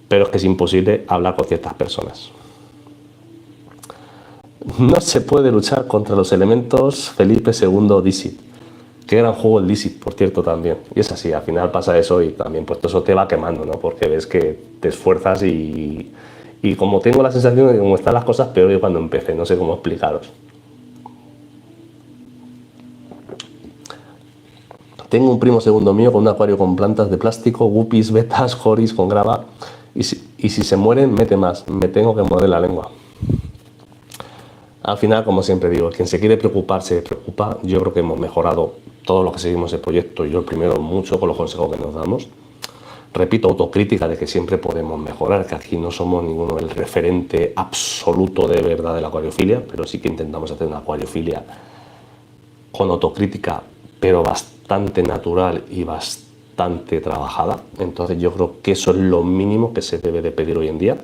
pero es que es imposible hablar con ciertas personas. No se puede luchar contra los elementos Felipe II Dixit. Qué gran juego el Dixit, por cierto, también. Y es así, al final pasa eso y también pues eso te va quemando, ¿no? Porque ves que te esfuerzas y como tengo la sensación de que como están las cosas, peor que cuando empecé, no sé cómo explicaros. Tengo un primo segundo mío con un acuario con plantas de plástico, guppies, betas, joris con grava, y si se mueren, mete más. Me tengo que morder la lengua. Al final, como siempre digo, quien se quiere preocupar, se preocupa. Yo creo que hemos mejorado todos los que seguimos el proyecto, yo el primero mucho con los consejos que nos damos. Repito, autocrítica de que siempre podemos mejorar, que aquí no somos ninguno el referente absoluto de verdad de la acuariofilia, pero sí que intentamos hacer una acuariofilia con autocrítica, pero bastante natural y bastante trabajada. Entonces yo creo que eso es lo mínimo que se debe de pedir hoy en día.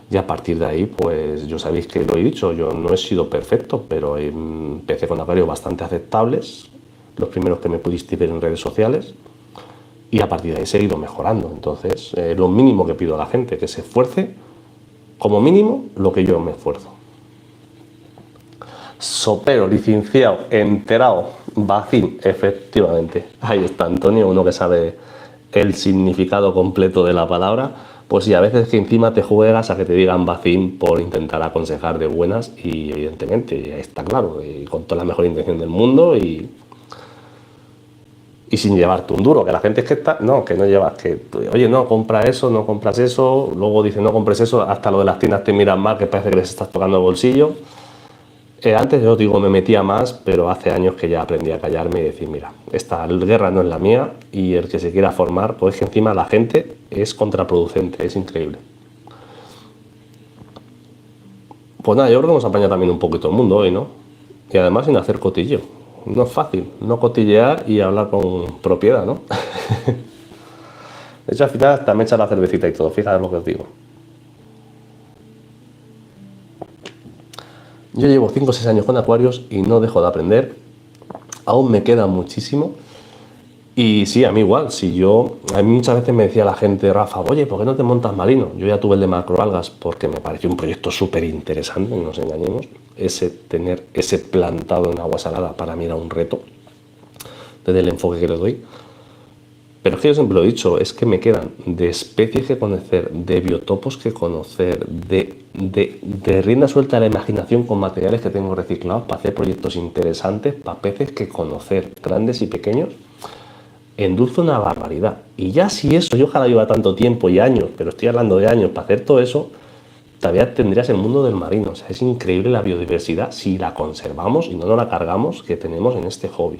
Y a partir de ahí, pues yo sabéis que lo he dicho, yo no he sido perfecto, pero empecé con acuarios bastante aceptables, los primeros que me pudisteis ver en redes sociales. Y a partir de ahí he ido mejorando. Entonces, lo mínimo que pido a la gente, que se esfuerce, como mínimo, lo que yo me esfuerzo. Sopero, licenciado, enterado, Bacín, efectivamente. Ahí está Antonio, uno que sabe el significado completo de la palabra. Pues sí, a veces que encima te juegas a que te digan Bacín por intentar aconsejar de buenas y evidentemente, está claro, y con toda la mejor intención del mundo y sin llevarte un duro, que la gente es que está, no, que no llevas, que, oye, no, compra eso, no compras eso, luego dicen no compres eso, hasta lo de las tiendas te miran mal, que parece que les estás tocando el bolsillo. Antes yo digo, me metía más, pero hace años que ya aprendí a callarme y decir, mira, esta guerra no es la mía y el que se quiera formar, pues es que encima la gente es contraproducente, es increíble. Pues nada, yo creo que hemos apañado también un poquito el mundo hoy, ¿no? Y además sin hacer cotillo. No es fácil, no cotillear y hablar con propiedad, ¿no? De hecho, al final hasta me echa la cervecita y todo, fíjate lo que os digo. Yo llevo 5 o 6 años con acuarios y no dejo de aprender. Aún me queda muchísimo. Y sí, a mí igual. A mí muchas veces me decía la gente, Rafa, oye, ¿por qué no te montas marino? Yo ya tuve el de macroalgas porque me pareció un proyecto súper interesante, no nos engañemos. Tener ese plantado en agua salada para mí era un reto, desde el enfoque que le doy. Pero es que yo siempre lo he dicho, es que me quedan de especies que conocer, de biotopos que conocer, de rienda suelta a la imaginación con materiales que tengo reciclados para hacer proyectos interesantes, para peces que conocer, grandes y pequeños, endulce una barbaridad. Y ya si eso, yo ojalá lleva tanto tiempo y años, pero estoy hablando de años para hacer todo eso, todavía tendrías el mundo del marino. O sea, es increíble la biodiversidad si la conservamos y no nos la cargamos que tenemos en este hobby.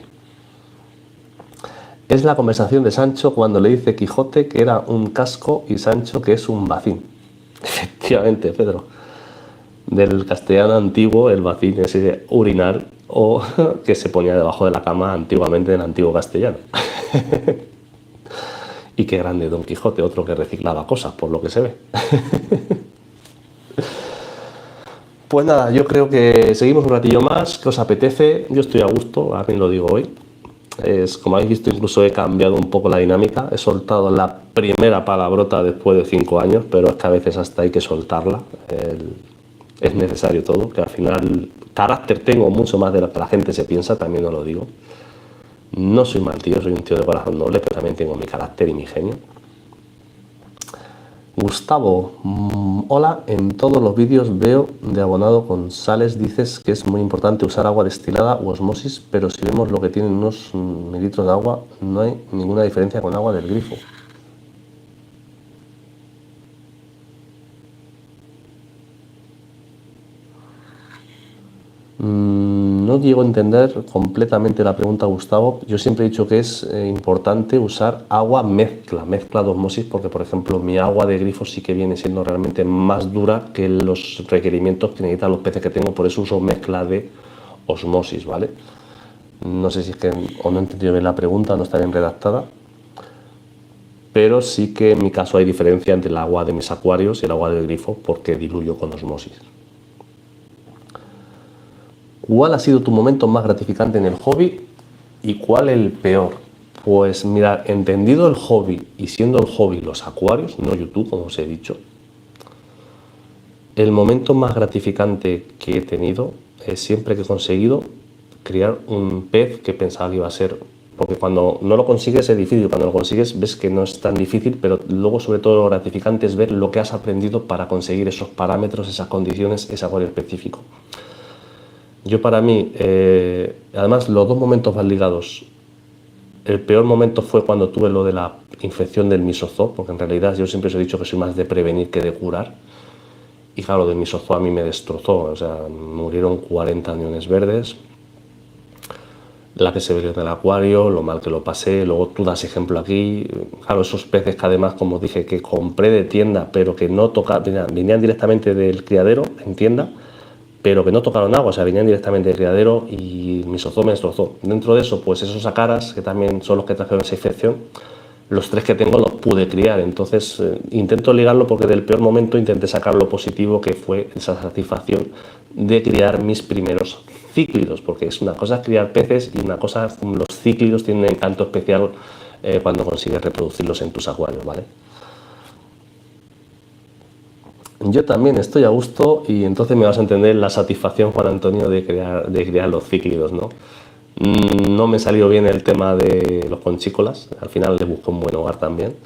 Es la conversación de Sancho cuando le dice Quijote que era un casco y Sancho que es un bacín. Efectivamente, Pedro. Del castellano antiguo, el bacín es ese urinar o que se ponía debajo de la cama antiguamente en antiguo castellano. Y qué grande Don Quijote, otro que reciclaba cosas, por lo que se ve. Pues nada, yo creo que seguimos un ratillo más. ¿Qué os apetece? Yo estoy a gusto, a mí lo digo hoy. Como habéis visto, incluso he cambiado un poco la dinámica. He soltado la primera palabrota después de 5 años, pero es que a veces hasta hay que soltarla. Es necesario todo, que al final carácter tengo mucho más de lo que la gente se piensa, también os lo digo. No soy mal tío, soy un tío de corazón noble, pero también tengo mi carácter y mi genio. Gustavo, hola, en todos los vídeos veo de abonado con sales, dices que es muy importante usar agua destilada u osmosis, pero si vemos lo que tienen unos mililitros de agua, no hay ninguna diferencia con agua del grifo. No llego a entender completamente la pregunta, Gustavo. Yo siempre he dicho que es importante usar agua mezcla de osmosis, porque por ejemplo mi agua de grifo sí que viene siendo realmente más dura que los requerimientos que necesitan los peces que tengo, por eso uso mezcla de osmosis, ¿vale? No sé si es que o no he entendido bien la pregunta, no está bien redactada, pero sí que en mi caso hay diferencia entre el agua de mis acuarios y el agua del grifo porque diluyo con osmosis. ¿Cuál ha sido tu momento más gratificante en el hobby y cuál el peor? Pues mira, entendido el hobby y siendo el hobby los acuarios, no YouTube, como os he dicho, el momento más gratificante que he tenido es siempre que he conseguido criar un pez que pensaba que iba a ser, porque cuando no lo consigues es difícil, cuando lo consigues ves que no es tan difícil, pero luego sobre todo lo gratificante es ver lo que has aprendido para conseguir esos parámetros, esas condiciones, ese acuario específico. Yo para mí, además los dos momentos van ligados. El peor momento fue cuando tuve lo de la infección del misozoo, porque en realidad yo siempre os he dicho que soy más de prevenir que de curar. Y claro, lo del misozoo a mí me destrozó, o sea, murieron 40 aniões verdes. La que se ve en el acuario, lo mal que lo pasé, luego tú das ejemplo aquí. Claro, esos peces que además, como dije, que compré de tienda, pero que no tocaban, venían directamente del criadero, en tienda, pero que no tocaron agua, o sea, venían directamente del criadero y mi misozoo me destrozó. Dentro de eso, pues esos acaras, que también son los que trajeron esa infección, los 3 que tengo los pude criar. Entonces intento ligarlo porque del peor momento intenté sacar lo positivo, que fue esa satisfacción de criar mis primeros cíclidos, porque es una cosa criar peces y una cosa, los cíclidos tienen un encanto especial cuando consigues reproducirlos en tus acuarios, ¿vale? Yo también estoy a gusto y entonces me vas a entender la satisfacción, Juan Antonio, de criar los cíclidos, ¿no? No me salió bien el tema de los conchícolas, al final le busco un buen hogar también.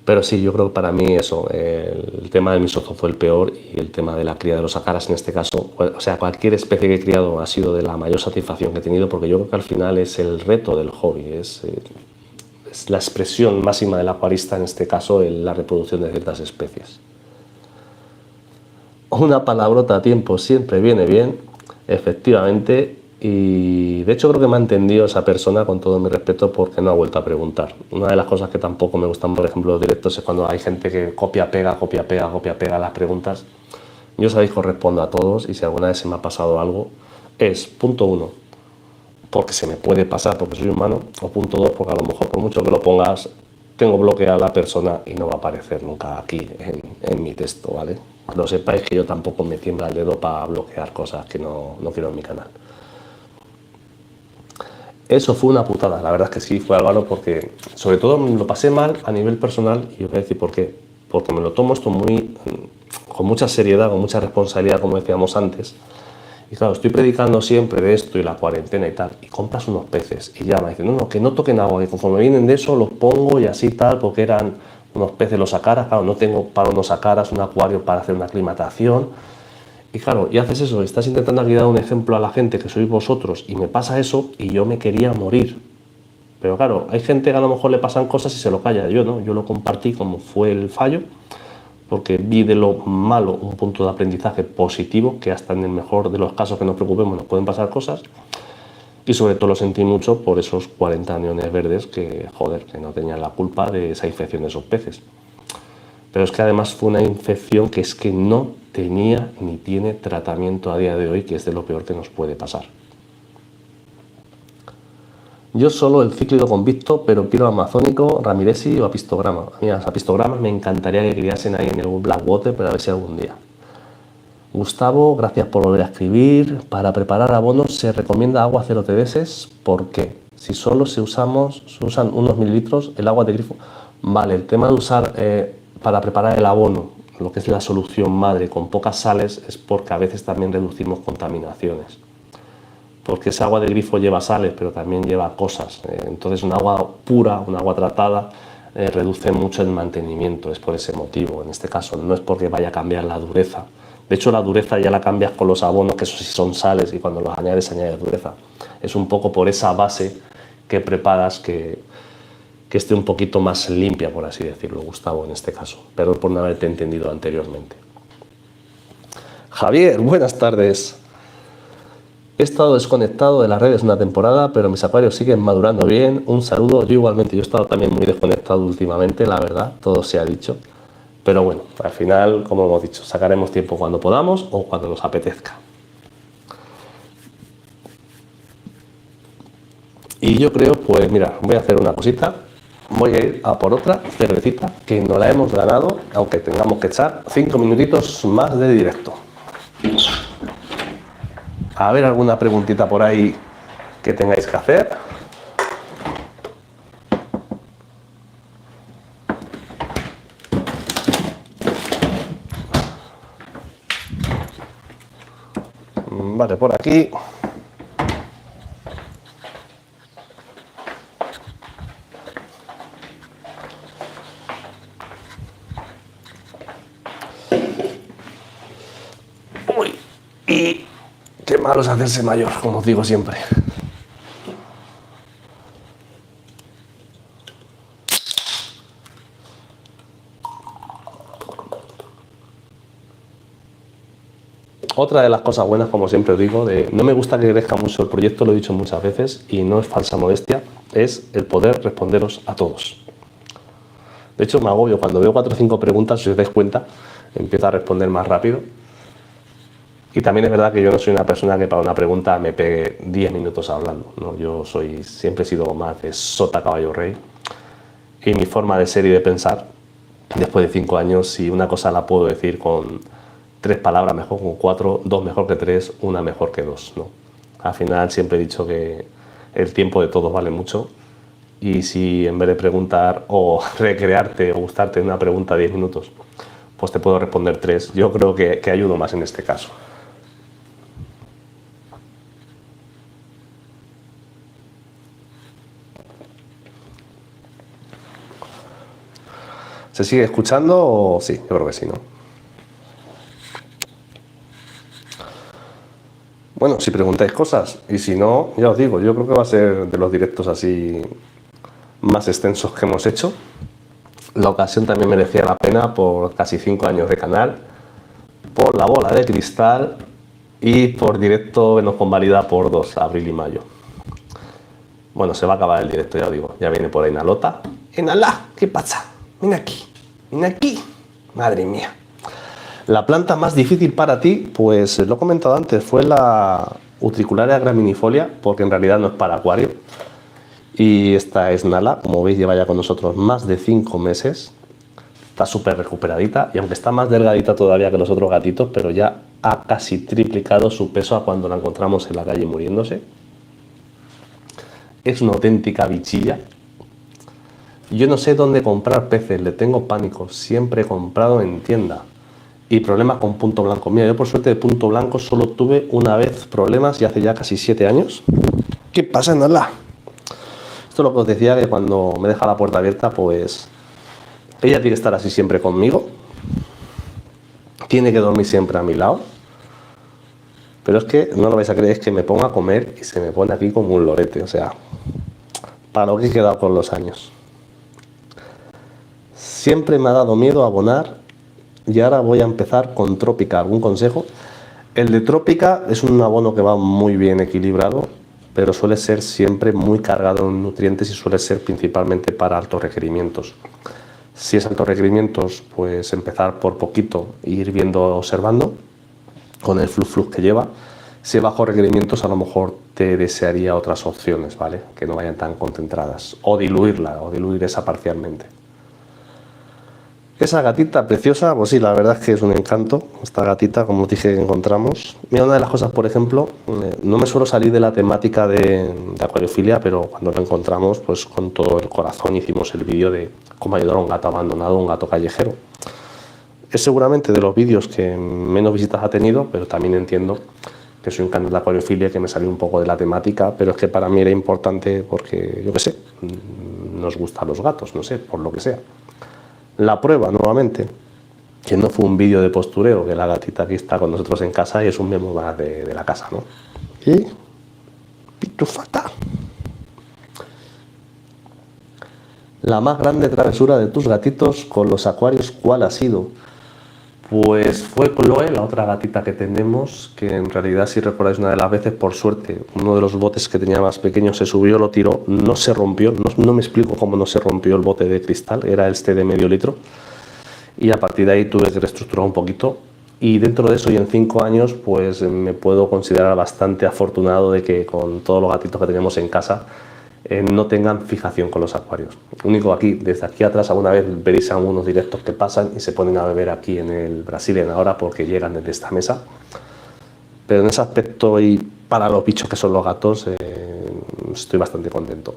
Pero sí, yo creo que para mí eso, el tema del misozoo fue el peor y el tema de la cría de los acaras en este caso, o sea, cualquier especie que he criado ha sido de la mayor satisfacción que he tenido porque yo creo que al final es el reto del hobby, es la expresión máxima del acuarista, en este caso, la reproducción de ciertas especies. Una palabrota a tiempo siempre viene bien, efectivamente, y de hecho creo que me ha entendido esa persona, con todo mi respeto, porque no ha vuelto a preguntar. Una de las cosas que tampoco me gustan, por ejemplo, los directos es cuando hay gente que copia-pega las preguntas. Yo sabéis que os respondo a todos y si alguna vez se me ha pasado algo es, punto 1, porque se me puede pasar porque soy humano, o punto 2, porque a lo mejor por mucho que lo pongas, tengo bloqueada a la persona y no va a aparecer nunca aquí en mi texto, ¿vale? No sepáis que yo tampoco me tiembla el dedo para bloquear cosas que no quiero en mi canal. Eso fue una putada, la verdad es que sí, fue Álvaro, porque sobre todo lo pasé mal a nivel personal y os voy a decir por qué. Porque me lo tomo esto con mucha seriedad, con mucha responsabilidad, como decíamos antes, Y claro, estoy predicando siempre de esto y la cuarentena y tal, y compras unos peces y ya me dicen, no, que no toquen agua, que conforme vienen de eso los pongo y así tal, porque eran unos peces los sacaras, claro, no tengo para unos sacaras un acuario para hacer una aclimatación. Y claro, y haces eso, estás intentando aquí dar un ejemplo a la gente que sois vosotros y me pasa eso y yo me quería morir. Pero claro, hay gente que a lo mejor le pasan cosas y se lo calla, yo no, yo lo compartí como fue el fallo, porque vi de lo malo un punto de aprendizaje positivo, que hasta en el mejor de los casos que nos preocupemos nos pueden pasar cosas, y sobre todo lo sentí mucho por esos 40 neones verdes que, joder, que no tenían la culpa de esa infección de esos peces. Pero es que además fue una infección que es que no tenía ni tiene tratamiento a día de hoy, que es de lo peor que nos puede pasar. Yo solo el cíclido convicto, pero piro amazónico, ramiresi o apistograma. Mira, los apistogramas me encantaría que criasen ahí en el Blackwater, pero a ver si algún día. Gustavo, gracias por volver a escribir. Para preparar abonos se recomienda agua 0 TDS. ¿Por qué? Si solo se usan unos mililitros, el agua de grifo. Vale, el tema de usar para preparar el abono, lo que es la solución madre con pocas sales, es porque a veces también reducimos contaminaciones. Porque ese agua de grifo lleva sales, pero también lleva cosas. Entonces un agua pura, un agua tratada, reduce mucho el mantenimiento, es por ese motivo. En este caso no es porque vaya a cambiar la dureza. De hecho la dureza ya la cambias con los abonos, que eso sí son sales, y cuando los añades dureza. Es un poco por esa base que preparas que esté un poquito más limpia, por así decirlo, Gustavo, en este caso. Perdón por no haberte entendido anteriormente. Javier, buenas tardes. He estado desconectado de las redes una temporada, pero mis acuarios siguen madurando bien. Un saludo. Yo igualmente, yo he estado también muy desconectado últimamente, la verdad, todo se ha dicho. Pero bueno, al final, como hemos dicho, sacaremos tiempo cuando podamos o cuando nos apetezca. Y yo creo, pues mira, voy a hacer una cosita. Voy a ir a por otra cervecita que nos la hemos ganado, aunque tengamos que echar 5 minutitos más de directo. A ver alguna preguntita por ahí que tengáis que hacer. Vale, por aquí. Uy, y qué malo es hacerse mayor, como os digo siempre. Otra de las cosas buenas, como siempre os digo, no me gusta que crezca mucho el proyecto, lo he dicho muchas veces y no es falsa modestia, es el poder responderos a todos. De hecho, me agobio cuando veo 4 o 5 preguntas, si os dais cuenta, empiezo a responder más rápido. Y también es verdad que yo no soy una persona que para una pregunta me pegue 10 minutos hablando, ¿no? Yo siempre he sido más de sota caballo rey. Y mi forma de ser y de pensar, después de 5 años, si una cosa la puedo decir con 3 palabras mejor con 4, 2 mejor que 3, una mejor que 2, ¿no? Al final siempre he dicho que el tiempo de todos vale mucho y si en vez de preguntar o recrearte o gustarte en una pregunta 10 minutos, pues te puedo responder 3, yo creo que ayudo más en este caso. ¿Se sigue escuchando o sí? Yo creo que sí, ¿no? Bueno, si preguntáis cosas y si no, ya os digo, yo creo que va a ser de los directos así más extensos que hemos hecho. La ocasión también merecía la pena por casi 5 años de canal, por la bola de cristal y por directo que nos convalida por 2, abril y mayo. Bueno, se va a acabar el directo, ya os digo. Ya viene por ahí Nalota. ¡Enalá! ¿Qué pasa? Ven aquí, ven aquí. Madre mía. La planta más difícil para ti, pues lo he comentado antes, fue la Utricularia graminifolia, porque en realidad no es para acuario. Y esta es Nala, como veis lleva ya con nosotros más de 5 meses. Está súper recuperadita y aunque está más delgadita todavía que los otros gatitos, pero ya ha casi triplicado su peso a cuando la encontramos en la calle muriéndose. Es una auténtica bichilla. Yo no sé dónde comprar peces, le tengo pánico, siempre he comprado en tienda. y problemas con punto blanco. Mira, yo por suerte de punto blanco solo tuve una vez problemas y hace ya casi 7 años. ¿Qué pasa, Nala? Esto es lo que os decía, que cuando me deja la puerta abierta, pues ella tiene que estar así siempre conmigo, tiene que dormir siempre a mi lado, pero es que no lo vais a creer, es que me pongo a comer y se me pone aquí como un lorete, o sea, para lo que he quedado con los años. Siempre me ha dado miedo abonar y ahora voy a empezar con Trópica. ¿Algún consejo? El de Trópica es un abono que va muy bien equilibrado, pero suele ser siempre muy cargado en nutrientes y suele ser principalmente para altos requerimientos. Si es altos requerimientos, pues empezar por poquito e ir viendo, observando con el flux que lleva. Si es bajo requerimientos, a lo mejor te desearía otras opciones, ¿vale? Que no vayan tan concentradas, o diluirla, o diluir esa parcialmente. Esa gatita preciosa, pues sí, la verdad es que es un encanto, esta gatita, como os dije, que encontramos. Mira, una de las cosas, por ejemplo, no me suelo salir de la temática de acuariofilia, pero cuando lo encontramos, pues con todo el corazón hicimos el vídeo de cómo ayudar a un gato abandonado, un gato callejero. Es seguramente de los vídeos que menos visitas ha tenido, pero también entiendo que soy un canal de acuariofilia, que me salió un poco de la temática, pero es que para mí era importante porque, yo qué sé, nos gustan los gatos, no sé, por lo que sea. La prueba, nuevamente, que no fue un vídeo de postureo, que la gatita aquí está con nosotros en casa y es un miembro más de la casa, ¿no? Y pitufata. La más grande travesura de tus gatitos con los acuarios, ¿cuál ha sido? Pues fue Chloe, la otra gatita que tenemos, que en realidad, si recordáis, una de las veces, por suerte, uno de los botes que tenía más pequeño se subió, lo tiró, no se rompió, no me explico cómo no se rompió el bote de cristal, era este de medio litro, y a partir de ahí tuve que reestructurar un poquito, y dentro de eso y en 5 años, pues me puedo considerar bastante afortunado de que con todos los gatitos que tenemos en casa, no tengan fijación con los acuarios. Único aquí, desde aquí atrás, alguna vez veréis algunos directos que pasan y se ponen a beber aquí en el Brazilian ahora porque llegan desde esta mesa. Pero en ese aspecto y para los bichos que son los gatos, estoy bastante contento.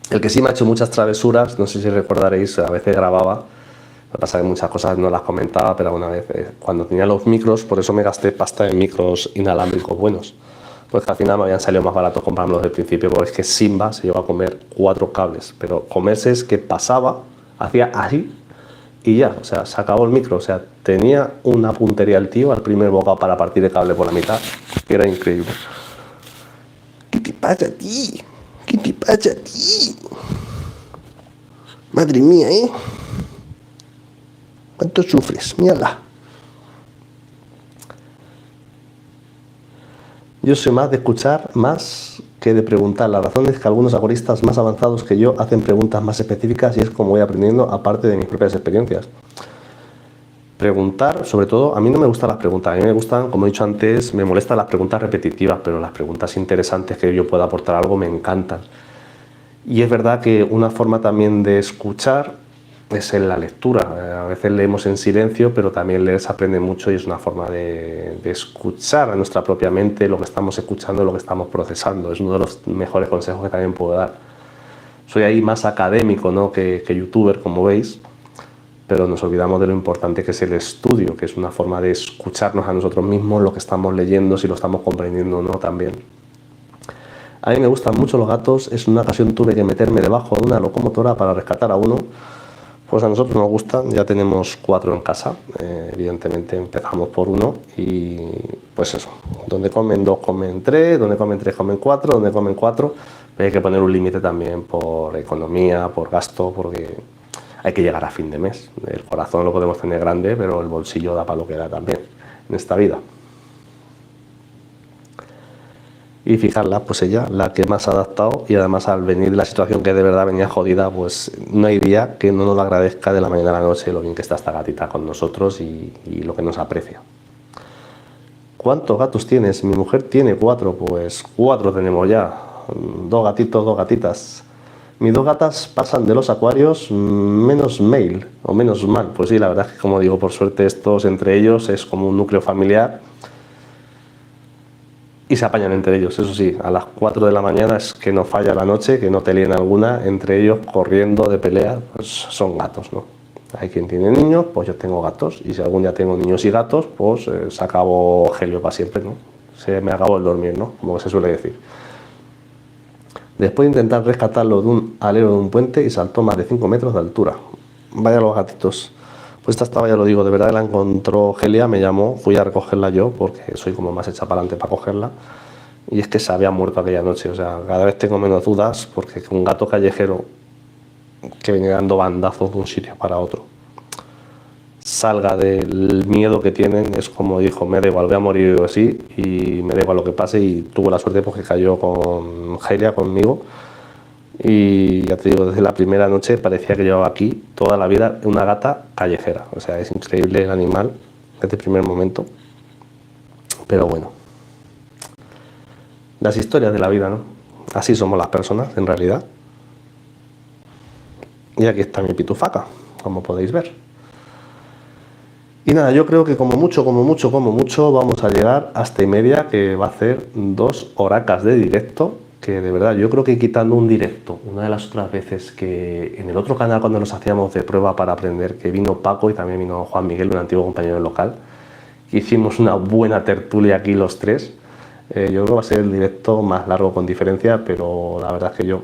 El que sí me ha hecho muchas travesuras, no sé si recordaréis, a veces grababa, lo que pasa es que muchas cosas no las comentaba, pero alguna vez cuando tenía los micros, por eso me gasté pasta en micros inalámbricos buenos. Pues que al final me habían salido más baratos comprármelos del principio, porque es que Simba se llevó a comer 4 cables, pero comerse es que pasaba, hacía así y ya, o sea, se acabó el micro, o sea, tenía una puntería el tío al primer bocado para partir el cable por la mitad, que era increíble. ¿Qué te pasa a ti? ¿Qué te pasa a ti? Madre mía, ¿eh? ¿Cuánto sufres? Mírala. Yo soy más de escuchar más que de preguntar. La razón es que algunos acuaristas más avanzados que yo hacen preguntas más específicas y es como voy aprendiendo, aparte de mis propias experiencias. Preguntar, sobre todo, a mí no me gustan las preguntas. A mí me gustan, como he dicho antes, me molestan las preguntas repetitivas, pero las preguntas interesantes que yo pueda aportar algo me encantan. Y es verdad que una forma también de escuchar es en la lectura. A veces leemos en silencio, pero también leer se aprende mucho y es una forma de escuchar a nuestra propia mente lo que estamos escuchando, lo que estamos procesando. Es uno de los mejores consejos que también puedo dar. Soy ahí más académico, ¿no?, que youtuber, como veis, pero nos olvidamos de lo importante que es el estudio, que es una forma de escucharnos a nosotros mismos, lo que estamos leyendo, si lo estamos comprendiendo o no también. A mí me gustan mucho los gatos. En una ocasión tuve que meterme debajo de una locomotora para rescatar a uno. Pues a nosotros nos gustan, ya tenemos 4 en casa, evidentemente empezamos por uno y pues eso, donde comen 2 comen 3, donde comen 3 comen 4, donde comen 4, pero hay que poner un límite también por economía, por gasto, porque hay que llegar a fin de mes. El corazón lo podemos tener grande, pero el bolsillo da para lo que da también en esta vida. Y fijarla, pues ella, la que más ha adaptado, y además al venir de la situación que de verdad venía jodida, pues no hay día que no nos lo agradezca de la mañana a la noche lo bien que está esta gatita con nosotros y lo que nos aprecia. ¿Cuántos gatos tienes? Mi mujer tiene 4, pues 4 tenemos ya, 2 gatitos, 2 gatitas. Mis 2 gatas pasan de los acuarios menos mail, o menos mal. Pues sí, la verdad es que, como digo, por suerte estos entre ellos es como un núcleo familiar. Y se apañan entre ellos, eso sí, a las 4 de la mañana es que no falla la noche, que no te líen alguna, entre ellos corriendo de pelea, pues son gatos, ¿no? Hay quien tiene niños, pues yo tengo gatos, y si algún día tengo niños y gatos, pues se acabó Helio para siempre, ¿no? Se me acabó el dormir, ¿no? Como se suele decir. Después de intentar rescatarlo de un alero de un puente y saltó más de 5 metros de altura. Vaya los gatitos. Pues esta estaba, ya lo digo, de verdad la encontró Helia, me llamó, fui a recogerla yo, porque soy como más hecha para adelante para cogerla. Y es que se había muerto aquella noche, o sea, cada vez tengo menos dudas, porque un gato callejero que viene dando bandazos de un sitio para otro, salga del miedo que tienen, es como dijo, me da igual, voy a morir así, y me da igual lo que pase, y tuvo la suerte porque cayó con Helia, conmigo. Y ya te digo, desde la primera noche parecía que llevaba aquí toda la vida una gata callejera. O sea, es increíble el animal desde el primer momento. Pero bueno, las historias de la vida, ¿no? Así somos las personas, en realidad. Y aquí está mi pitufaca, como podéis ver. Y nada, yo creo que como mucho vamos a llegar hasta y media, que va a hacer 2 horacas de directo. Que de verdad, yo creo que quitando un directo, una de las otras veces que en el otro canal cuando nos hacíamos de prueba para aprender, que vino Paco y también vino Juan Miguel, un antiguo compañero del local, que hicimos una buena tertulia aquí los tres, yo creo que va a ser el directo más largo con diferencia, pero la verdad es que yo,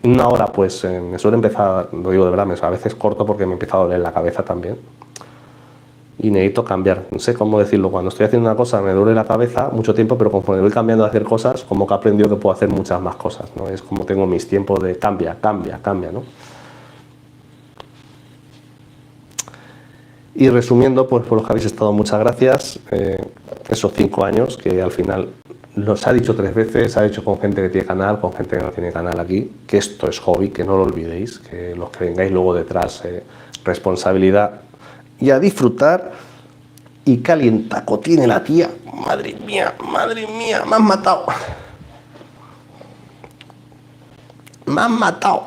una hora pues me suele empezar, lo digo de verdad, a veces corto porque me empieza a doler la cabeza también. Y necesito cambiar, no sé cómo decirlo, cuando estoy haciendo una cosa me duele la cabeza mucho tiempo, pero conforme voy cambiando de hacer cosas, como que he aprendido que puedo hacer muchas más cosas, ¿no? Es como tengo mis tiempos de cambia, ¿no? Y resumiendo, pues por los que habéis estado, muchas gracias. Esos 5 años que al final los ha dicho 3 veces, ha hecho con gente que tiene canal, con gente que no tiene canal aquí, que esto es hobby, que no lo olvidéis, que los que vengáis luego detrás, responsabilidad y a disfrutar. Y calientaco tiene la tía. Madre mía, me han matado. Me han matado.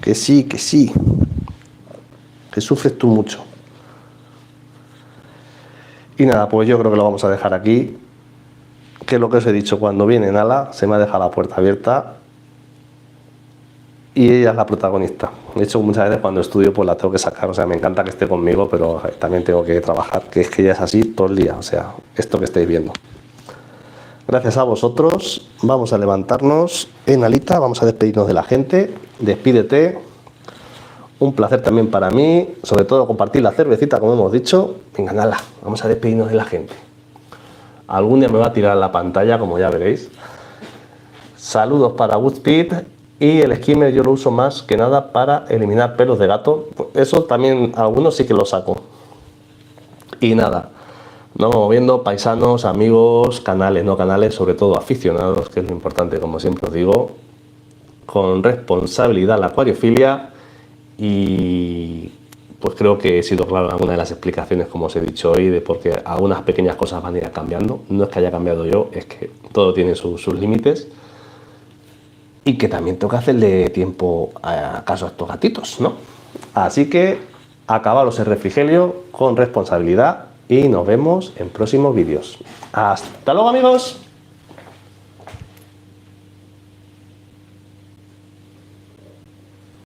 Que sí. Que sufres tú mucho. Y nada, pues yo creo que lo vamos a dejar aquí. Que lo que os he dicho, cuando viene Nala, se me ha dejado la puerta abierta. Y ella es la protagonista. De hecho, muchas veces cuando estudio pues la tengo que sacar. O sea, me encanta que esté conmigo, pero también tengo que trabajar. Que es que ella es así todo el día. O sea, esto que estáis viendo. Gracias a vosotros. Vamos a levantarnos en alita. Vamos a despedirnos de la gente. Despídete. Un placer también para mí. Sobre todo compartir la cervecita, como hemos dicho. Venga, Nala, vamos a despedirnos de la gente. Algún día me va a tirar la pantalla, como ya veréis. Saludos para Woodspeed. Y el skimmer yo lo uso más que nada para eliminar pelos de gato. Eso también algunos sí que lo saco. Y nada, nos vamos viendo, paisanos, amigos, canales, no canales, sobre todo aficionados, que es lo importante, como siempre os digo. Con responsabilidad la acuariofilia. Y pues creo que he sido claro en alguna de las explicaciones, como os he dicho hoy, de por qué algunas pequeñas cosas van a ir cambiando. No es que haya cambiado yo, es que todo tiene sus límites. Y que también toca hacerle tiempo a caso a estos gatitos, ¿no? Así que acabaros el refrigerio con responsabilidad y nos vemos en próximos vídeos. ¡Hasta luego, amigos!